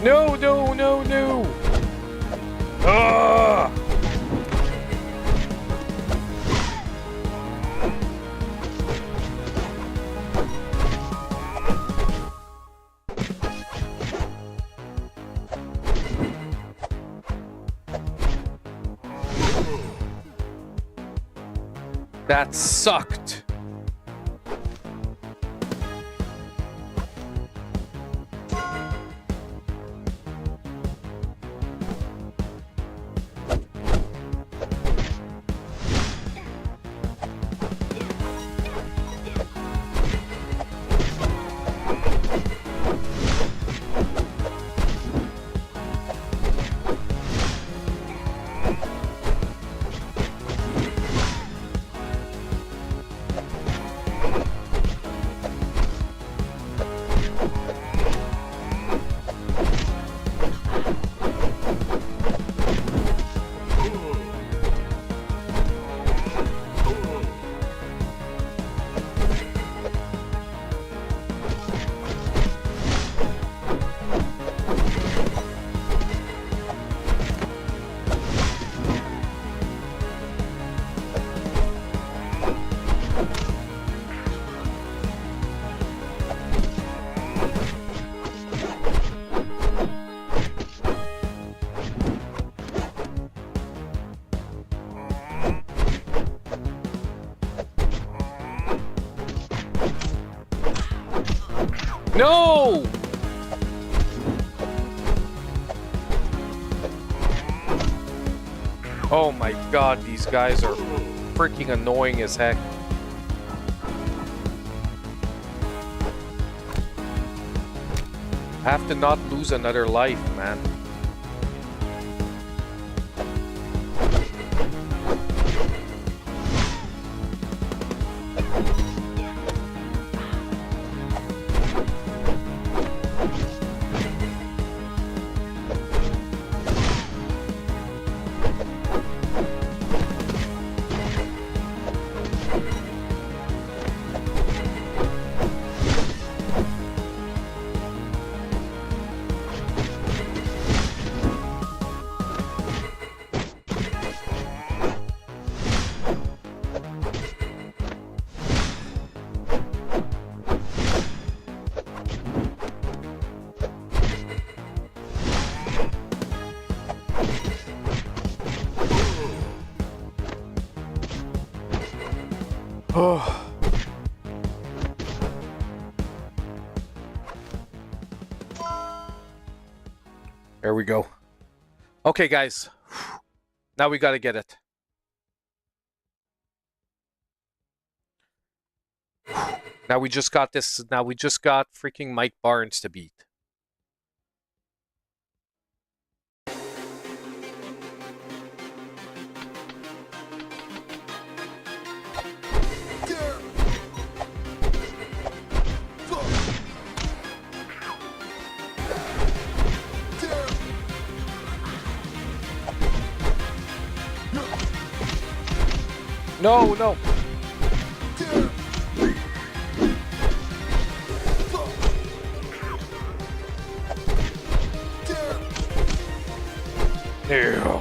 A: No, no, no, no! Ah! That sucked. No! Oh my god, these guys are freaking annoying as heck. I have to not lose another life, man. Oh. There we go. Okay, guys. Now we gotta get it. Now we just got this. Now we just got freaking Mike Barnes to beat. No, no. Ew.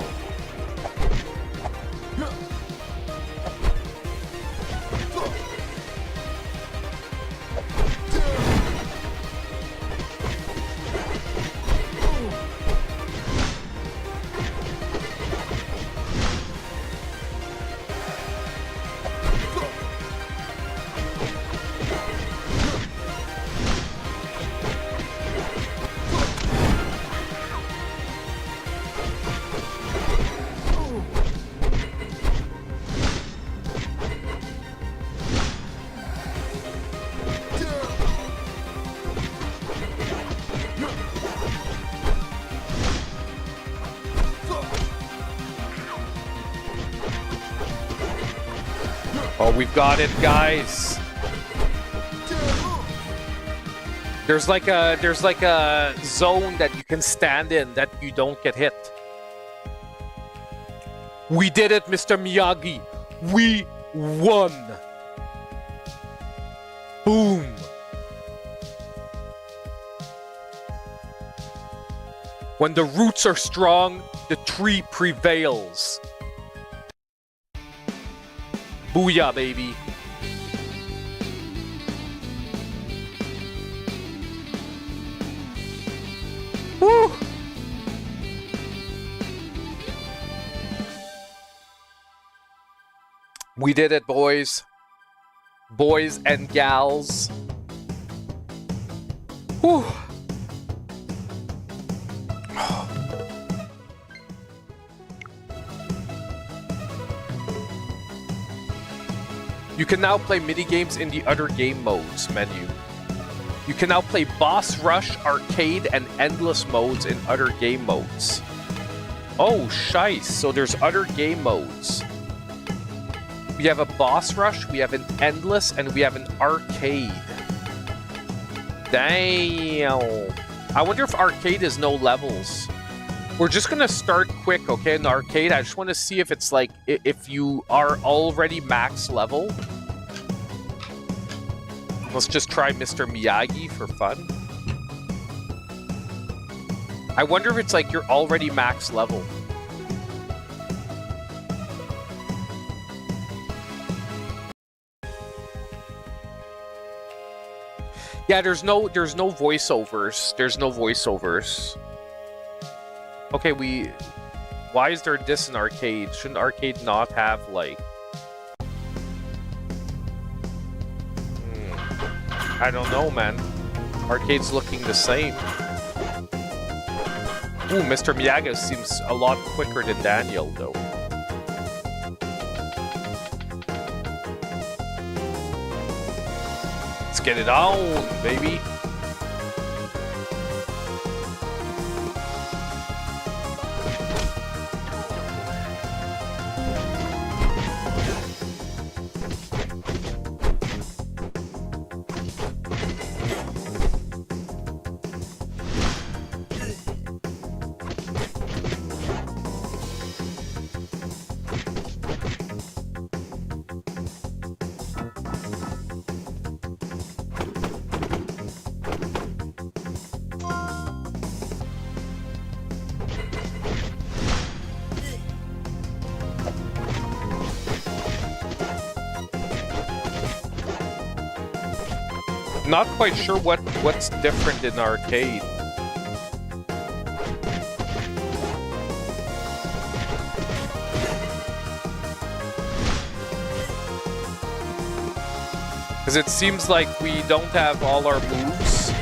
A: Oh, we've got it, guys. There's like a zone that you can stand in that you don't get hit. We did it, Mr. Miyagi. We won. Boom. When the roots are strong, the tree prevails. Booyah, baby. Woo! We did it, boys. Boys and gals. Whew. You can now play minigames in the other game modes menu. You can now play Boss Rush, Arcade, and Endless modes in other game modes. Oh, shice. So there's other game modes. We have a Boss Rush, we have an Endless, and we have an Arcade. Damn. I wonder if Arcade is no levels. We're just gonna start quick, okay, in the Arcade. I just want to see if it's like, if you are already max level. Let's just try Mr. Miyagi for fun. I wonder if it's like you're already max level. Yeah, there's no voiceovers. There's no voiceovers. Okay, why is there this in Arcade? Shouldn't Arcade not have, like... I don't know, man. Arcade's looking the same. Ooh, Mr. Miyagi seems a lot quicker than Daniel, though. Let's get it on, baby. Not quite sure what's different in Arcade. Because it seems like we don't have all our moves.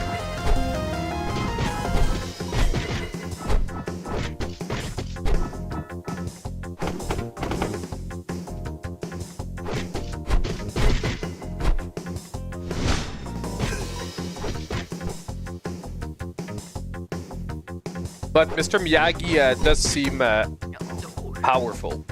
A: But Mr. Miyagi does seem powerful.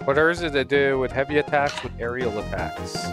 A: What is it to do with heavy attacks with aerial attacks?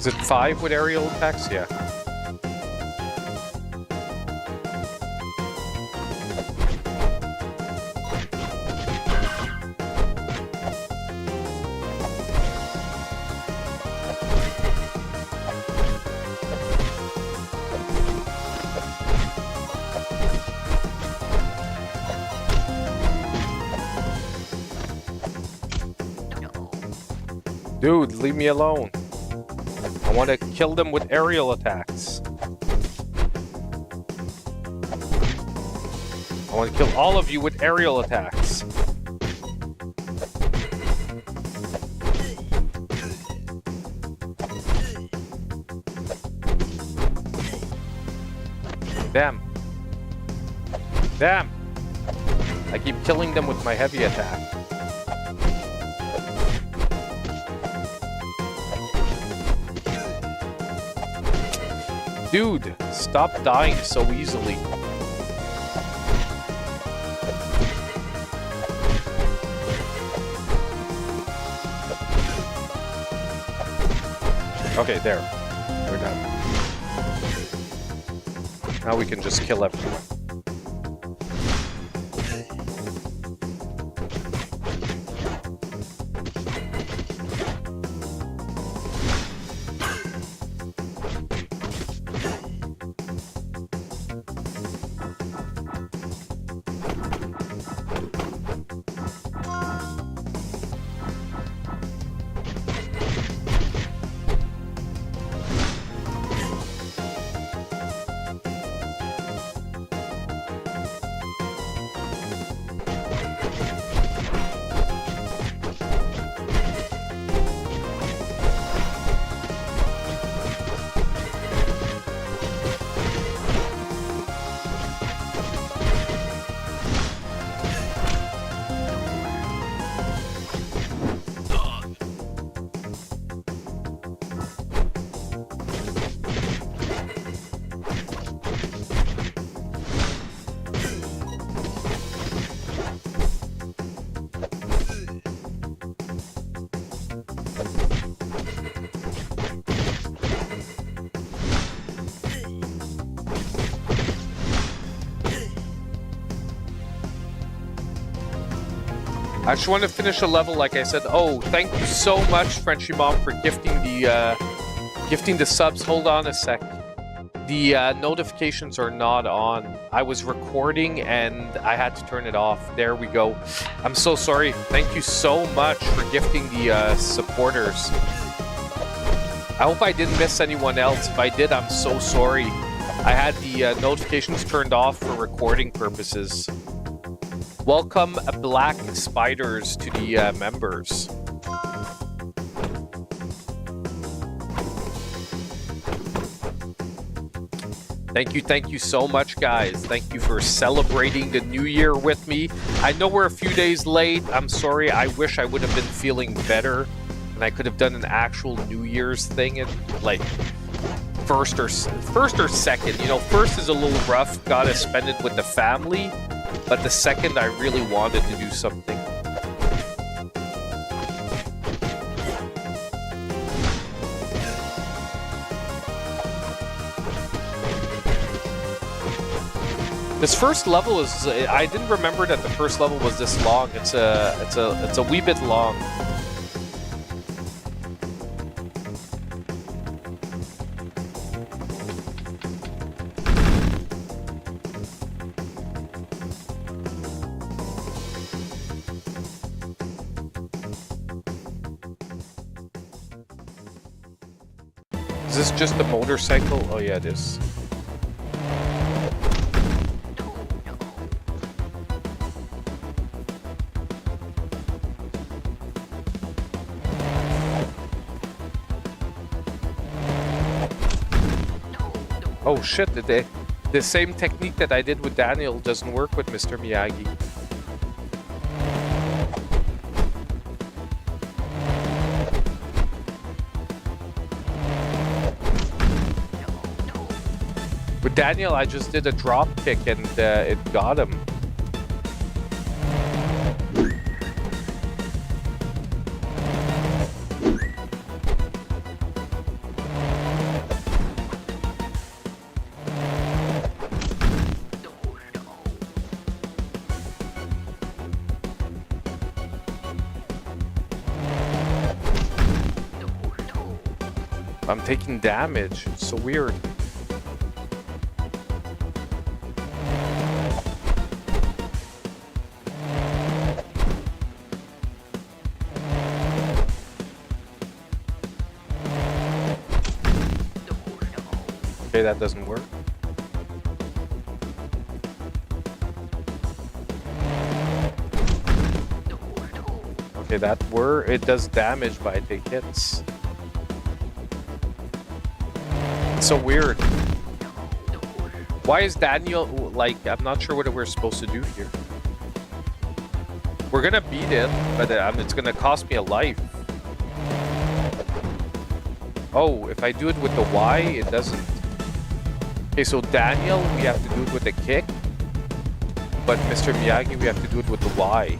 A: Is it 5 with aerial attacks? Yeah. Dude, leave me alone. I want to kill them with aerial attacks. I want to kill all of you with aerial attacks. Damn. Damn. I keep killing them with my heavy attack. Dude, stop dying so easily. Okay, there. We're done. Now we can just kill everyone. I just want to finish a level, like I said. Oh, thank you so much, Frenchy Mom, for gifting the subs. Hold on a sec. The notifications are not on. I was recording and I had to turn it off. There we go. I'm so sorry. Thank you so much for gifting the supporters. I hope I didn't miss anyone else. If I did, I'm so sorry. I had the notifications turned off for recording purposes. Welcome, Black Spiders, to the members. Thank you so much, guys. Thank you for celebrating the new year with me. I know we're a few days late. I'm sorry. I wish I would have been feeling better and I could have done an actual New Year's thing and like first or second. You know, first is a little rough. Gotta spend it with the family. But the second, I really wanted to do something. This first level is, I didn't remember that the first level was this long. It's a wee bit long. Is this just a motorcycle? Oh yeah, it is. Oh shit, the same technique that I did with Daniel doesn't work with Mr. Miyagi. With Daniel, I just did a drop kick and it got him. I'm taking damage. It's so weird. Okay, that doesn't work. Okay, it does damage, but I take hits. It's so weird. Why is Daniel, like, I'm not sure what we're supposed to do here. We're gonna beat it, but it's gonna cost me a life. Oh, if I do it with the Y, it doesn't. Okay, so Daniel, we have to do it with the kick. But Mr. Miyagi, we have to do it with the Y.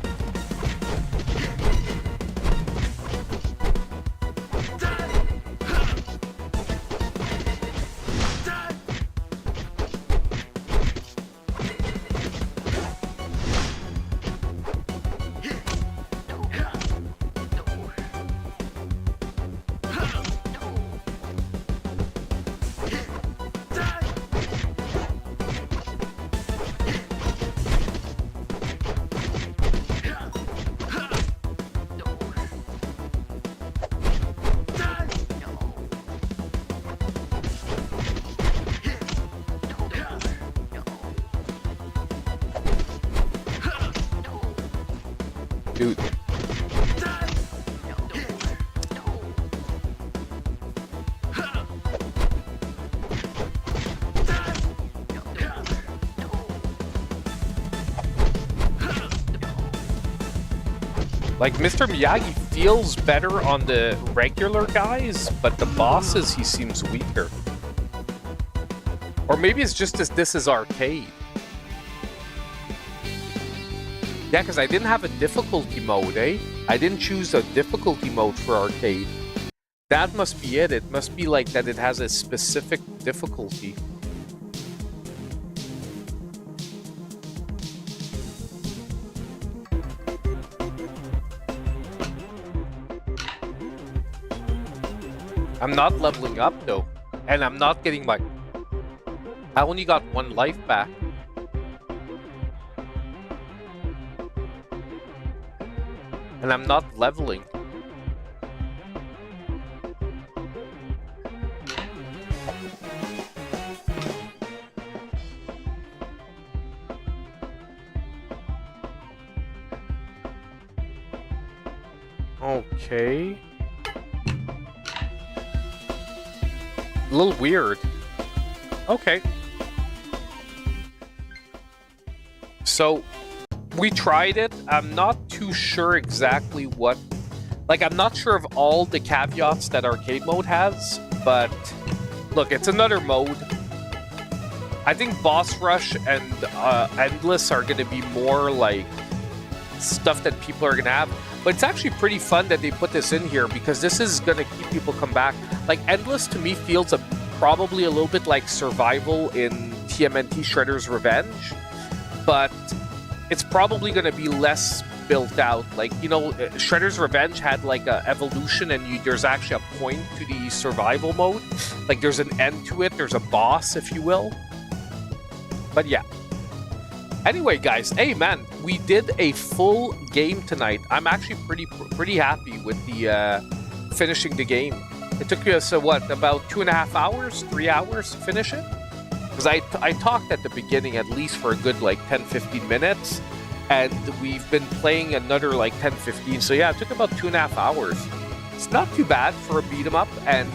A: Dude. Like, Mr. Miyagi feels better on the regular guys, but the bosses, he seems weaker. Or maybe it's just as this is arcade. Yeah, because I didn't have a difficulty mode, eh? I didn't choose a difficulty mode for arcade. That must be it. It must be like that it has a specific difficulty. I'm not leveling up, though. And I'm not getting my... I only got 1 life back. And I'm not leveling. Okay. A little weird. Okay. So, we tried it. I'm not too sure exactly what... Like, I'm not sure of all the caveats that arcade mode has, but... Look, it's another mode. I think Boss Rush and Endless are going to be more, like, stuff that people are going to have. But it's actually pretty fun that they put this in here, because this is going to keep people come back. Like, Endless, to me, feels probably a little bit like Survival in TMNT Shredder's Revenge. But it's probably going to be less built out. Like, you know, Shredder's Revenge had like a evolution, and there's actually a point to the survival mode. Like, there's an end to it. There's a boss, if you will. But yeah. Anyway, guys, hey man, we did a full game tonight. I'm actually pretty happy with the finishing the game. It took us what, about 2.5 hours, 3 hours to finish it? Because I talked at the beginning at least for a good like 10-15 minutes, and we've been playing another like 10-15. So yeah, it took about 2.5 hours. It's not too bad for a beat 'em up, and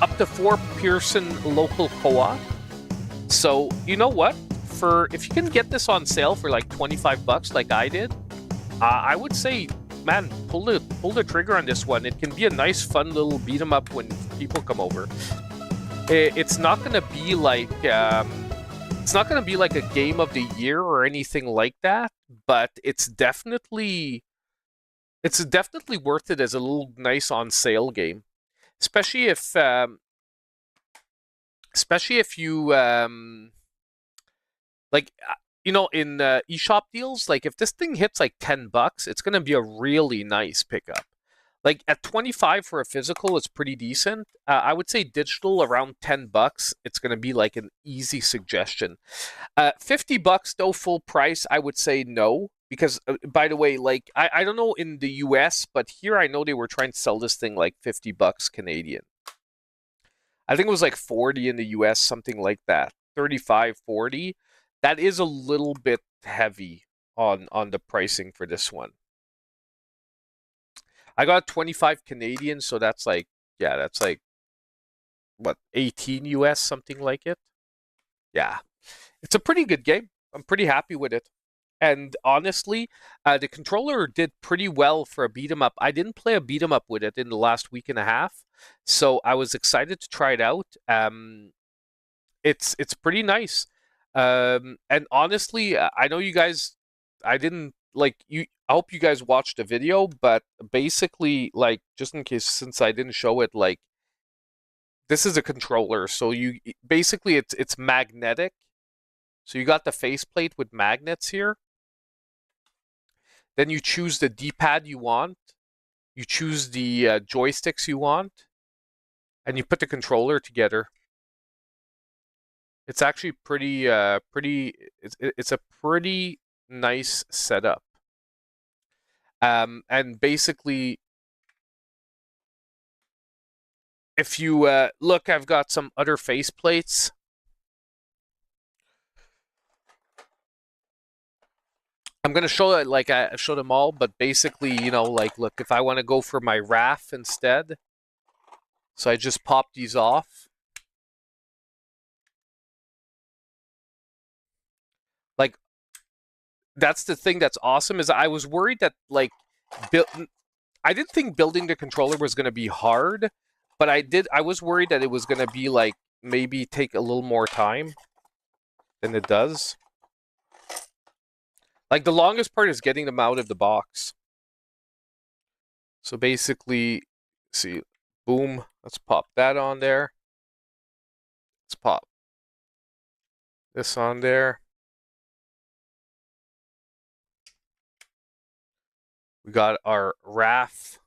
A: up to 4-person local co-op. So you know what? If you can get this on sale for like $25 like I did, I would say, man, pull the trigger on this one. It can be a nice, fun little beat 'em up when people come over. It's not gonna be like a game of the year or anything like that, but it's definitely worth it as a little nice on sale game, especially if you like, you know, in eShop deals, like if this thing hits like $10, it's gonna be a really nice pickup. Like at 25 for a physical, it's pretty decent. I would say digital around $10. It's going to be like an easy suggestion. $50 though, full price, I would say no. Because by the way, like I don't know in the US, but here I know they were trying to sell this thing like $50 Canadian. I think it was like 40 in the US, something like that. 35, 40. That is a little bit heavy on the pricing for this one. I got 25 Canadian, so that's like, yeah, that's like what, 18 US, something like it. Yeah. It's a pretty good game. I'm pretty happy with it. And honestly, the controller did pretty well for a beat 'em up. I didn't play a beat 'em up with it in the last week and a half, so I was excited to try it out. It's pretty nice. And honestly, I know you guys. I didn't like you. I hope you guys watched the video, but basically, like, just in case, since I didn't show it, like, this is a controller, so you basically it's magnetic. So you got the faceplate with magnets here. Then you choose the D-pad you want. You choose the joysticks you want, and you put the controller together. It's actually pretty. It's a pretty nice setup. And basically, if you look, I've got some other faceplates. I'm gonna show it like I showed them all, but basically, like, look, if I want to go for my RAF instead, so I just pop these off. Like, that's the thing that's awesome is I was worried that like build. I didn't think building the controller was gonna be hard, but I was worried that it was gonna be like maybe take a little more time than it does. Like the longest part is getting them out of the box. So basically, see, boom, let's pop that on there. Let's pop this on there. We got our RAF.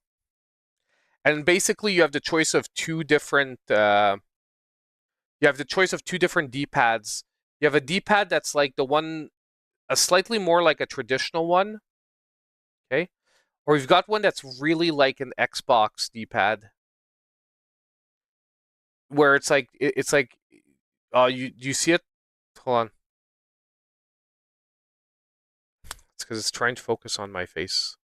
A: And basically you have the choice of two different D-pads. You have a D-pad that's like the one a slightly more like a traditional one, okay? Or you've got one that's really like an Xbox D-pad where it's like you do you see it? Hold on. It's because it's trying to focus on my face.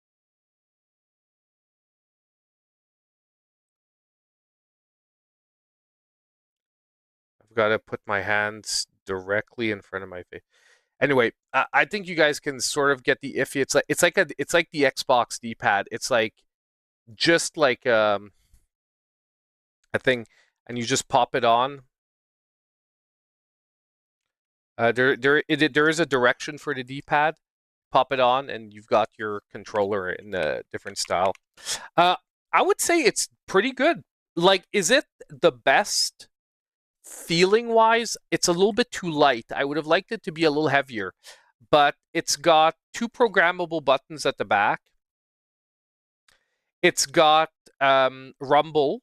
A: I've got to put my hands directly in front of my face. Anyway, I think you guys can sort of get the iffy. It's like the Xbox D-pad. It's like just like a thing, and you just pop it on. There is a direction for the D-pad. Pop it on, and you've got your controller in a different style. Uh, I would say it's pretty good. Like, is it the best feeling wise? It's a little bit too light. I would have liked it to be a little heavier, but it's got two programmable buttons at the back. It's got rumble.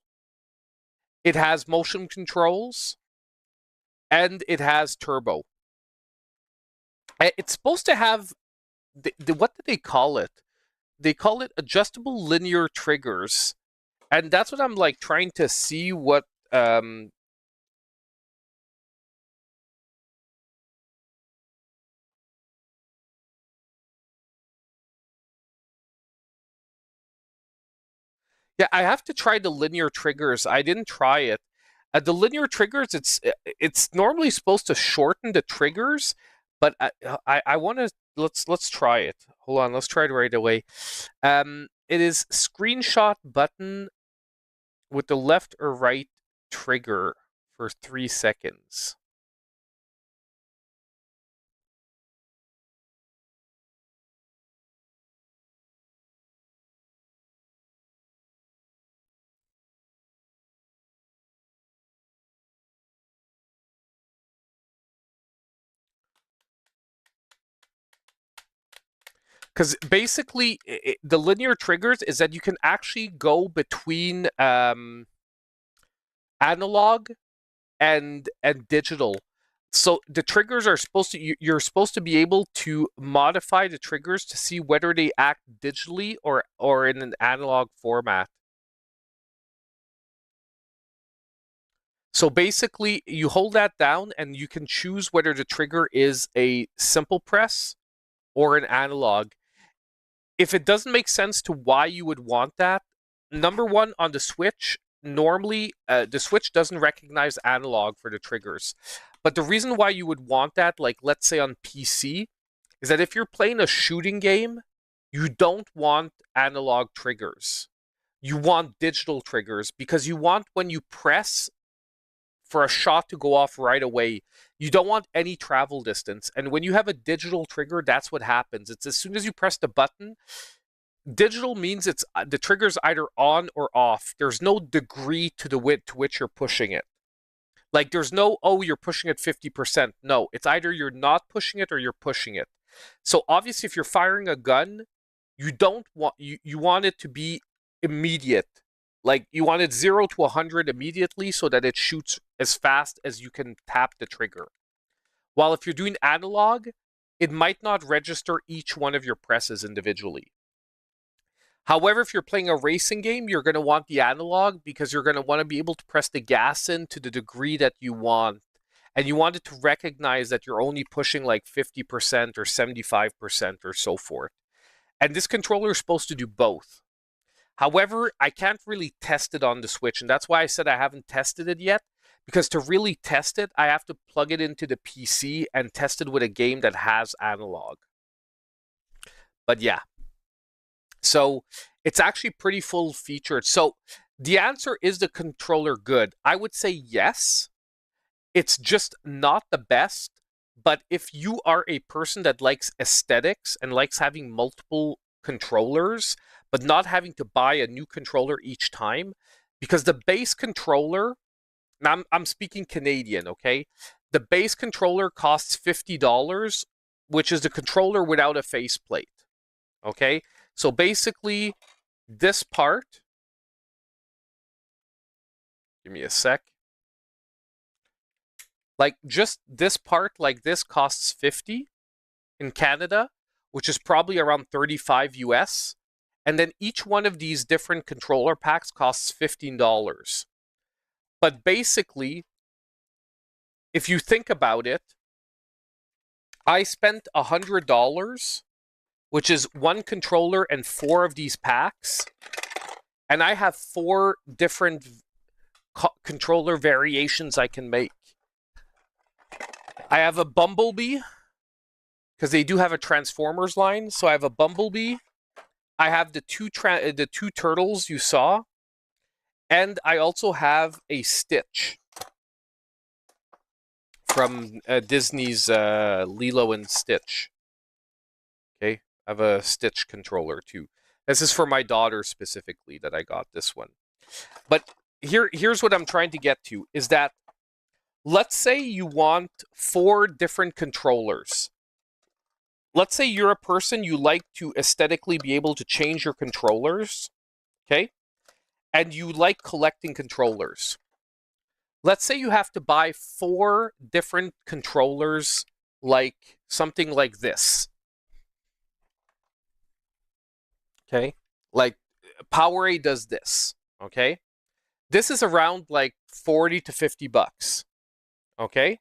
A: It has motion controls, and it has turbo. It's supposed to have what do they call it? They call it adjustable linear triggers, and that's what I'm like trying to see what. Yeah, I have to try the linear triggers. I didn't try it. The linear triggers, it's normally supposed to shorten the triggers, but I want to let's try it. Hold on, let's try it right away. It is screenshot button with the left or right trigger for 3 seconds. Because basically, the linear triggers is that you can actually go between analog and digital. So the triggers are supposed to you're supposed to be able to modify the triggers to see whether they act digitally or in an analog format. So basically, you hold that down and you can choose whether the trigger is a simple press or an analog. If it doesn't make sense to why you would want that, number one, on the Switch, normally the Switch doesn't recognize analog for the triggers. But the reason why you would want that, like let's say on PC, is that if you're playing a shooting game, you don't want analog triggers. You want digital triggers because you want when you press for a shot to go off right away. You don't want any travel distance. And when you have a digital trigger, that's what happens. It's as soon as you press the button, digital means it's the trigger's either on or off. There's no degree to the width to which you're pushing it. Like there's no, oh, you're pushing it 50%. No, it's either you're not pushing it or you're pushing it. So obviously if you're firing a gun, you don't want you want it to be immediate. Like you want it 0 to 100 immediately so that it shoots as fast as you can tap the trigger. While if you're doing analog, it might not register each one of your presses individually. However, if you're playing a racing game, you're going to want the analog because you're going to want to be able to press the gas in to the degree that you want. And you want it to recognize that you're only pushing like 50% or 75% or so forth. And this controller is supposed to do both. However, I can't really test it on the Switch, and that's why I said I haven't tested it yet, because to really test it, I have to plug it into the PC and test it with a game that has analog. But yeah, so it's actually pretty full featured. So the answer is the controller good? I would say yes. It's just not the best, but if you are a person that likes aesthetics and likes having multiple controllers, but not having to buy a new controller each time, because the base controller, now I'm speaking Canadian, okay? The base controller costs $50, which is the controller without a faceplate, okay? So basically, this part, give me a sec. Like just this part, like this costs 50 in Canada, which is probably around 35 US. And then each one of these different controller packs costs $15. But basically, if you think about it, I spent $100, which is one controller and 4 of these packs. And I have 4 different controller variations I can make. I have a Bumblebee, because they do have a Transformers line. So I have a Bumblebee. I have the two turtles you saw. And I also have a Stitch from Disney's Lilo and Stitch. Okay, I have a Stitch controller too. This is for my daughter specifically that I got this one. But here's what I'm trying to get to, is that let's say you want 4 different controllers. Let's say you're a person, you like to aesthetically be able to change your controllers, okay? And you like collecting controllers. Let's say you have to buy 4 different controllers, like something like this. Okay? Like Powerade does this, okay? This is around like 40 to 50 bucks. Okay?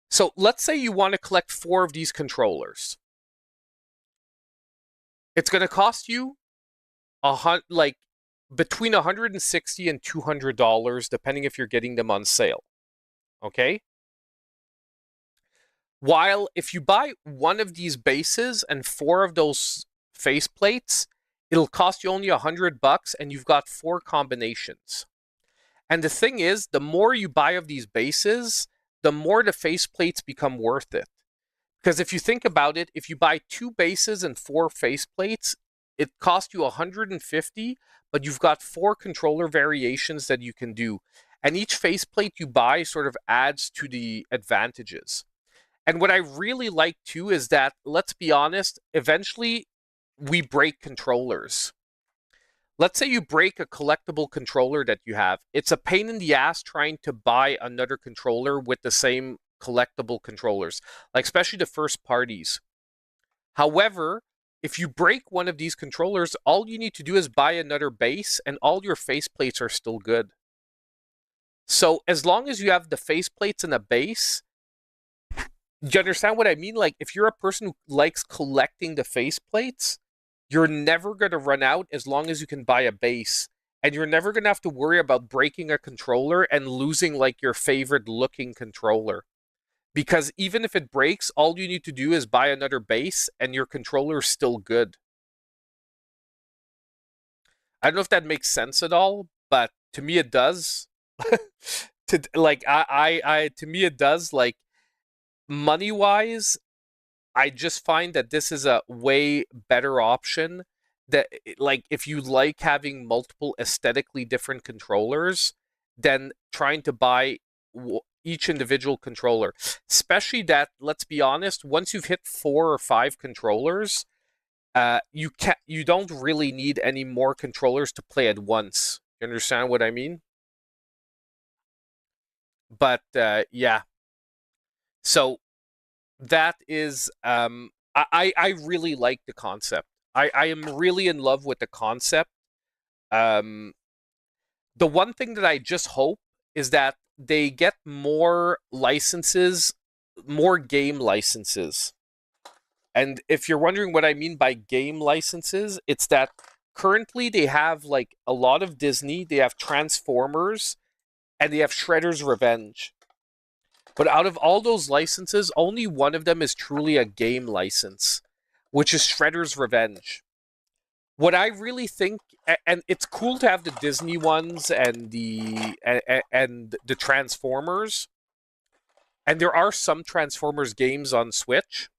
A: So let's say you want to collect 4 of these controllers. It's going to cost you like between $160 and $200, depending if you're getting them on sale. Okay? While if you buy one of these bases and 4 of those faceplates, it'll cost you only $100 and you've got 4 combinations. And the thing is, the more you buy of these bases, the more the faceplates become worth it. Because if you think about it, if you buy 2 bases and 4 faceplates, it costs you $150, but you've got 4 controller variations that you can do. And each faceplate you buy sort of adds to the advantages. And what I really like too is that, let's be honest, eventually we break controllers. Let's say you break a collectible controller that you have. It's a pain in the ass trying to buy another controller with the same collectible controllers, like especially the first parties. However, if you break one of these controllers, all you need to do is buy another base and all your faceplates are still good. So as long as you have the faceplates and a base, do you understand what I mean? Like, if you're a person who likes collecting the faceplates, you're never going to run out as long as you can buy a base. And you're never going to have to worry about breaking a controller and losing, like, your favorite looking controller. Because even if it breaks, all you need to do is buy another base and your controller is still good. I don't know if that makes sense at all, but to me it does. To me it does. Like, money wise, I just find that this is a way better option. That, like, if you like having multiple aesthetically different controllers, than trying to buy each individual controller. Especially that, let's be honest, once you've hit 4 or 5 controllers, you don't really need any more controllers to play at once. You understand what I mean? But yeah, so that is I really like the concept. I am really in love with the concept. Um, the one thing that I just hope is that they get more licenses, more game licenses. And if you're wondering what I mean by game licenses, it's that currently they have like a lot of Disney, they have Transformers, and they have Shredder's Revenge. But out of all those licenses, only one of them is truly a game license, which is Shredder's Revenge. What I really think, and it's cool to have the Disney ones and the Transformers, and there are some Transformers games on Switch.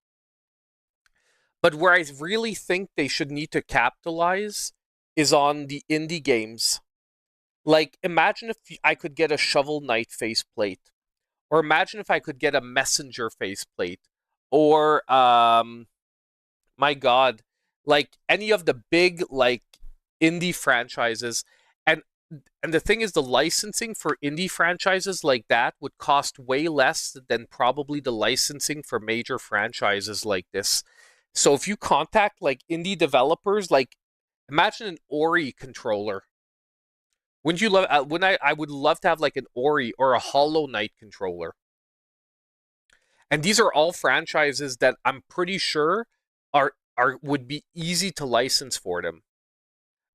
A: But where I really think they should need to capitalize is on the indie games. Like, imagine if I could get a Shovel Knight faceplate, or imagine if I could get a Messenger faceplate, or my God, like any of the big like indie franchises. And the thing is, the licensing for indie franchises like that would cost way less than probably the licensing for major franchises like this. So if you contact like indie developers, like, imagine an Ori controller. Wouldn't you love? When I would love to have like an Ori or a Hollow Knight controller. And these are all franchises that I'm pretty sure are would be easy to license for them,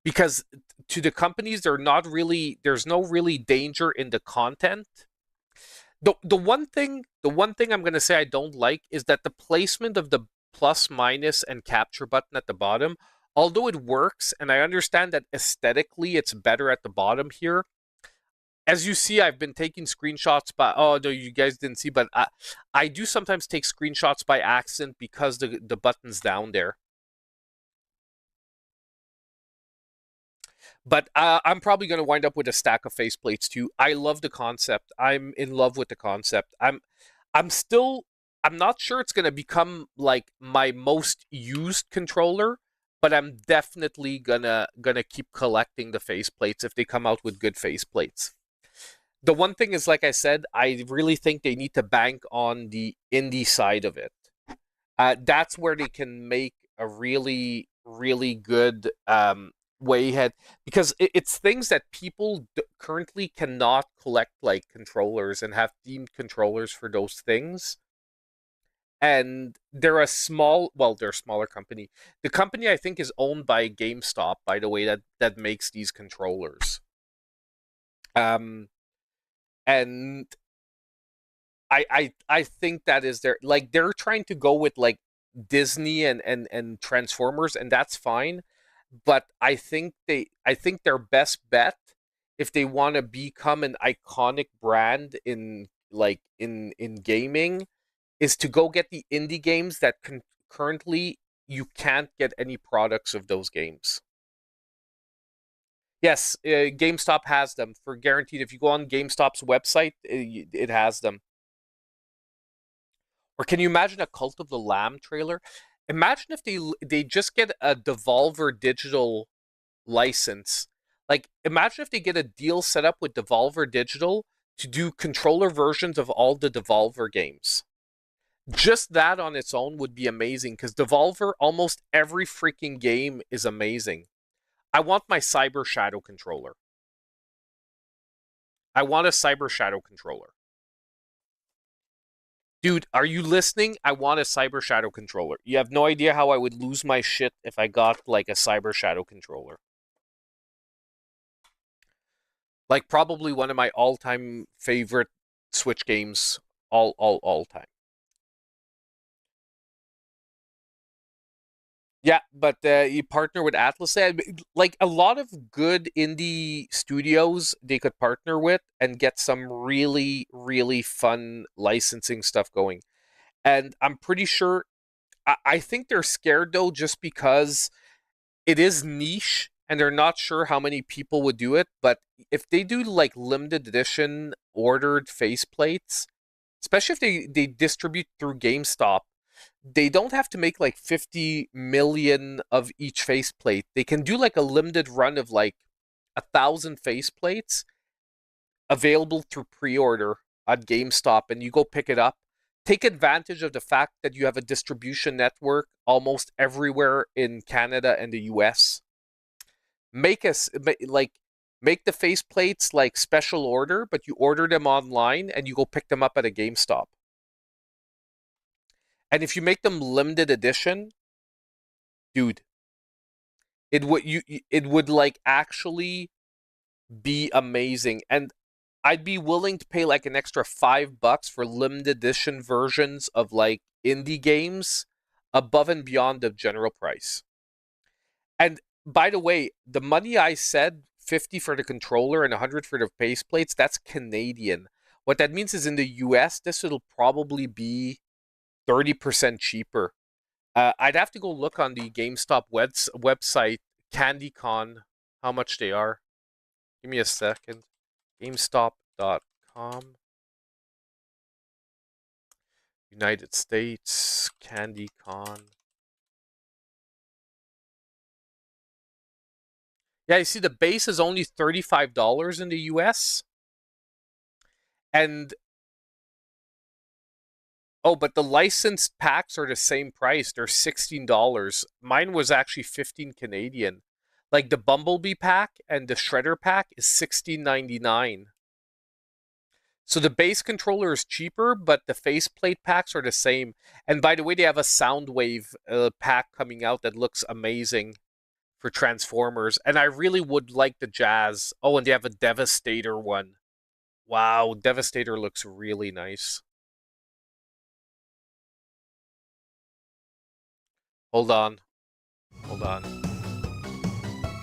A: because to the companies, they're not really there's no really danger in the content. The one thing I'm gonna say I don't like is that the placement of the plus, minus, and capture button at the bottom, although it works, and I understand that aesthetically it's better at the bottom here. As you see, I've been taking screenshots by. Oh no, you guys didn't see, but I do sometimes take screenshots by accident because the button's down there. But I'm probably going to wind up with a stack of faceplates too. I love the concept. I'm in love with the concept. I'm still. I'm not sure it's going to become like my most used controller, but I'm definitely gonna keep collecting the faceplates if they come out with good faceplates. The one thing is, like I said, I really think they need to bank on the indie side of it. That's where they can make a really, really good way ahead, because it's things that people currently cannot collect, like controllers, and have themed controllers for those things. And they're a smaller company. The company, I think, is owned by GameStop, by the way, that makes these controllers. Um, and I think that is their, like, they're trying to go with like Disney and Transformers, and that's fine. But I think their best bet, if they want to become an iconic brand in like in gaming, is to go get the indie games that currently you can't get any products of those games. Yes, GameStop has them for guaranteed. If you go on GameStop's website, it has them. Or can you imagine a Cult of the Lamb trailer? Imagine if they just get a Devolver Digital license. Like, imagine if they get a deal set up with Devolver Digital to do controller versions of all the Devolver games. Just that on its own would be amazing because Devolver, almost every freaking game is amazing. I want my Cyber Shadow controller. I want a Cyber Shadow controller. Dude, are you listening? I want a Cyber Shadow controller. You have no idea how I would lose my shit if I got like a Cyber Shadow controller. Like probably one of my all-time favorite Switch games, all time. Yeah, but you partner with Atlas. Like a lot of good indie studios they could partner with and get some really, really fun licensing stuff going. And I'm pretty sure, I think they're scared though, just because it is niche and they're not sure how many people would do it. But if they do like limited edition ordered faceplates, especially if they distribute through GameStop, they don't have to make like 50 million of each faceplate. They can do like a limited run of like 1,000 faceplates available through pre-order at GameStop, and you go pick it up. Take advantage of the fact that you have a distribution network almost everywhere in Canada and the US. Make us like make the faceplates like special order, but you order them online and you go pick them up at a GameStop. And if you make them limited edition, dude, it would like actually be amazing. And I'd be willing to pay like an extra $5 for limited edition versions of like indie games above and beyond the general price. And by the way, the money I said, 50 for the controller and 100 for the faceplates, that's Canadian. What that means is in the US, this will probably be 30% cheaper. I'd have to go look on the GameStop website, CandyCon, how much they are. Give me a second. GameStop.com. United States, CandyCon. Yeah, you see the base is only $35 in the US. And oh, but the licensed packs are the same price. They're $16. Mine was actually 15 Canadian. Like the Bumblebee pack and the Shredder pack is $16.99. So the base controller is cheaper, but the faceplate packs are the same. And by the way, they have a Soundwave pack coming out that looks amazing for Transformers. And I really would like the Jazz. Oh, and they have a Devastator one. Wow, Devastator looks really nice. Hold on. Hold on.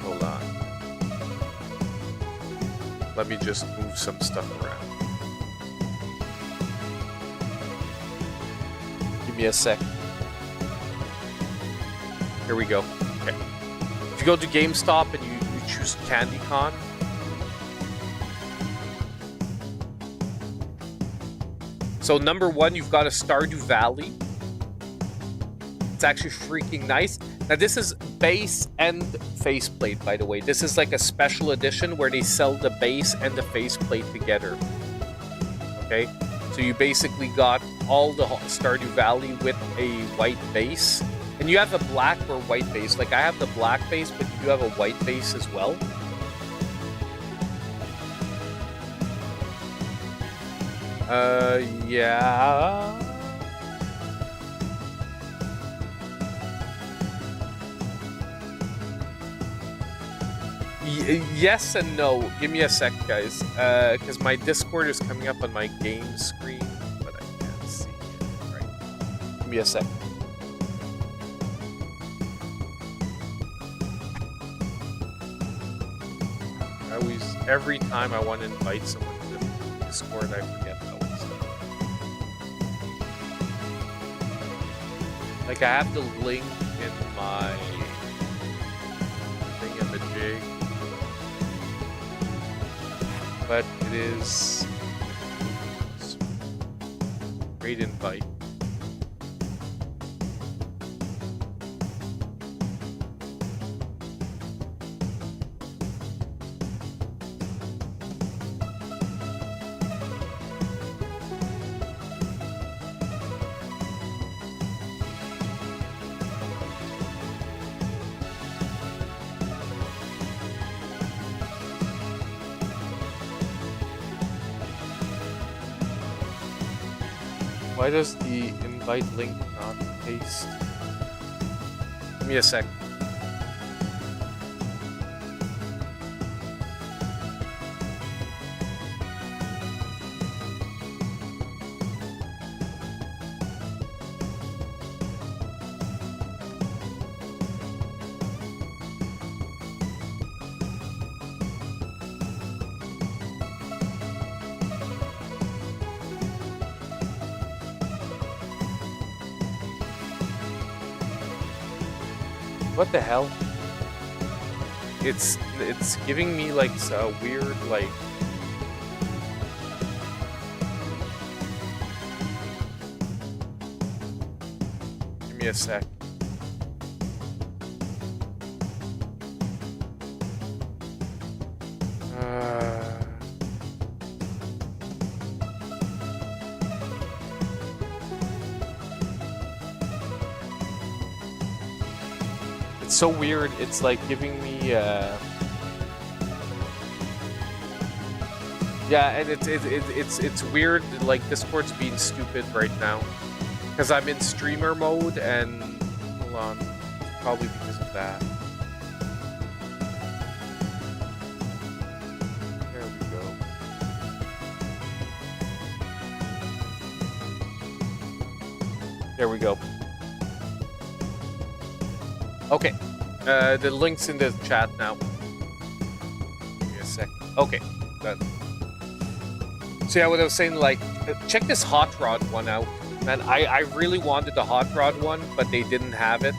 A: Hold on. Let me just move some stuff around. Give me a sec. Here we go. Okay. If you go to GameStop and you choose CandyCon, so number one, you've got a Stardew Valley. It's actually freaking nice. Now this is base and faceplate, by the way. This is like a special edition where they sell the base and the faceplate together. Okay, so you basically got all the Stardew Valley with a white base, and you have a black or white base. Like I have the black base, but you do have a white base as well. Yeah. Yes and no. Give me a sec, guys. Because my Discord is coming up on my game screen, but I can't see it. Right. Give me a sec. Every time I want to invite someone to the Discord, I forget how it's done. Like, I have the link in my thingamajig, but it is great invite. Why does the invite link not paste? Give me a sec. What the hell? It's giving me like a weird like. Give me a sec. It's so weird. It's like giving me yeah, and it's weird. Like Discord's being stupid right now because I'm in streamer mode, and hold on, probably because of that. There we go. There we go. Okay, the link's in the chat now. Give me a sec. Okay, done. So yeah, what I was saying, like, check this hot rod one out. Man, I really wanted the hot rod one, but they didn't have it.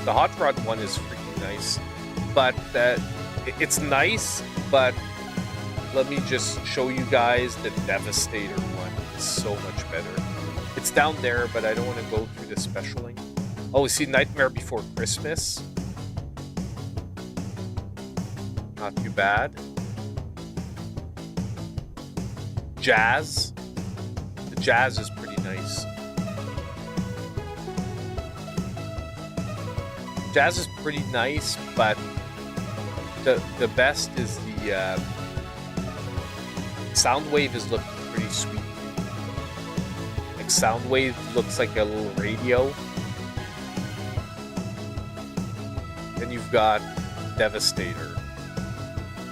A: The hot rod one is freaking nice, but it's nice. But let me just show you guys the Devastator one. It's so much better. It's down there, but I don't want to go through the specialing. Oh, see, Nightmare Before Christmas. Not too bad. Jazz. The Jazz is pretty nice. Jazz is pretty nice, but the best is the Soundwave is looking pretty sweet. Like Soundwave looks like a little radio. Then you've got Devastator.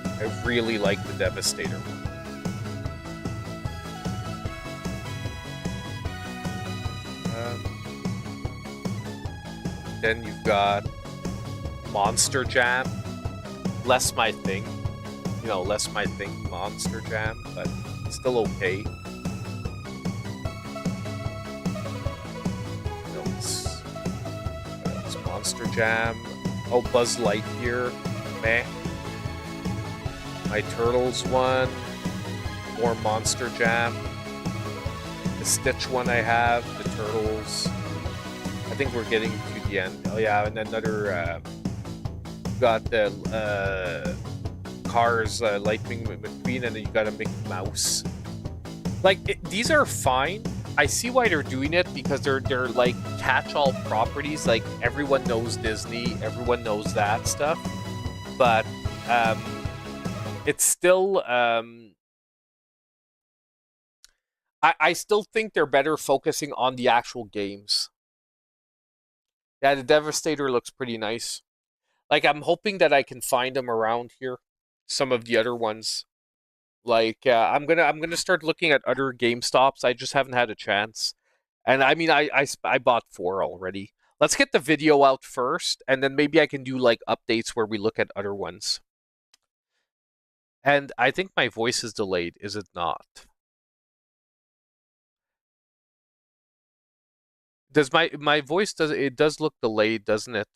A: I really like the Devastator one. Then you've got Monster Jam. Less my thing. You know, less my thing, Monster Jam, but still okay. You know, it's Monster Jam. Oh, Buzz Lightyear. Meh. My Turtles one. More Monster Jam. The Stitch one I have. The Turtles. I think we're getting to the end. Oh yeah, and another got the Cars Lightning McQueen, and then you got a Mickey Mouse. Like these are fine. I see why they're doing it because they're like catch-all properties. Like everyone knows Disney, everyone knows that stuff. But it's still I still think they're better focusing on the actual games. Yeah, the Devastator looks pretty nice. Like, I'm hoping that I can find them around here. Some of the other ones. Like, I'm gonna start looking at other GameStops. I just haven't had a chance. And I mean, I bought 4 already. Let's get the video out first, and then maybe I can do like updates where we look at other ones. And I think my voice is delayed, is it not? Does my voice does look delayed, doesn't it?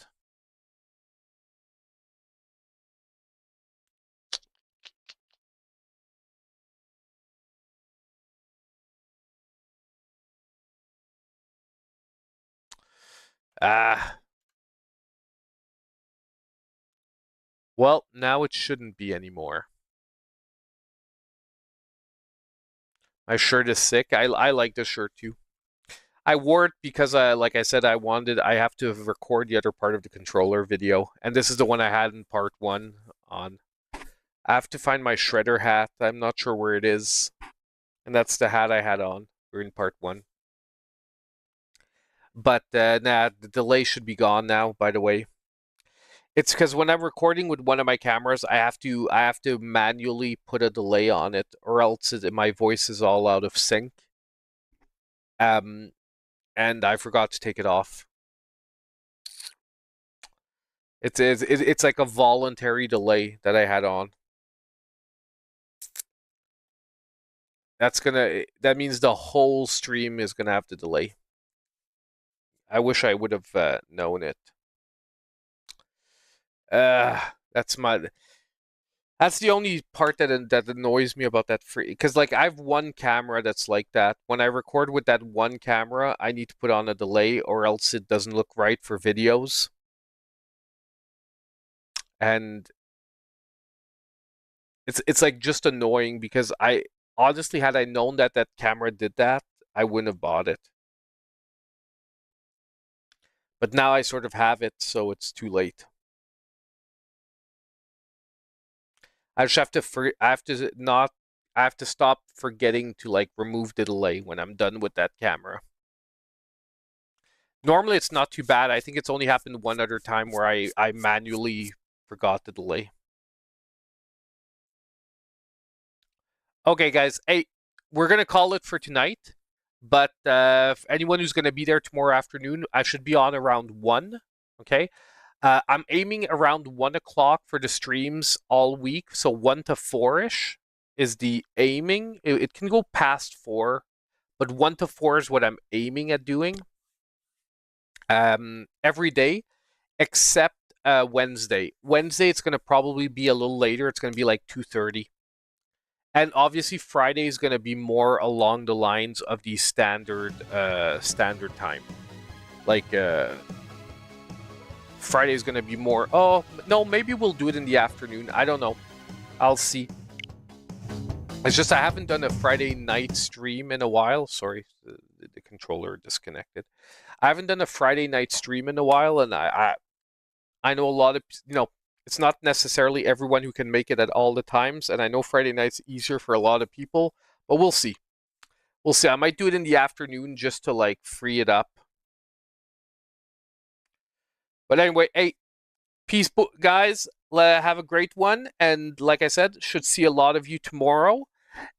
A: Ah. Well, now it shouldn't be anymore. My shirt is sick. I like this shirt too. I wore it because, like I said, I have to record the other part of the controller video, and this is the one I had in part 1 on. I have to find my shredder hat. I'm not sure where it is, and that's the hat I had on. We're in part 1. But nah, the delay should be gone now, by the way. It's because when I'm recording with one of my cameras, I have to manually put a delay on it, or else my voice is all out of sync. Um, and I forgot to take it off. It's like a voluntary delay that I had on. That means the whole stream is gonna have to delay. I wish I would have known it. Uh, that's my that's the only part that annoys me about that free, because like I have one camera that's like that. When I record with that one camera, I need to put on a delay or else it doesn't look right for videos. And it's like just annoying because I honestly, had I known that that camera did that, I wouldn't have bought it. But now I sort of have it, so it's too late. I just have to I have to not I have to stop forgetting to like remove the delay when I'm done with that camera. Normally it's not too bad. I think it's only happened one other time where I manually forgot the delay. Okay, guys. Hey, we're gonna call it for tonight. But anyone who's gonna be there tomorrow afternoon, I should be on around 1. Okay. I'm aiming around 1 o'clock for the streams all week, so 1 to 4ish is the aiming. It can go past 4, but 1 to 4 is what I'm aiming at doing. Every day except Wednesday. Wednesday it's gonna probably be a little later. It's gonna be like 2:30. And obviously Friday is gonna be more along the lines of the standard time. Like Friday is gonna be more. Oh no, maybe we'll do it in the afternoon. I don't know. I'll see. It's just I haven't done a Friday night stream in a while. Sorry, the controller disconnected. I haven't done a Friday night stream in a while, and I know a lot of, it's not necessarily everyone who can make it at all the times, and I know Friday night's easier for a lot of people, but we'll see. We'll see. I might do it in the afternoon just to like free it up. But anyway, hey, peace, guys. Have a great one, and like I said, should see a lot of you tomorrow.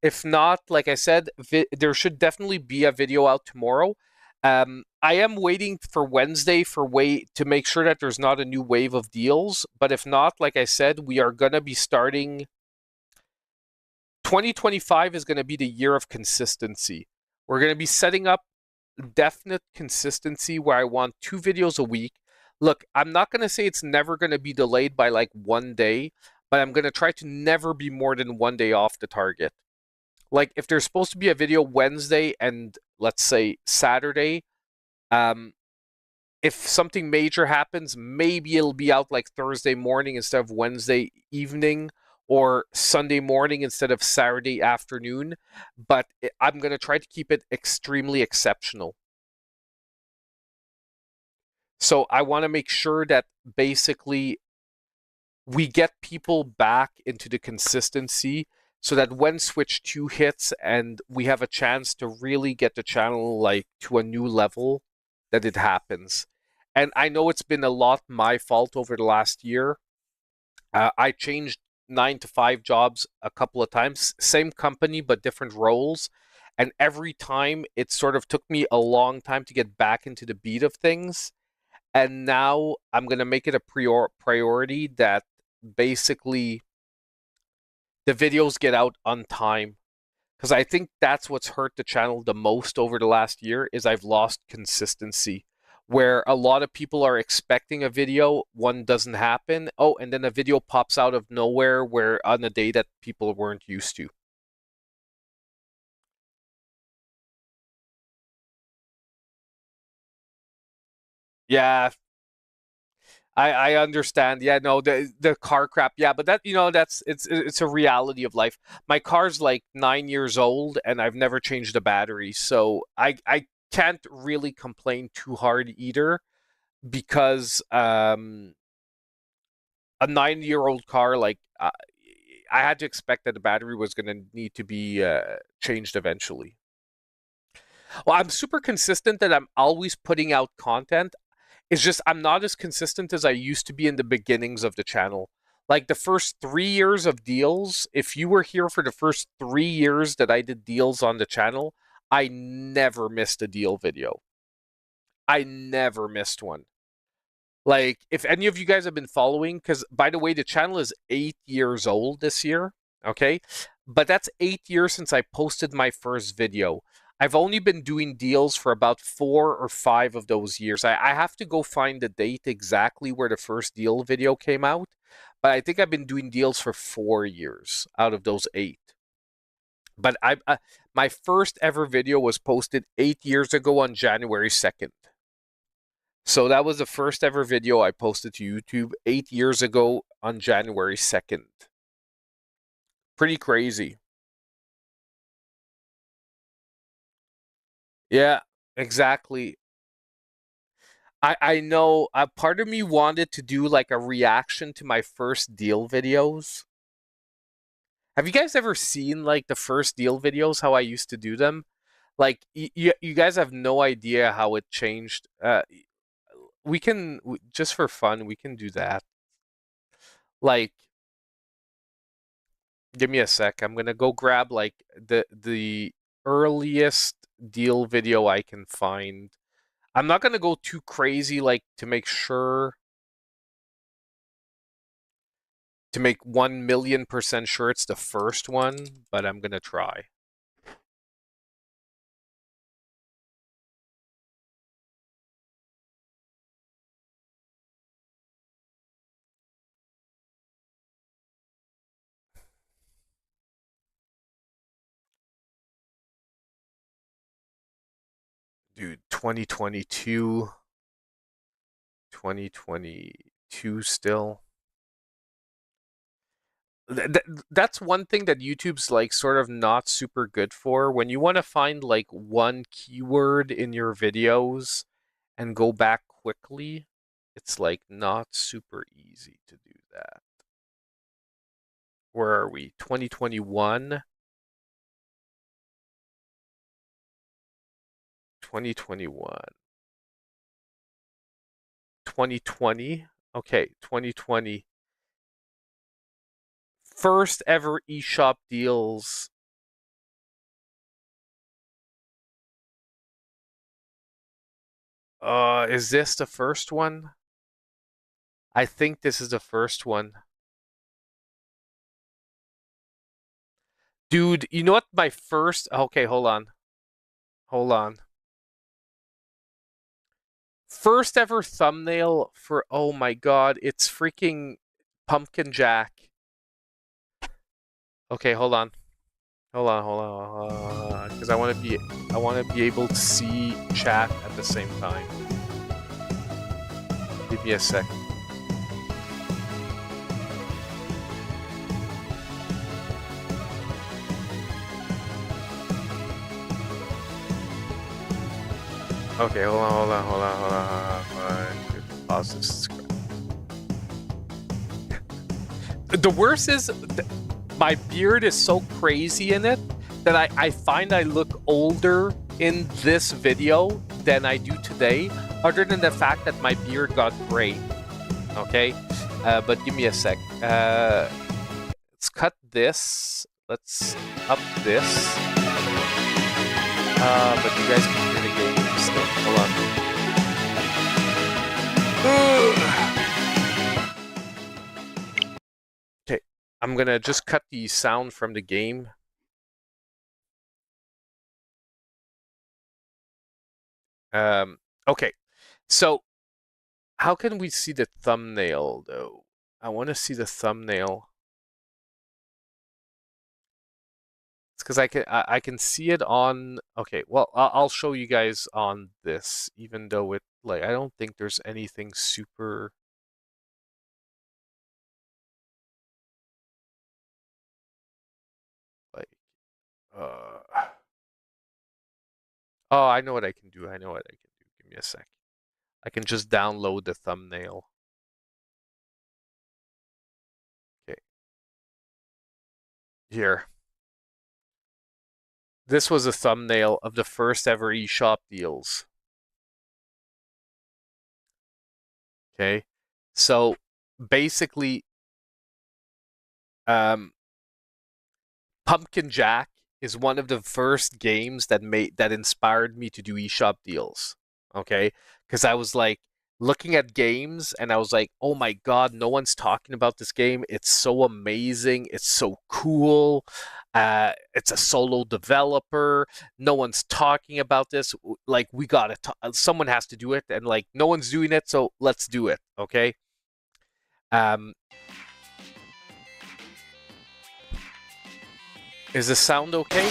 A: If not, like I said, there should definitely be a video out tomorrow. I am waiting for Wednesday to make sure that there's not a new wave of deals. But if not, like I said, we are gonna be starting. 2025 is gonna be the year of consistency. We're gonna be setting up definite consistency where I want 2 videos a week. Look, I'm not gonna say it's never gonna be delayed by like 1 day, but I'm gonna try to never be more than 1 day off the target. Like if there's supposed to be a video Wednesday and let's say Saturday, um, if something major happens, maybe it'll be out like Thursday morning instead of Wednesday evening, or Sunday morning instead of Saturday afternoon. But I'm gonna try to keep it extremely exceptional. So I want to make sure that basically we get people back into the consistency so that when Switch 2 hits and we have a chance to really get the channel like to a new level, that it happens. And I know it's been a lot my fault over the last year. I changed 9 to 5 jobs a couple of times, same company but different roles. And every time it sort of took me a long time to get back into the beat of things. And now I'm going to make it a priority that basically the videos get out on time, because I think that's what's hurt the channel the most over the last year is I've lost consistency, where a lot of people are expecting a video, one doesn't happen, oh, and then a video pops out of nowhere where on a day that people weren't used to. Yeah, I understand. Yeah, no, the car crap. Yeah, but that that's it's a reality of life. My car's like 9 years old, and I've never changed a battery, so I can't really complain too hard either, because a 9-year-old car, like I had to expect that the battery was going to need to be changed eventually. Well, I'm super consistent that I'm always putting out content. It's just I'm not as consistent as I used to be in the beginnings of the channel. Like the first 3 years of deals, if you were here for the first 3 years that I did deals on the channel, I never missed a deal video. I never missed one. Like, if any of you guys have been following, because by the way, the channel is 8 years old this year, okay? But that's 8 years since I posted my first video. I've only been doing deals for about 4 or 5 of those years. I have to go find the date exactly where the first deal video came out, but I think I've been doing deals for 4 years out of those 8. But my first ever video was posted 8 years ago on January 2nd. So that was the first ever video I posted to YouTube 8 years ago on January 2nd. Pretty crazy. Yeah, exactly. I know a part of me wanted to do like a reaction to my first deal videos. Have you guys ever seen like the first deal videos, how I used to do them? Like you guys have no idea how it changed. We can just for fun, we can do that. Like give me a sec. I'm gonna go grab like the earliest deal video I can find. I'm not gonna go too crazy, like to make sure to make 1,000,000% sure it's the first one, but I'm gonna try. Dude, 2022, 2022 still. That's one thing that YouTube's like sort of not super good for. When you want to find like one keyword in your videos and go back quickly, it's like not super easy to do that. Where are we? 2021, 2021, 2020. Okay, 2020. First ever eShop deals. Is this the first one? I think this is the first one. Dude, you know what my first okay, hold on. Hold on. First ever thumbnail for oh my god, it's freaking Pumpkin Jack. Okay, hold on. Hold on. Because I want to be able to see chat at the same time. Give me a sec. Okay, hold on. Pause this. The worst is my beard is so crazy in it that I find I look older in this video than I do today, other than the fact that my beard got gray. Okay? But give me a sec. Let's cut this. Let's up this. But you guys can hear the game still. Hold on. Okay, I'm gonna just cut the sound from the game. Okay, so how can we see the thumbnail though? I want to see the thumbnail. It's because I can see it on. Okay, well I'll show you guys on this, even though it like I don't think there's anything super like uh. Oh, I know what I can do. I know what I can do. Give me a sec. I can just download the thumbnail. Okay, here. This was a thumbnail of the first ever eShop deals. Okay, so basically, um, Pumpkin Jack is one of the first games that inspired me to do eShop deals. Okay, because I was like looking at games and I was like, oh my god, no one's talking about this game. It's so amazing. It's so cool. It's a solo developer. No one's talking about this. Like we gotta. Someone has to do it, and like no one's doing it, so let's do it. Okay. Um, is the sound okay?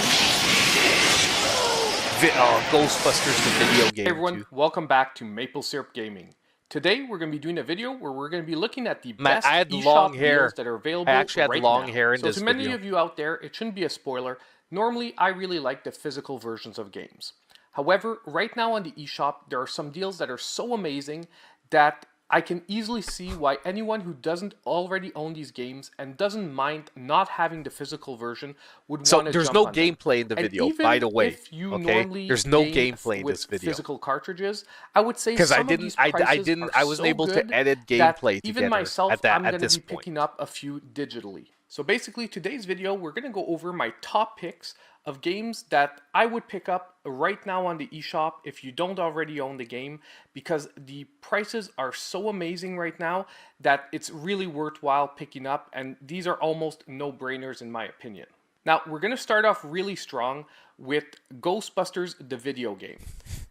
A: Ghostbusters the video game.
B: Hey everyone,
A: too.
B: welcome back to Maple Syrup Gaming. Today we're going to be doing a video where we're going to be looking at the
A: Man,
B: best
A: I had long
B: eShop
A: hair.
B: deals that are available
A: I actually had
B: right
A: long
B: now.
A: hair in
B: so
A: this
B: to many
A: video.
B: of you out there, it shouldn't be a spoiler. Normally, I really like the physical versions of games. However, right now on the eShop, there are some deals that are so amazing that I can easily see why anyone who doesn't already own these games and doesn't mind not having the physical version would want to jump on them.
A: There's no gameplay in the video, by the way.
B: If you
A: okay,
B: normally
A: there's no
B: game
A: gameplay in
B: with
A: this video.
B: physical cartridges, I would say
A: Because
B: some of these prices
A: I wasn't able to edit gameplay
B: that even
A: together
B: myself,
A: at that
B: I'm going to be
A: point.
B: picking up a few digitally. So basically, today's video, we're going to go over my top picks of games that I would pick up right now on the eShop if you don't already own the game, because the prices are so amazing right now that it's really worthwhile picking up, and these are almost no-brainers in my opinion. Now, we're going to start off really strong with Ghostbusters the video game.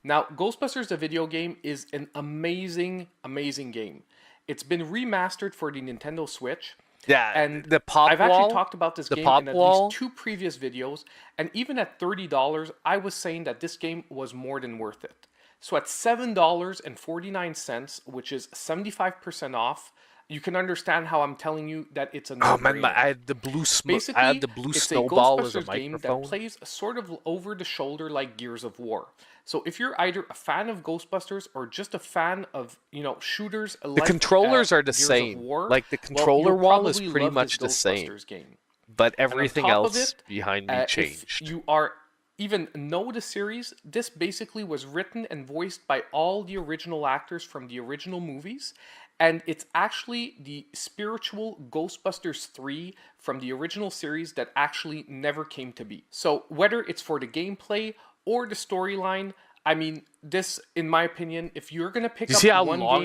B: Now, Ghostbusters the video game is an amazing, amazing game. It's been remastered for the Nintendo Switch.
A: Yeah,
B: and
A: the pop
B: I've
A: wall,
B: actually talked about this game in at
A: wall.
B: least 2 previous videos, and even at $30, I was saying that this game was more than worth it. So at $7.49, which is 75% off, you can understand how I'm telling you that it's a no-brainer.
A: Oh man, I had the blue
B: Basically,
A: I had the blue
B: it's
A: snowball
B: a
A: as a
B: Ghostbusters game
A: microphone.
B: that plays sort of over the shoulder like Gears of War. So if you're either a fan of Ghostbusters or just a fan of, shooters like
A: the controllers are the
B: Gears
A: same.
B: of War,
A: like the controller wall is pretty
B: love
A: much the
B: this
A: same.
B: Ghostbusters game.
A: But everything else
B: it,
A: behind me changed.
B: If you are even know the series, this basically was written and voiced by all the original actors from the original movies. And it's actually the spiritual Ghostbusters 3 from the original series that actually never came to be. So whether it's for the gameplay or the storyline, I mean, this, in my opinion, if you're going to pick up one game on all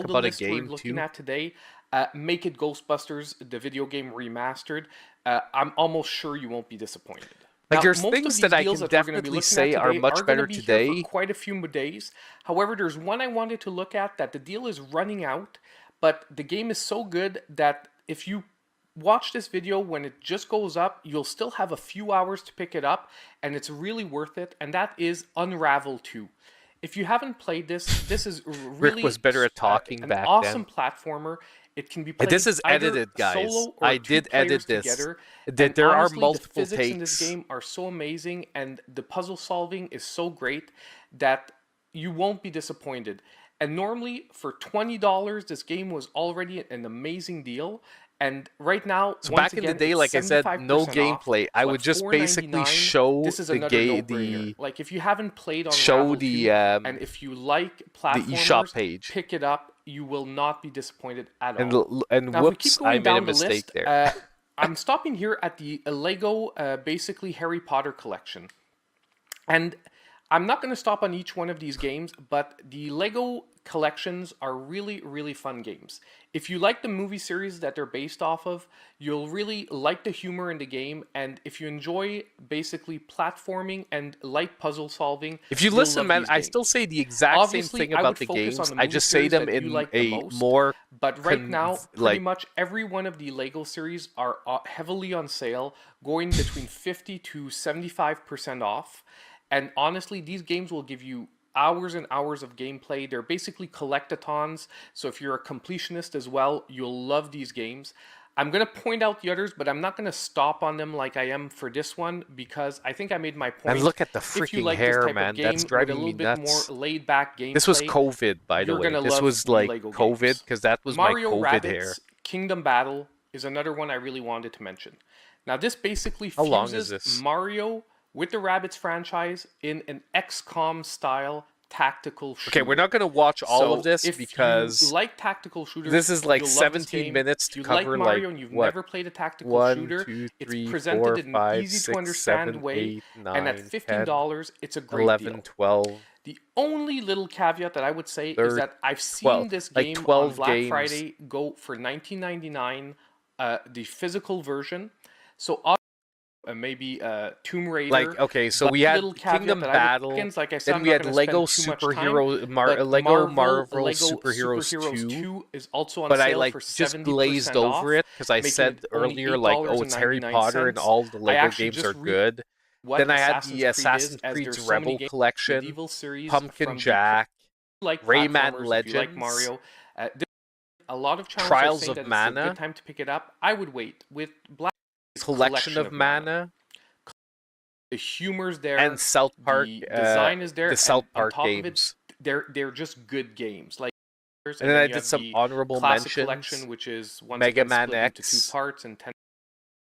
B: the lists we're looking at today, make it Ghostbusters, the video game remastered. I'm almost sure you won't be disappointed.
A: Like, there's things that I can definitely say are much better today.
B: For quite a few days. However, there's one I wanted to look at that the deal is running out, but the game is so good that if you watch this video when it just goes up, you'll still have a few hours to pick it up, and it's really worth it, and that is Unravel 2. If you haven't played this, this is really
A: Rick was better at talking
B: an
A: back
B: awesome
A: then.
B: platformer. It can be played
A: this is edited, guys. I did edit this.
B: Together.
A: There
B: honestly,
A: are multiple
B: the physics
A: takes.
B: in this game are so amazing, and the puzzle solving is so great that you won't be disappointed. And normally, for $20, this game was already an amazing deal. And right now,
A: so back in the day, like I said, no gameplay. I would just basically show the game.
B: Like if you haven't played on
A: show the
B: and if you like platformers,
A: the eShop page,
B: pick it up. You will not be disappointed at all.
A: And
B: now,
A: whoops, I made a mistake there.
B: I'm stopping here at the Lego, basically Harry Potter collection, and I'm not going to stop on each one of these games, but the Lego collections are really, really fun games. If you like the movie series that they're based off of, you'll really like the humor in the game, and if you enjoy basically platforming and like puzzle solving,
A: if you listen, man, I still say the exact same thing about the games. I just say them in a more.
B: But right now, pretty much every one of the Lego series are heavily on sale, going between 50 to 75% off. And honestly, these games will give you hours and hours of gameplay. They're basically collectathons, so if you're a completionist as well, you'll love these games. I'm going to point out the others, but I'm not going to stop on them like I am for this one, because I think I made my point.
A: And look at the freaking hair, man. That's driving me nuts.
B: More laid-back gameplay,
A: this was COVID, by the way. This was like COVID, because that was
B: Mario
A: my COVID
B: Rabbids
A: hair.
B: Kingdom Battle is another one I really wanted to mention. Now, this basically
A: How long is
B: fuses
A: this?
B: Mario with the Rabbids franchise in an XCOM style tactical
A: Okay, we're
B: shooter.
A: not going to watch all of
B: So
A: this
B: if you
A: because
B: like tactical shooters,
A: this is like
B: you'll love this
A: 17
B: game.
A: minutes
B: If
A: to
B: you like
A: cover like
B: Mario and you've
A: what?
B: never played a tactical
A: 1,
B: shooter,
A: 2,
B: it's
A: 3,
B: presented
A: 4,
B: in an
A: 5,
B: easy to
A: 6,
B: understand
A: 7,
B: way,
A: 8,
B: and at
A: 9, 10,
B: $15, it's a great
A: 11,
B: deal.
A: 12,
B: The only little caveat that I would say is
A: 13,
B: that I've
A: 12.
B: seen this
A: Like
B: game on
A: 12
B: Black
A: games.
B: Friday go for $19.99, the physical version. So maybe Tomb
A: Like,
B: Raider,
A: okay, so
B: but
A: we had
B: little caveat
A: Kingdom
B: that I would
A: Battle,
B: like I said,
A: then
B: I'm
A: we
B: not
A: had
B: going to
A: Lego
B: spend too much time, but
A: Lego Marvel
B: Lego
A: Superheroes
B: Superheroes
A: 2,
B: 2 is also on
A: but I
B: sale
A: like
B: for
A: just glazed
B: 70%
A: over
B: off,
A: it because I
B: making
A: said
B: it only
A: earlier, like, oh, it's Harry Potter and
B: $8.99.
A: all the
B: I
A: Lego
B: actually
A: games
B: just
A: are good.
B: what
A: Then I had
B: Assassin's
A: the
B: Creed is,
A: Assassin's
B: as
A: Creed's
B: there's so many
A: Rebel
B: games,
A: Collection,
B: medieval series
A: Pumpkin
B: from the
A: Jack,
B: if you like
A: Rayman
B: platformers, if you like
A: Legends,
B: Mario. A lot of channels are
A: Trials
B: saying
A: of
B: that it's a good
A: Mana,
B: time to pick it up. I would wait. With Black
A: Collection
B: Collection
A: of
B: of Mana,
A: Mana,
B: the humor's
A: and
B: there,
A: South Park,
B: the design is
A: the
B: there, and
A: South
B: on
A: Park
B: top of it,
A: games.
B: they're just good games. Like,
A: And
B: and
A: then
B: then
A: I
B: you
A: did
B: have
A: some
B: the
A: honorable
B: classic
A: mentions.
B: collection, which is once
A: Mega
B: again
A: Man
B: split into two
A: X,
B: parts, and 10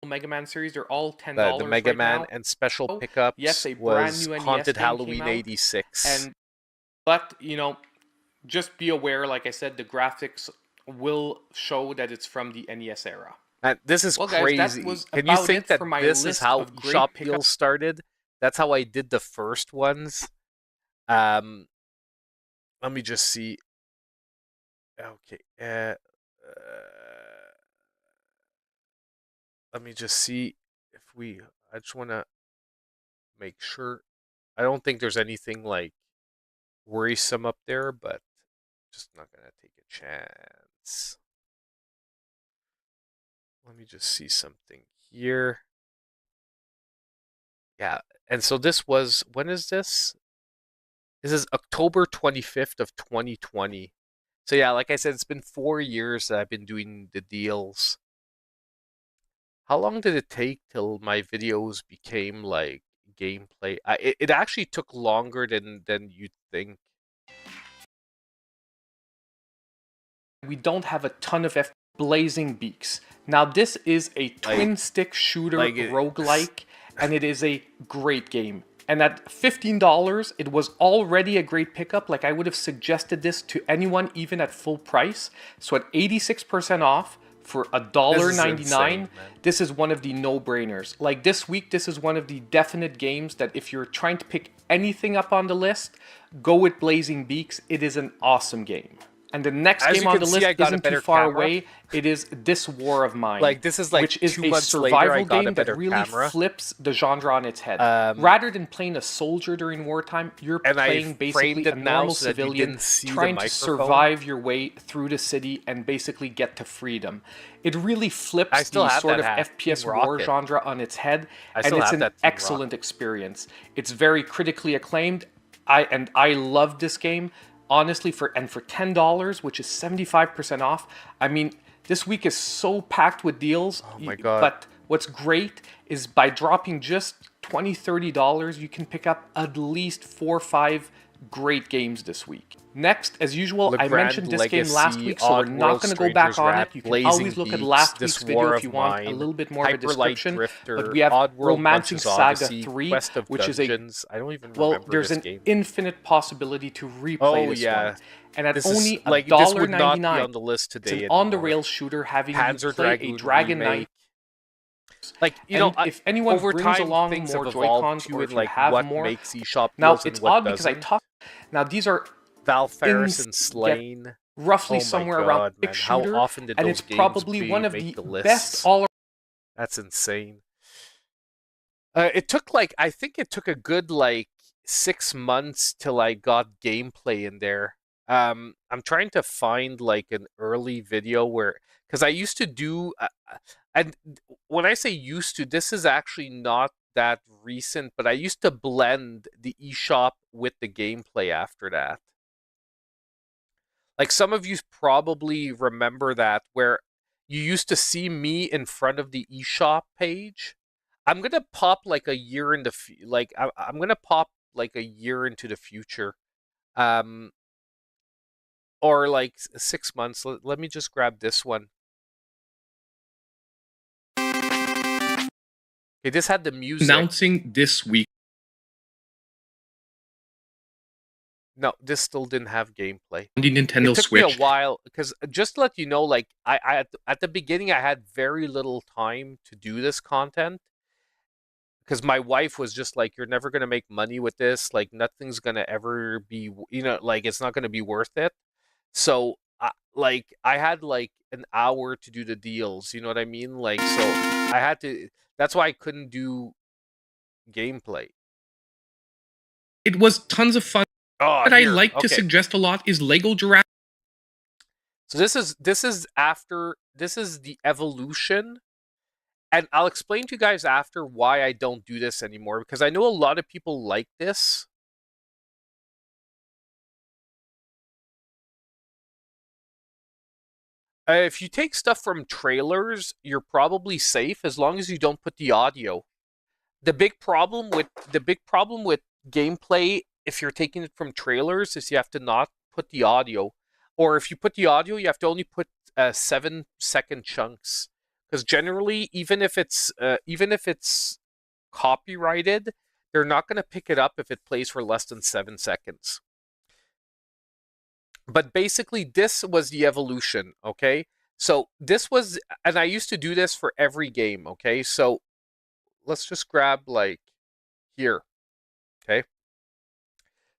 B: Mega Man series. They're all
A: the
B: $10
A: Mega
B: right
A: Man,
B: now.
A: and special
B: Yes,
A: pickups
B: a brand
A: was
B: new NES
A: Haunted
B: game came
A: Halloween
B: out,
A: 86.
B: and but just be aware. Like I said, the graphics will show that it's from the NES era.
A: And this is
B: Well, guys, that
A: crazy.
B: was
A: Can you
B: about it
A: think
B: for
A: that
B: my
A: this is
B: list
A: how
B: of
A: eShop
B: great pickups.
A: deals started? That's how I did the first ones. Um, Let me just see. Okay. Let me just see if we. I just want to make sure. I don't think there's anything like worrisome up there, but just not gonna take a chance. Let me just see something here. Yeah, and so this was, when is this? This is October 25th of 2020. So yeah, like I said, it's been 4 years that I've been doing the deals. How long did it take till my videos became like gameplay? It actually took longer than you'd think.
B: We don't have a ton of Blazing Beaks. Now, this is a twin stick shooter roguelike, and it is a great game. And at $15, it was already a great pickup. Like, I would have suggested this to anyone, even at full price. So at 86% off for $1.99, this is one of the no-brainers. Like, this week, this is one of the definite games that if you're trying to pick anything up on the list, go with Blazing Beaks. It is an awesome game. And the next game on the list isn't too far away. It is This War of Mine,
A: like this is like
B: which is
A: 2
B: a
A: months later, I
B: survival
A: got a
B: game that
A: better
B: really
A: camera.
B: flips the genre on its head. Rather than playing a soldier during wartime, you're playing basically a normal civilian trying to survive your way through the city and basically get to freedom. It really flips the sort of FPS war genre on its head, and it's an excellent experience. It's very critically acclaimed. I love this game. Honestly, for $10, which is 75% off, I mean, this week is so packed with deals.
A: Oh my god.
B: But what's great is by dropping just $20, $30, you can pick up at least 4 or 5 great games this week. Next, as usual, I mentioned this game last week, so we're not going to go back on it. You can always look at last week's video if you want a little bit more of a description. But we have Romancing Saga 3, which is well, there's an infinite possibility to replay this one. And at only $1.99, it's an on-the-rails shooter having you play a Dragon Knight.
A: Like,
B: if anyone brings along more Joy-Cons, or if you have more,
A: makes eShop
B: now it's odd because I talk. Now these are
A: Valfaris and Slain,
B: roughly somewhere around a shooter,
A: how often did
B: and
A: those
B: it's probably one of the best all.
A: That's insane. It took like, I think it took a good like 6 months till I got gameplay in there. I'm trying to find like an early video where, because I used to do, and when I say used to, this is actually not that recent, but I used to blend the eShop with the gameplay after that. Like, some of you probably remember that, where you used to see me in front of the eShop page. I'm gonna pop like a year into I'm gonna pop like a year into the future, or like 6 months. Let me just grab this one. Okay, this had the music.
B: Announcing this week
A: No, this still didn't have gameplay.
B: On the
A: It
B: Nintendo
A: took me a
B: Switch.
A: while because just to let you know, like at the beginning, I had very little time to do this content because my wife was just like, "You're never gonna make money with this. Like nothing's gonna ever be, like it's not gonna be worth it." So, I had like an hour to do the deals. You know what I mean? Like, so I had to. That's why I couldn't do gameplay.
B: It was tons of fun.
A: Oh,
B: What I
A: here.
B: like to
A: Okay.
B: suggest a lot is Lego Jurassic.
A: So this is the evolution, and I'll explain to you guys after why I don't do this anymore because I know a lot of people like this. If you take stuff from trailers, you're probably safe as long as you don't put the audio. The big problem with gameplay if you're taking it from trailers is you have to not put the audio, or if you put the audio, you have to only put 7-second chunks because generally, even if it's copyrighted, they're not going to pick it up if it plays for less than 7 seconds. But basically, this was the evolution. Okay, so this was, and I used to do this for every game. Okay, so let's just grab like here. Okay.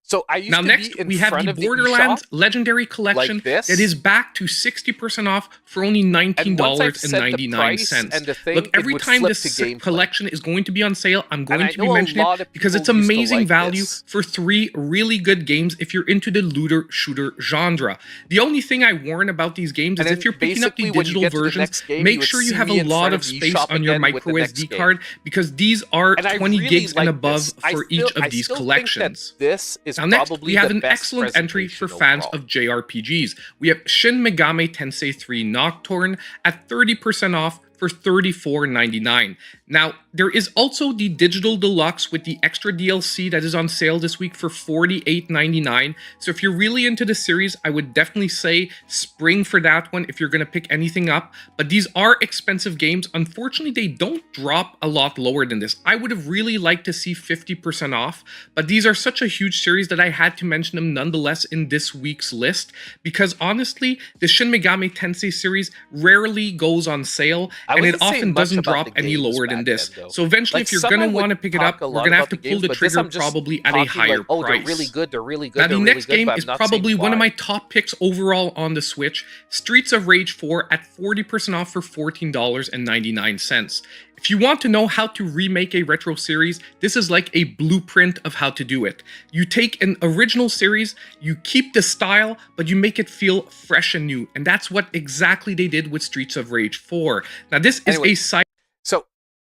A: So I
B: Now,
A: used to
B: next,
A: be in
B: we have the
A: front of the eShop
B: Borderlands Legendary
A: like
B: Collection that
A: this.
B: is back to 60% off for only
A: And once I've set the price
B: $19.99.
A: and the
B: Look,
A: thing, it
B: every
A: would
B: time
A: flip to
B: this
A: gameplay.
B: collection is going to be on sale, I'm
A: And
B: going
A: I
B: to be
A: know a
B: mentioning
A: lot
B: it
A: of
B: because
A: people
B: it's
A: used to
B: amazing
A: like
B: value
A: this.
B: for 3 really good games if you're into the looter shooter genre. The only thing I warn about these games
A: And
B: is
A: then
B: if you're picking up the
A: basically when you
B: digital
A: get to the
B: versions,
A: next game, you
B: make
A: would
B: sure you
A: see
B: have a
A: me in
B: lot
A: front
B: of
A: of the
B: space
A: eShop
B: on your
A: again with the
B: micro
A: next
B: SD
A: game.
B: card because these are
A: And I
B: 20
A: really
B: gigs and
A: like
B: above
A: this.
B: for each of
A: I
B: these
A: still think that
B: collections.
A: this is
B: Now, next, we
A: probably
B: have
A: the
B: an
A: best
B: excellent entry for
A: presentation
B: fans
A: overall.
B: of JRPGs. We have Shin Megami Tensei 3 Nocturne at 30% off for $34.99. Now, there is also the Digital Deluxe with the extra DLC that is on sale this week for $48.99. So if you're really into the series, I would definitely say spring for that one if you're going to pick anything up. But these are expensive games. Unfortunately, they don't drop a lot lower than this. I would have really liked to see 50% off, but these are such a huge series that I had to mention them nonetheless in this week's list because honestly, the Shin Megami Tensei series rarely goes on sale
A: I
B: and it
A: wasn't saying
B: often
A: much
B: doesn't
A: about the
B: drop any
A: games
B: lower than
A: back
B: this.
A: then, though.
B: So eventually,
A: Like
B: if you're
A: some
B: going
A: I
B: to
A: would
B: want to pick it
A: talk
B: up,
A: a
B: we're
A: lot
B: going to
A: about
B: have
A: the
B: to pull
A: games,
B: the
A: but this
B: trigger
A: I'm just
B: probably at a
A: talking like,
B: higher
A: oh, they're really
B: price.
A: good. They're really
B: Now,
A: good.
B: the
A: They're really
B: next
A: good.
B: game
A: But I'm
B: is
A: not saying
B: probably one of
A: why.
B: my top picks overall on the Switch, Streets of Rage 4 at 40% off for $14.99. If you want to know how to remake a retro series, this is like a blueprint of how to do it. You take an original series, you keep the style, but you make it feel fresh and new. And that's what exactly they did with Streets of Rage 4. Now, this is
A: Anyway,
B: a side.
A: so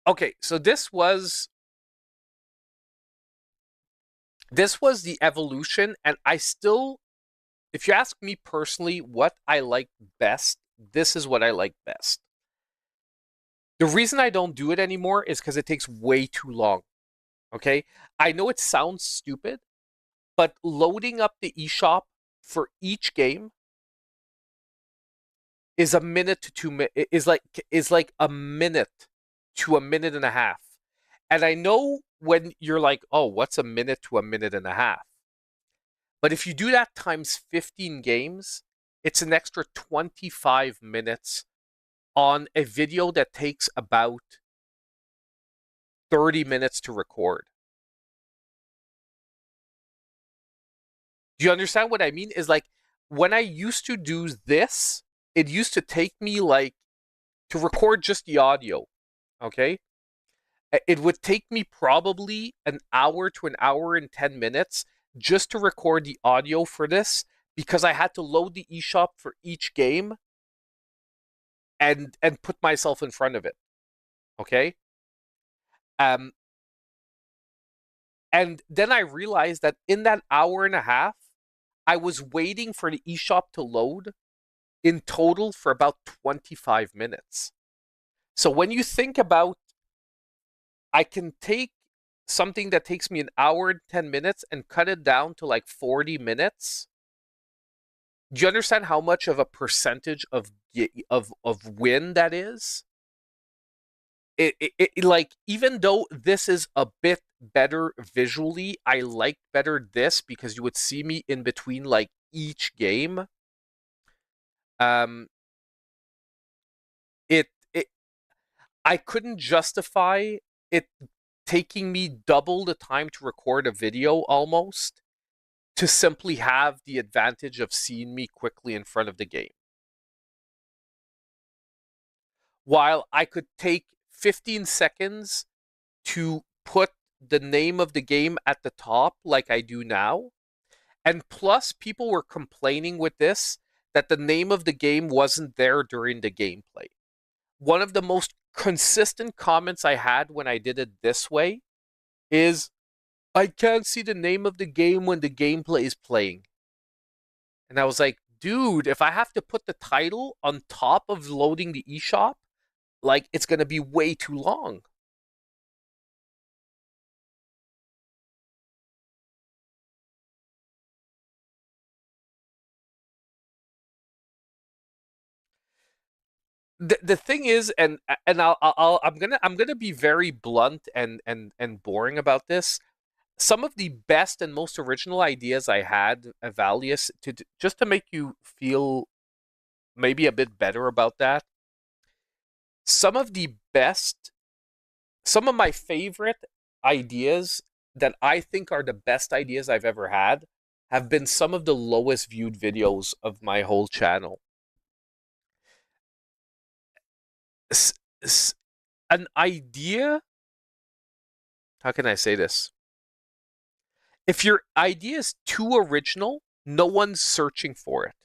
A: okay, so this was the evolution, and I still, if you ask me personally what I like best, this is what I like best. The reason I don't do it anymore is because it takes way too long. Okay, I know it sounds stupid, but loading up the eShop for each game is a minute to 2 minutes, is like a minute to a minute and a half. And I know when you're like, oh, what's a minute to a minute and a half? But if you do that times 15 games, it's an extra 25 minutes on a video that takes about 30 minutes to record. Do you understand what I mean? Is like when I used to do this, it used to take me like to record just the audio. Okay. It would take me probably an hour to an hour and 10 minutes just to record the audio for this because I had to load the eShop for each game and put myself in front of it. Okay? Um and then I realized that in that hour and a half, I was waiting for the eShop to load in total for about 25 minutes. So when you think about I can take something that takes me an hour and 10 minutes and cut it down to like 40 minutes. Do you understand how much of a percentage of win that is? Like even though this is a bit better visually. I liked better this because you would see me in between like each game. Um, it I couldn't justify it taking me double the time to record a video almost to simply have the advantage of seeing me quickly in front of the game. While I could take 15 seconds to put the name of the game at the top like I do now. And plus, people were complaining with this that the name of the game wasn't there during the gameplay. One of the most consistent comments I had when I did it this way is, I can't see the name of the game when the gameplay is playing. And I was like, dude, if I have to put the title on top of loading the eShop, like, it's going to be way too long. The thing is, and I'm gonna be very blunt and boring about this. Some of the best and most original ideas I had, Valius, just to make you feel maybe a bit better about that. Some of the best, some of my favorite ideas that I think are the best ideas I've ever had have been some of the lowest viewed videos of my whole channel. S- an idea, how can I say this? If your idea is too original, no one's searching for it.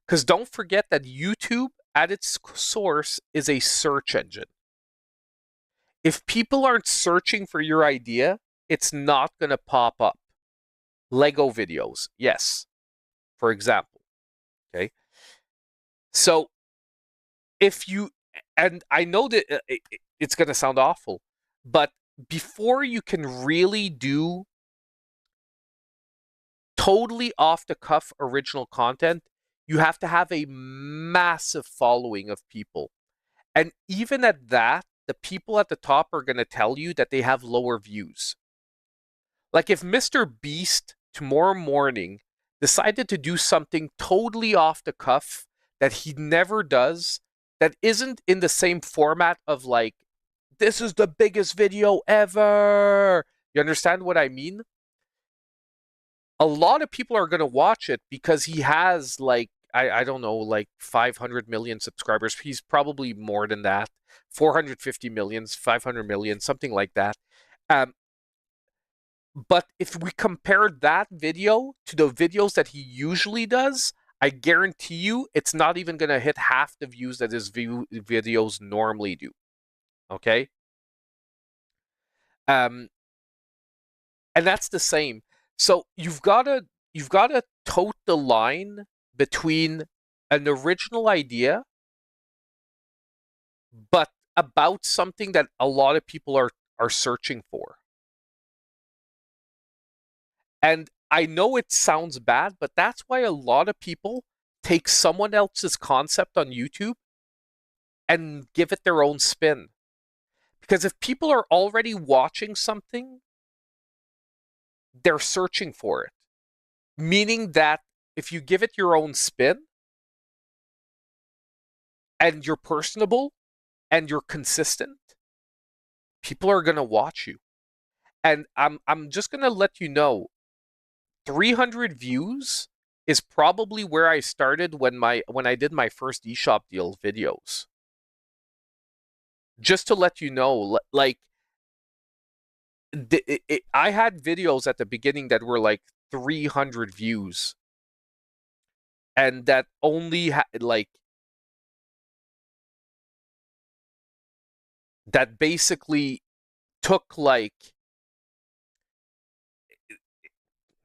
A: Because don't forget that YouTube, at its source, is a search engine. If people aren't searching for your idea, it's not going to pop up. Lego videos, yes, for example. Okay. So if you, and I know that it's going to sound awful, but before you can really do totally off the cuff original content, you have to have a massive following of people. And even at that, the people at the top are going to tell you that they have lower views. Like if Mr. Beast tomorrow morning decided to do something totally off the cuff that he never does, that isn't in the same format of like, this is the biggest video ever. You understand what I mean? A lot of people are going to watch it because he has like, I don't know, like 500 million subscribers. He's probably more than that. 450 millions, 500 million, something like that. Um, but if we compare that video to the videos that he usually does, I guarantee you it's not even going to hit half the views that his videos normally do. Okay? Um, and that's the same. So you've got to tote the line between an original idea but about something that a lot of people are searching for. And I know it sounds bad, but that's why a lot of people take someone else's concept on YouTube and give it their own spin. Because if people are already watching something, they're searching for it. Meaning that if you give it your own spin and you're personable and you're consistent, people are going to watch you. And I'm just going to let you know 300 views is probably where I started when I did my first eShop deal videos. Just to let you know, like I had videos at the beginning that were like 300 views, and that only like that basically took like,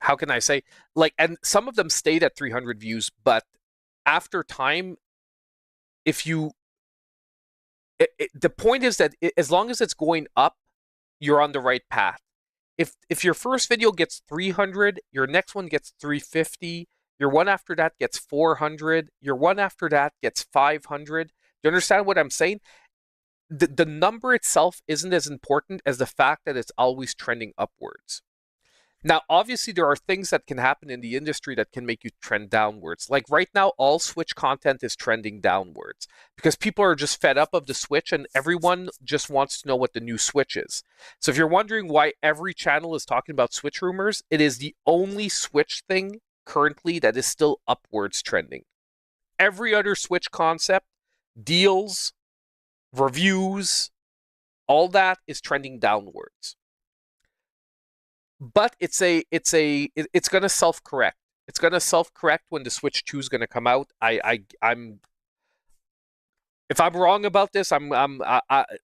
A: how can I say, like, and some of them stayed at 300 views, but after time, if you the point is that as long as it's going up, you're on the right path. If your first video gets 300, your next one gets 350, your one after that gets 400, your one after that gets 500. Do you understand what I'm saying? the number itself isn't as important as the fact that it's always trending upwards. Now, obviously, there are things that can happen in the industry that can make you trend downwards. Like right now, all Switch content is trending downwards because people are just fed up of the Switch and everyone just wants to know what the new Switch is. So, if you're wondering why every channel is talking about Switch rumors, it is the only Switch thing currently that is still upwards trending. Every other Switch concept, deals, reviews, all that is trending downwards. But it's gonna self correct. It's gonna self correct when the Switch 2 is gonna come out. I'm if I'm wrong about this,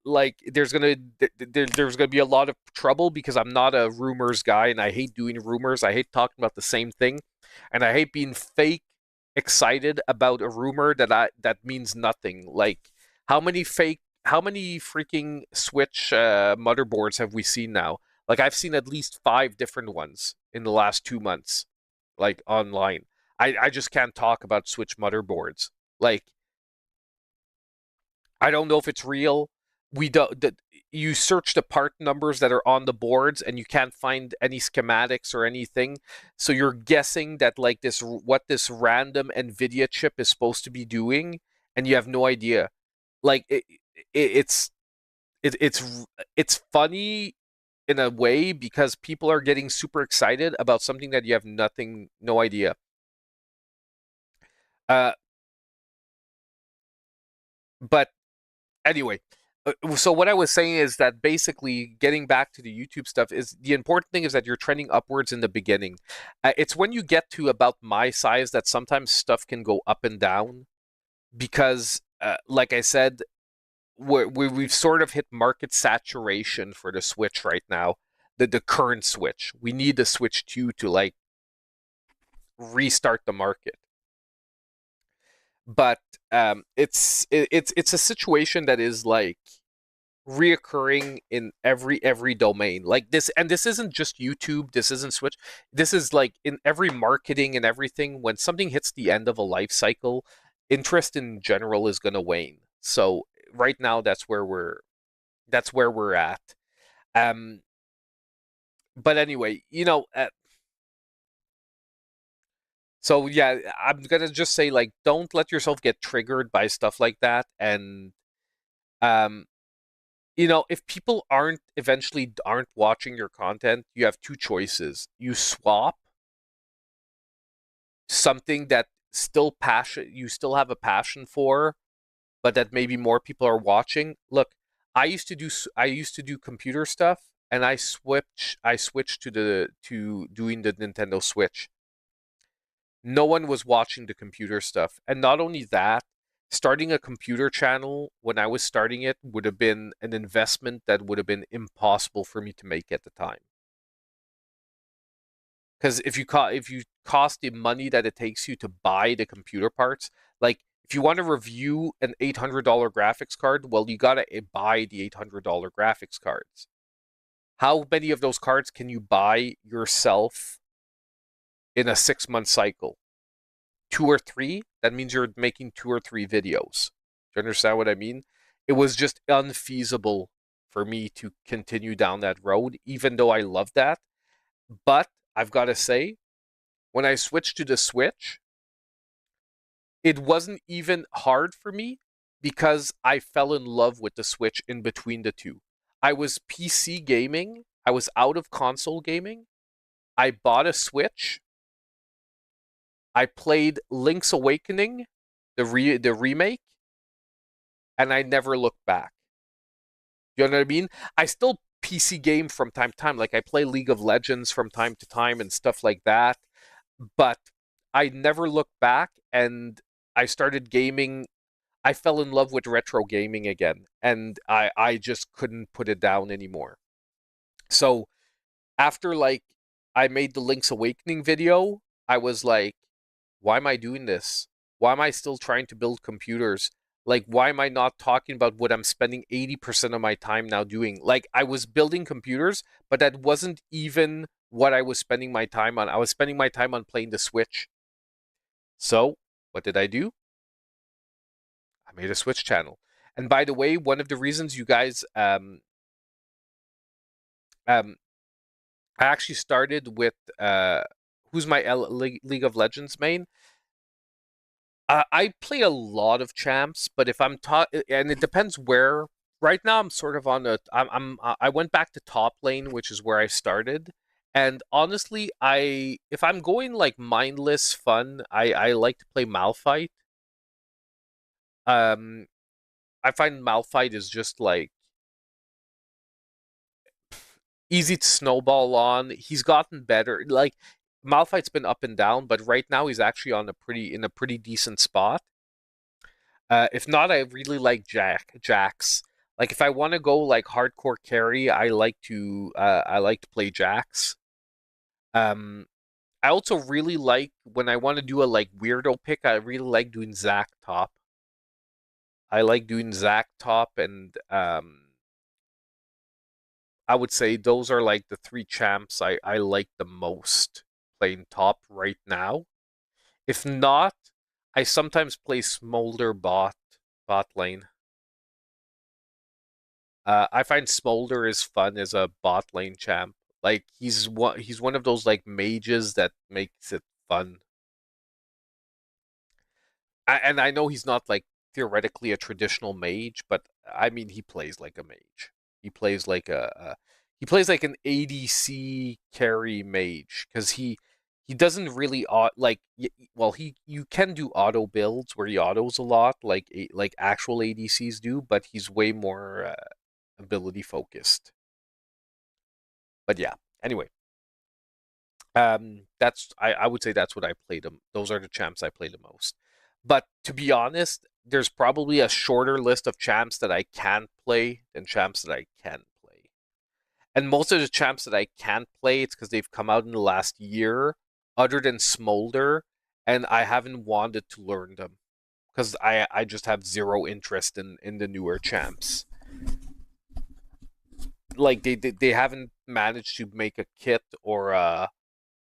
A: like there's gonna be a lot of trouble because I'm not a rumors guy and I hate doing rumors. I hate talking about the same thing, and I hate being fake excited about a rumor that means nothing. Like how many freaking Switch motherboards have we seen now? Like I've seen at least 5 different ones in the last 2 months, like online. I just can't talk about Switch motherboards. Like I don't know if it's real. We don't. You search the part numbers that are on the boards, and you can't find any schematics or anything. So you're guessing that like this, what this random NVIDIA chip is supposed to be doing, and you have no idea. Like it's it, it's funny in a way because people are getting super excited about something that you have no idea. Uh, but anyway, so what I was saying is that basically getting back to the YouTube stuff is the important thing is that you're trending upwards in the beginning. It's when you get to about my size that sometimes stuff can go up and down because, like I said, we've sort of hit market saturation for the Switch right now. The current Switch. We need the Switch 2 to like restart the market. But it's a situation that is like reoccurring in every domain like this, and this isn't just YouTube, this isn't Switch, this is like in every marketing and everything. When something hits the end of a life cycle, interest in general is going to wane. So right now that's where we're at. um but anyway, so yeah, I'm gonna just say like don't let yourself get triggered by stuff like that. And um if people aren't watching your content, you have two choices. You swap something that you still have a passion for, but that maybe more people are watching. Look, I used to do computer stuff, and I switched to doing the Nintendo Switch. No one was watching the computer stuff. And not only that, starting a computer channel when I was starting it would have been an investment that would have been impossible for me to make at the time. Because if you cost the money that it takes you to buy the computer parts, like if you want to review an $800 graphics card, well, you gotta buy the $800 graphics cards. How many of those cards can you buy yourself in a 6 month cycle? 2 or 3, that means you're making 2 or 3 videos. Do you understand what I mean? It was just unfeasible for me to continue down that road, even though I love that. But I've got to say, when I switched to the Switch, it wasn't even hard for me because I fell in love with the Switch in between the two. I was PC gaming, I was out of console gaming. I bought a Switch. I played Link's Awakening, the remake, and I never looked back. You know what I mean? I still PC game from time to time. Like I play League of Legends from time to time and stuff like that. But I never looked back, and I started gaming. I fell in love with retro gaming again, and I just couldn't put it down anymore. So after like I made the Link's Awakening video, I was like, why am I doing this? Why am I still trying to build computers? Like, why am I not talking about what I'm spending 80% of my time now doing? Like, I was building computers, but that wasn't even what I was spending my time on. I was spending my time on playing the Switch. So, what did I do? I made a Switch channel. And by the way, one of the reasons you guys, um, I actually started with who's my League of Legends main. I play a lot of champs, but if I'm taught, and it depends where. Right now, I'm sort of on a. I went back to top lane, which is where I started. And honestly, if I'm going like mindless fun, I like to play Malphite. Um, I find Malphite is just like easy to snowball on. He's gotten better. Like Malphite's been up and down, but right now he's actually on a pretty decent spot. If not, I really like Jax. Like if I want to go like hardcore carry, I like to play Jax. Um, I also really like when I want to do a like weirdo pick. I really like doing Zac top. I like doing Zac top, and I would say those are like the three champs I like the most playing top right now. If not, I sometimes play Smolder bot lane. I find Smolder is fun as a bot lane champ. Like he's one of those like mages that makes it fun. And I know he's not like theoretically a traditional mage, but I mean he plays like a mage. He plays like he plays like an ADC carry mage because he doesn't really like well he you can do auto builds where he autos a lot like actual ADCs do, but he's way more ability focused. But yeah, anyway, that's I would say that's what I played them. Those are the champs I play the most. But to be honest, there's probably a shorter list of champs that I can't play than champs that I can play. And most of the champs that I can't play, it's because they've come out in the last year, other than Smolder, and I haven't wanted to learn them because I just have zero interest in the newer champs. Like they haven't managed to make a kit or a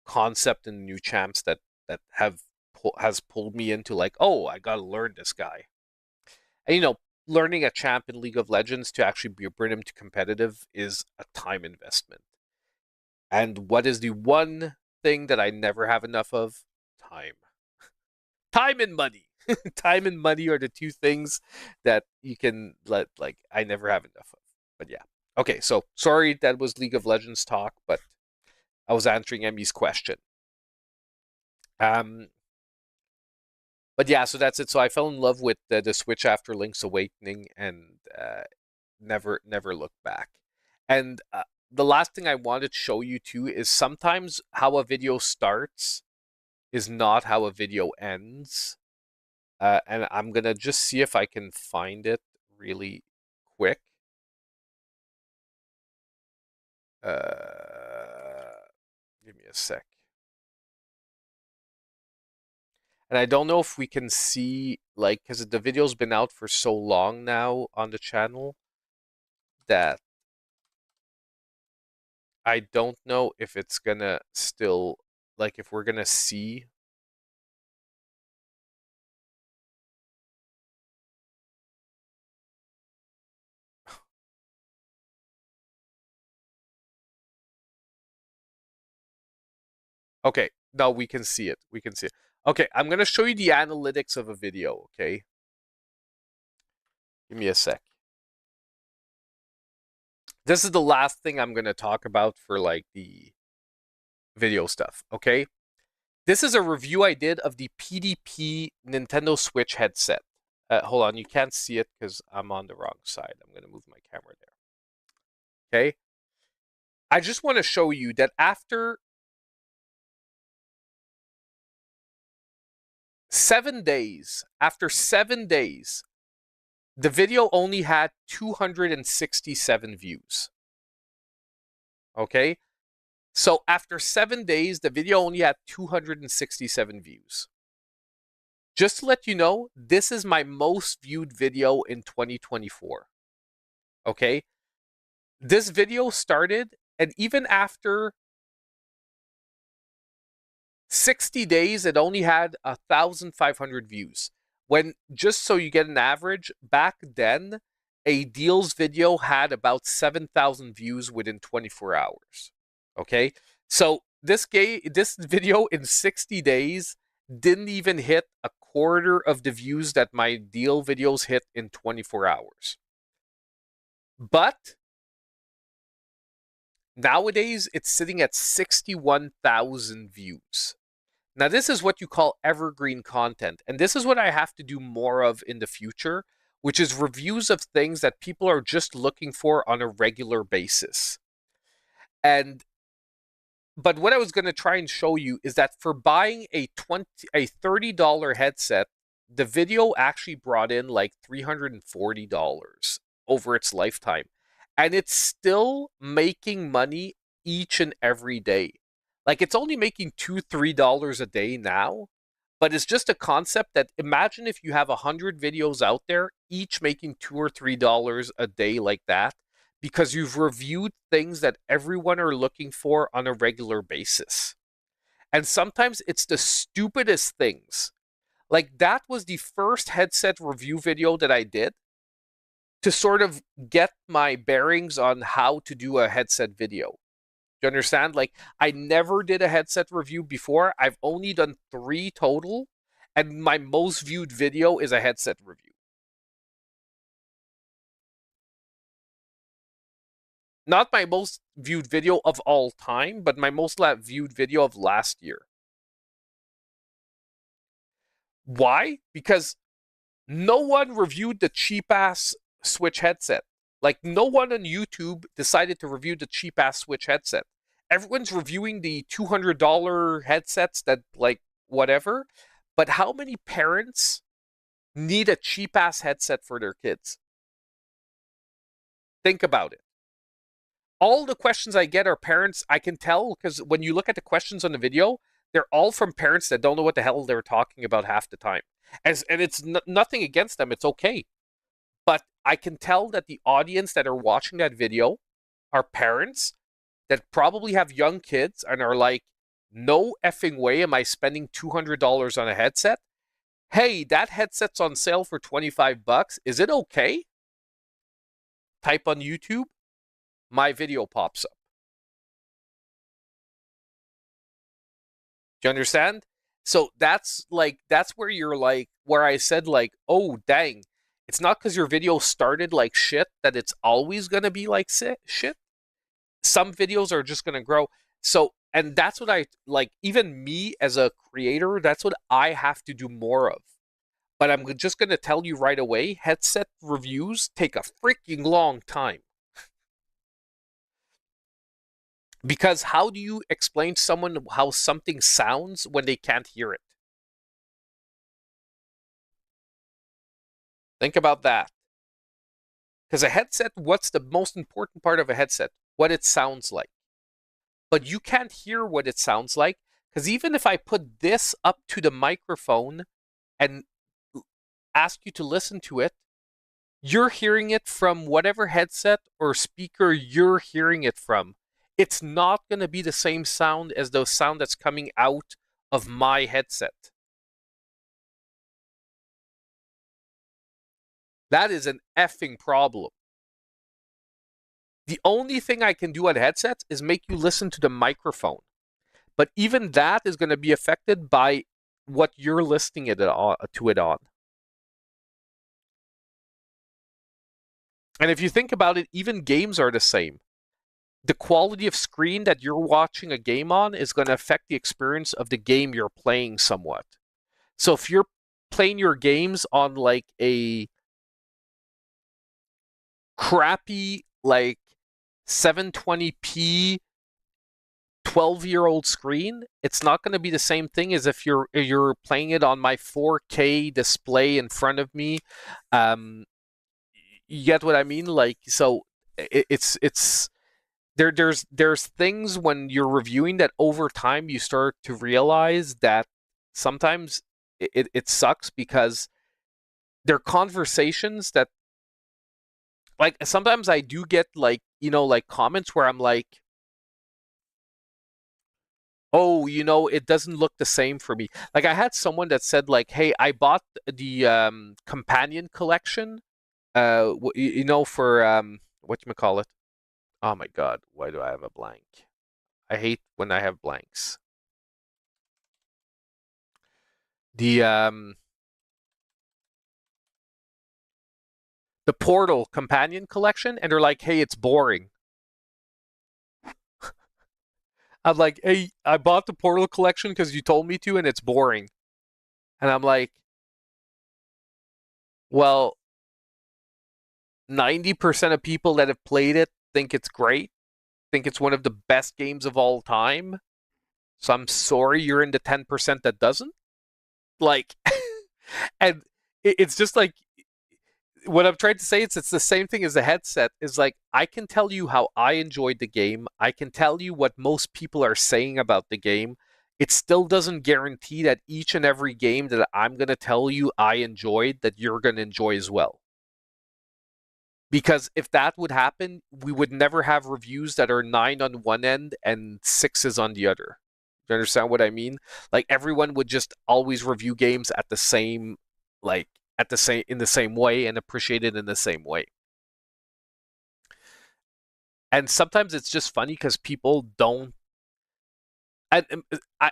A: concept in new champs that has pulled me into like, oh, I gotta learn this guy. And learning a champ in League of Legends to actually bring him to competitive is a time investment. And what is the one thing that I never have enough of? Time. Time and money. Time and money are the two things that you can let like I never have enough of. But yeah. Okay, so sorry that was League of Legends talk, but I was answering Emmy's question. Um, but yeah, so that's it. So I fell in love with the Switch after Link's Awakening and never looked back. And the last thing I wanted to show you too is sometimes how a video starts is not how a video ends. And I'm gonna just see if I can find it really quick. Give me a sec. And I don't know if we can see, like, because the video's been out for so long now on the channel that I don't know if it's gonna still, like, if we're gonna see. Okay, no, we can see it. We can see it. Okay, I'm gonna show you the analytics of a video, okay? Give me a sec. This is the last thing I'm gonna talk about for, like, the video stuff, okay? This is a review I did of the PDP Nintendo Switch headset. Hold on, you can't see it because I'm on the wrong side. I'm going to move my camera there. Okay? I just want to show you that after 7 days, the video only had 267 views. Okay? So after 7 days, the video only had 267 views. Just to let you know, this is my most viewed video in 2024. Okay? This video started, and even after 60 days, it only had 1,500 views. when, just so you get an average, back then, a deals video had about 7,000 views within 24 hours. Okay? So this video in 60 days didn't even hit a quarter of the views that my deal videos hit in 24 hours. But nowadays it's sitting at 61,000 views. Now, this is what you call evergreen content. And this is what I have to do more of in the future, which is reviews of things that people are just looking for on a regular basis. And but what I was going to try and show you is that for buying a $30 headset, the video actually brought in like $340 over its lifetime. And it's still making money each and every day. Like, it's only making $2-3 a day now, but it's just a concept that, imagine if you have 100 videos out there, each making $2 or $3 a day like that, because you've reviewed things that everyone are looking for on a regular basis. And sometimes it's the stupidest things. Like, that was the first headset review video that I did to sort of get my bearings on how to do a headset video. Do you understand? Like, I never did a headset review before. I've only done 3 total, and my most viewed video is a headset review. Not my most viewed video of all time, but my most viewed video of last year. Why? Because no one reviewed the cheap-ass Switch headset. Like, no one on YouTube decided to review the cheap-ass Switch headset. Everyone's reviewing the $200 headsets that, like, whatever. But how many parents need a cheap-ass headset for their kids? Think about it. All the questions I get are parents, I can tell, because when you look at the questions on the video, they're all from parents that don't know what the hell they're talking about half the time. And it's nothing against them. It's okay. But I can tell that the audience that are watching that video are parents that probably have young kids and are like, no effing way am I spending $200 on a headset. Hey, that headset's on sale for $25. Is it okay? Type on YouTube, my video pops up. Do you understand? So that's where you're like, where I said like, oh, dang. It's not because your video started like shit that it's always going to be like shit. Some videos are just going to grow. So, and that's what I like, even me as a creator, that's what I have to do more of. But I'm just going to tell you right away, headset reviews take a freaking long time. Because how do you explain to someone how something sounds when they can't hear it? Think about that. Because a headset, what's the most important part of a headset? What it sounds like. But you can't hear what it sounds like, because even if I put this up to the microphone and ask you to listen to it, you're hearing it from whatever headset or speaker you're hearing it from. It's not going to be the same sound as the sound that's coming out of my headset. That is an effing problem. The only thing I can do on headsets is make you listen to the microphone. But even that is going to be affected by what you're listening to it on. And if you think about it, even games are the same. The quality of screen that you're watching a game on is going to affect the experience of the game you're playing somewhat. So if you're playing your games on like a crappy like 720p 12-year-old screen, it's not going to be the same thing as if you're playing it on my 4K display in front of me. You get what I mean? Like, so it's there's things when you're reviewing that over time you start to realize that sometimes it sucks, because there are conversations that, like, sometimes I do get like, like comments where I'm like, Oh, it doesn't look the same for me. Like I had someone that said like, "Hey, I bought the companion collection for whatchamacallit. Oh my God, why do I have a blank? I hate when I have blanks. The Portal companion collection, and they're like, "Hey, it's boring." I'm like, "Hey, I bought the Portal collection because you told me to, and it's boring." And I'm like, "Well, 90% of people that have played it think it's great, think it's one of the best games of all time. So I'm sorry you're in the 10% that doesn't." Like, and it's just like what I'm trying to say is it's the same thing as a headset. Is like I can tell you how I enjoyed the game. I can tell you what most people are saying about the game. It still doesn't guarantee that each and every game that I'm going to tell you I enjoyed that you're going to enjoy as well. Because if that would happen, we would never have reviews that are 9 on one end and sixes on the other. Do you understand what I mean? Like everyone would just always review games at the same, like at the same in the same way and appreciate it in the same way. And sometimes it's just funny because people don't.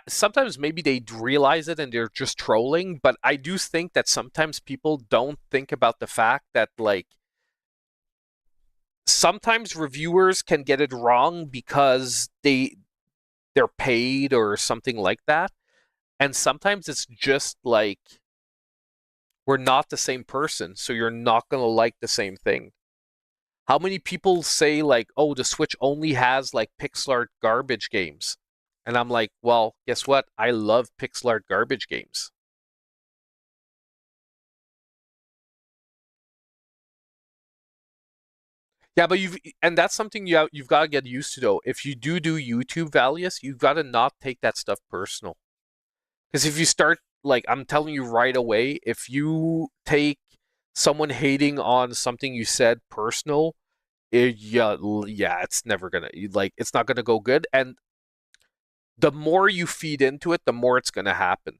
A: Sometimes maybe they realize it and they're just trolling, but I do think that sometimes people don't think about the fact that like sometimes reviewers can get it wrong because they're paid or something like that. And sometimes it's just like we're not the same person, so you're not going to like the same thing. How many people say like, "Oh, the Switch only has like pixel art garbage games?" And I'm like, "Well, guess what? I love pixel art garbage games." Yeah, but and that's something you've got to get used to though. If you do YouTube values, you've got to not take that stuff personal. Because if you start, like, I'm telling you right away, if you take someone hating on something you said personal, yeah, it's never gonna like it's not gonna go good. And the more you feed into it, the more it's gonna happen.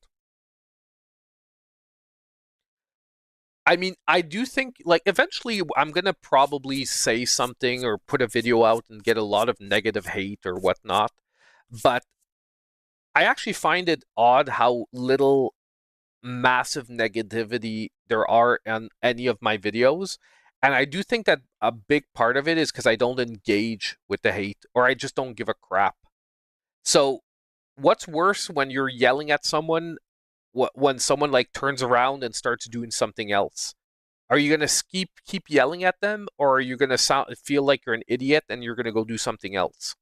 A: I mean, I do think like eventually I'm gonna probably say something or put a video out and get a lot of negative hate or whatnot. But I actually find it odd how little massive negativity there are on any of my videos. And I do think that a big part of it is because I don't engage with the hate or I just don't give a crap. So, what's worse when you're yelling at someone when someone like turns around and starts doing something else? Are you gonna keep yelling at them, or are you gonna feel like you're an idiot and you're gonna go do something else?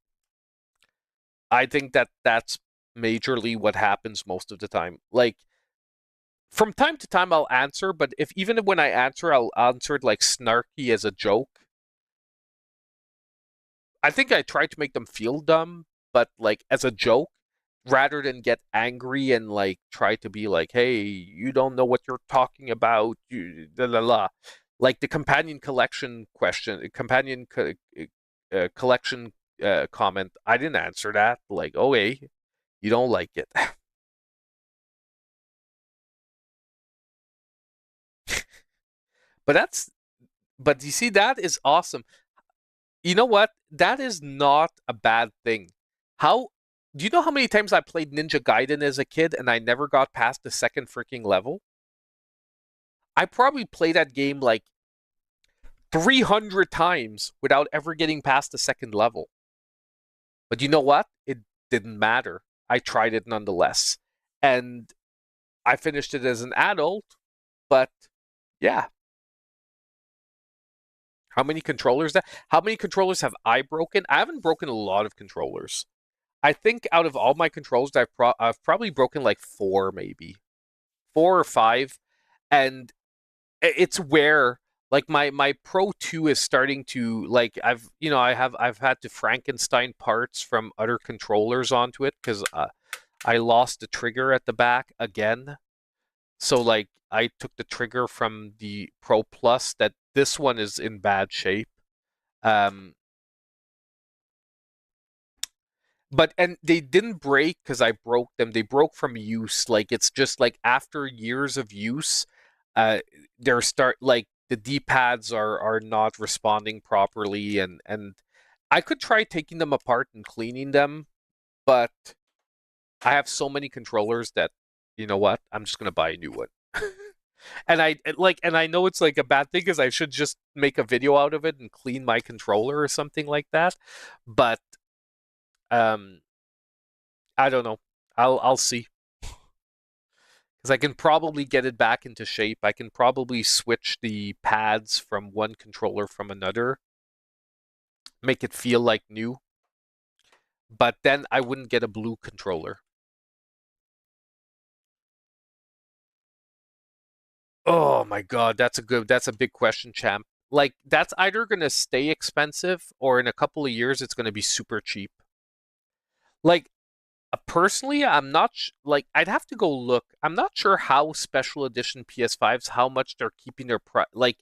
A: I think that that's majorly what happens most of the time. Like from time to time I'll answer, but if even when I answer, I'll answer it like snarky as a joke. I think I try to make them feel dumb, but like as a joke, rather than get angry and like try to be like, "Hey, you don't know what you're talking about," la la la. Like the companion collection question, collection comment. I didn't answer that. Like, oh, hey, you don't like it, but that's but you see that is awesome. You know what? That is not a bad thing. How do you know how many times I played Ninja Gaiden as a kid and I never got past the second freaking level? I probably played that game like 300 times without ever getting past the second level. But you know what? It didn't matter. I tried it nonetheless. And I finished it as an adult, but yeah. How many controllers have I broken? I haven't broken a lot of controllers. I think out of all my controls, I've probably broken like four, maybe four or five, and it's where like my Pro 2 is starting to like I've had to Frankenstein parts from other controllers onto it because I lost the trigger at the back again. So like I took the trigger from the Pro Plus. That this one is in bad shape. Um, But and they didn't break because I broke them. They broke from use. Like it's just like after years of use, uh, they're start like the D pads are not responding properly, and I could try taking them apart and cleaning them, but I have so many controllers that you know what? I'm just gonna buy a new one. And I know it's like a bad thing because I should just make a video out of it and clean my controller or something like that. But um I don't know. I'll see. Because I can probably get it back into shape. I can probably switch the pads from one controller from another, make it feel like new. But then I wouldn't get a blue controller. Oh my god, that's a big question, champ. Like that's either gonna stay expensive or in a couple of years it's gonna be super cheap. Like personally, I'm not like I'd have to go look. I'm not sure how special edition PS5s how much they're keeping their price. Like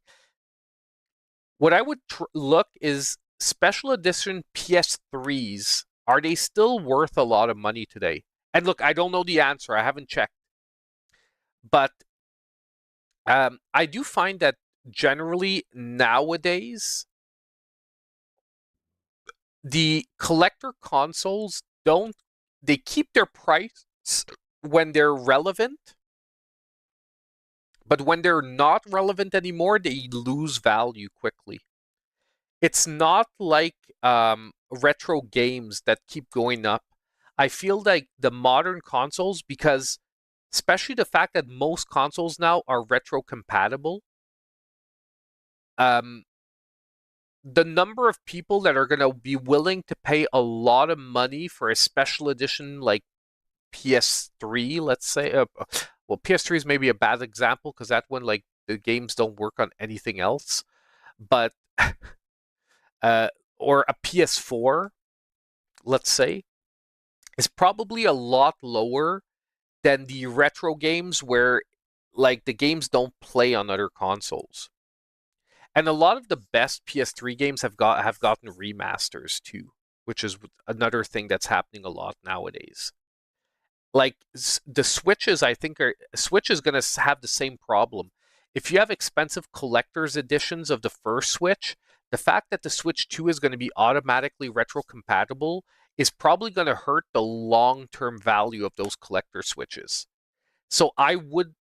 A: what I would look is special edition PS3s. Are they still worth a lot of money today? And look, I don't know the answer. I haven't checked, but I do find that generally nowadays the collector consoles don't they keep their price when they're relevant, but when they're not relevant anymore, they lose value quickly. It's not like retro games that keep going up. I feel like the modern consoles, because especially the fact that most consoles now are retro compatible, um, the number of people that are going to be willing to pay a lot of money for a special edition like PS3, let's say, well, PS3 is maybe a bad example because that one, like, the games don't work on anything else, but uh, or a PS4, let's say, is probably a lot lower than the retro games where like the games don't play on other consoles. And a lot of the best PS3 games have gotten remasters too, which is another thing that's happening a lot nowadays. Like the Switches, I think Switch is going to have the same problem. If you have expensive collector's editions of the first Switch, the fact that the Switch 2 is going to be automatically retro compatible is probably going to hurt the long-term value of those collector Switches. So I would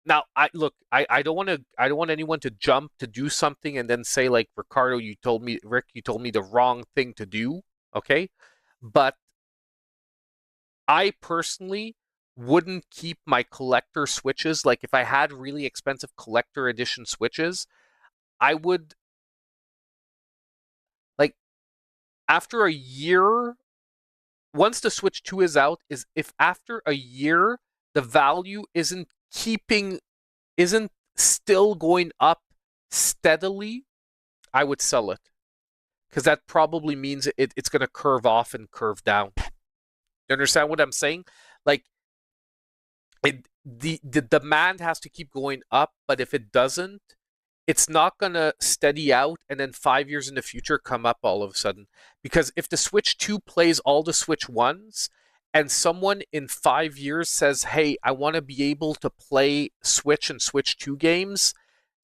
A: now I look, I don't want anyone to jump to do something and then say like Ricardo, Rick, you told me the wrong thing to do. Okay. But I personally wouldn't keep my collector Switches. Like if I had really expensive collector edition Switches, I would like after a year, once the Switch 2 is out, is if after a year the value isn't still going up steadily, I would sell it. Because that probably means it's going to curve off and curve down. You understand what I'm saying? Like the demand has to keep going up, but if it doesn't, it's not gonna steady out and then 5 years in the future come up all of a sudden. Because if the Switch 2 plays all the Switch 1s and someone in 5 years says, hey, I want to be able to play Switch and Switch 2 games,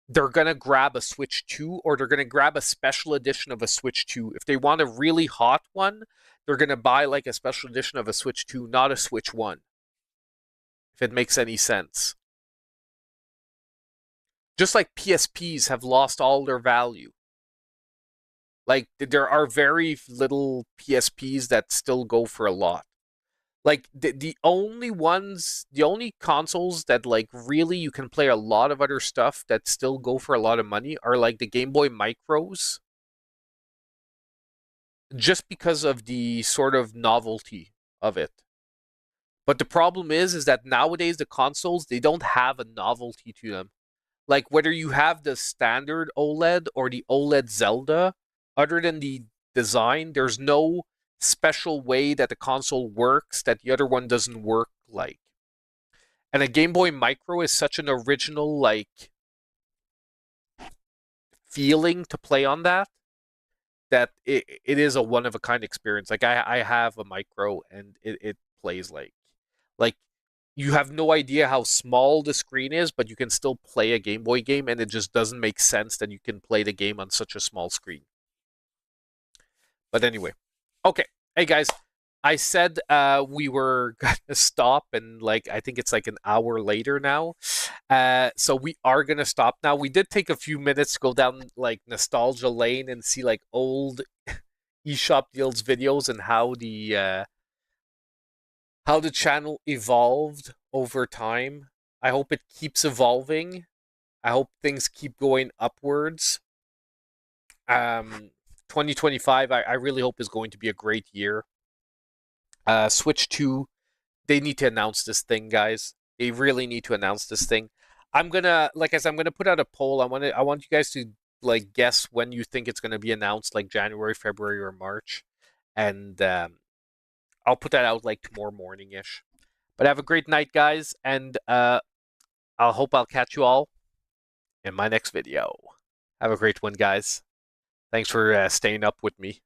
A: they're gonna grab a Switch 2 or they're gonna grab a special edition of a Switch 2. If they want a really hot one, they're gonna buy like a special edition of a Switch 2, not a Switch 1, if it makes any sense. Just like PSPs have lost all their value. Like there are very little PSPs that still go for a lot. Like the only consoles that like really you can play a lot of other stuff that still go for a lot of money are like the Game Boy Micros, just because of the sort of novelty of it. But the problem is that nowadays the consoles they don't have a novelty to them. Like whether you have the standard OLED or the OLED Zelda, other than the design, there's no special way that the console works that the other one doesn't work like. And a Game Boy Micro is such an original like feeling to play on that that it is a one of a kind experience. Like I have a micro and it plays like you have no idea how small the screen is, but you can still play a Game Boy game, and it just doesn't make sense that you can play the game on such a small screen. But anyway, okay. Hey guys, I said we were gonna stop, and like I think it's like an hour later now. So we are gonna stop now. We did take a few minutes to go down like nostalgia lane and see like old eShop deals videos and how the channel evolved over time. I hope it keeps evolving. I hope things keep going upwards. Um, 2025, I really hope is going to be a great year. Switch 2, they need to announce this thing, guys. They really need to announce this thing. I'm gonna, like I said, I'm gonna put out a poll. I want you guys to like guess when you think it's gonna be announced, like January, February, or March, and I'll put that out like tomorrow morning ish. But have a great night, guys, and I'll hope I'll catch you all in my next video. Have a great one, guys. Thanks for staying up with me.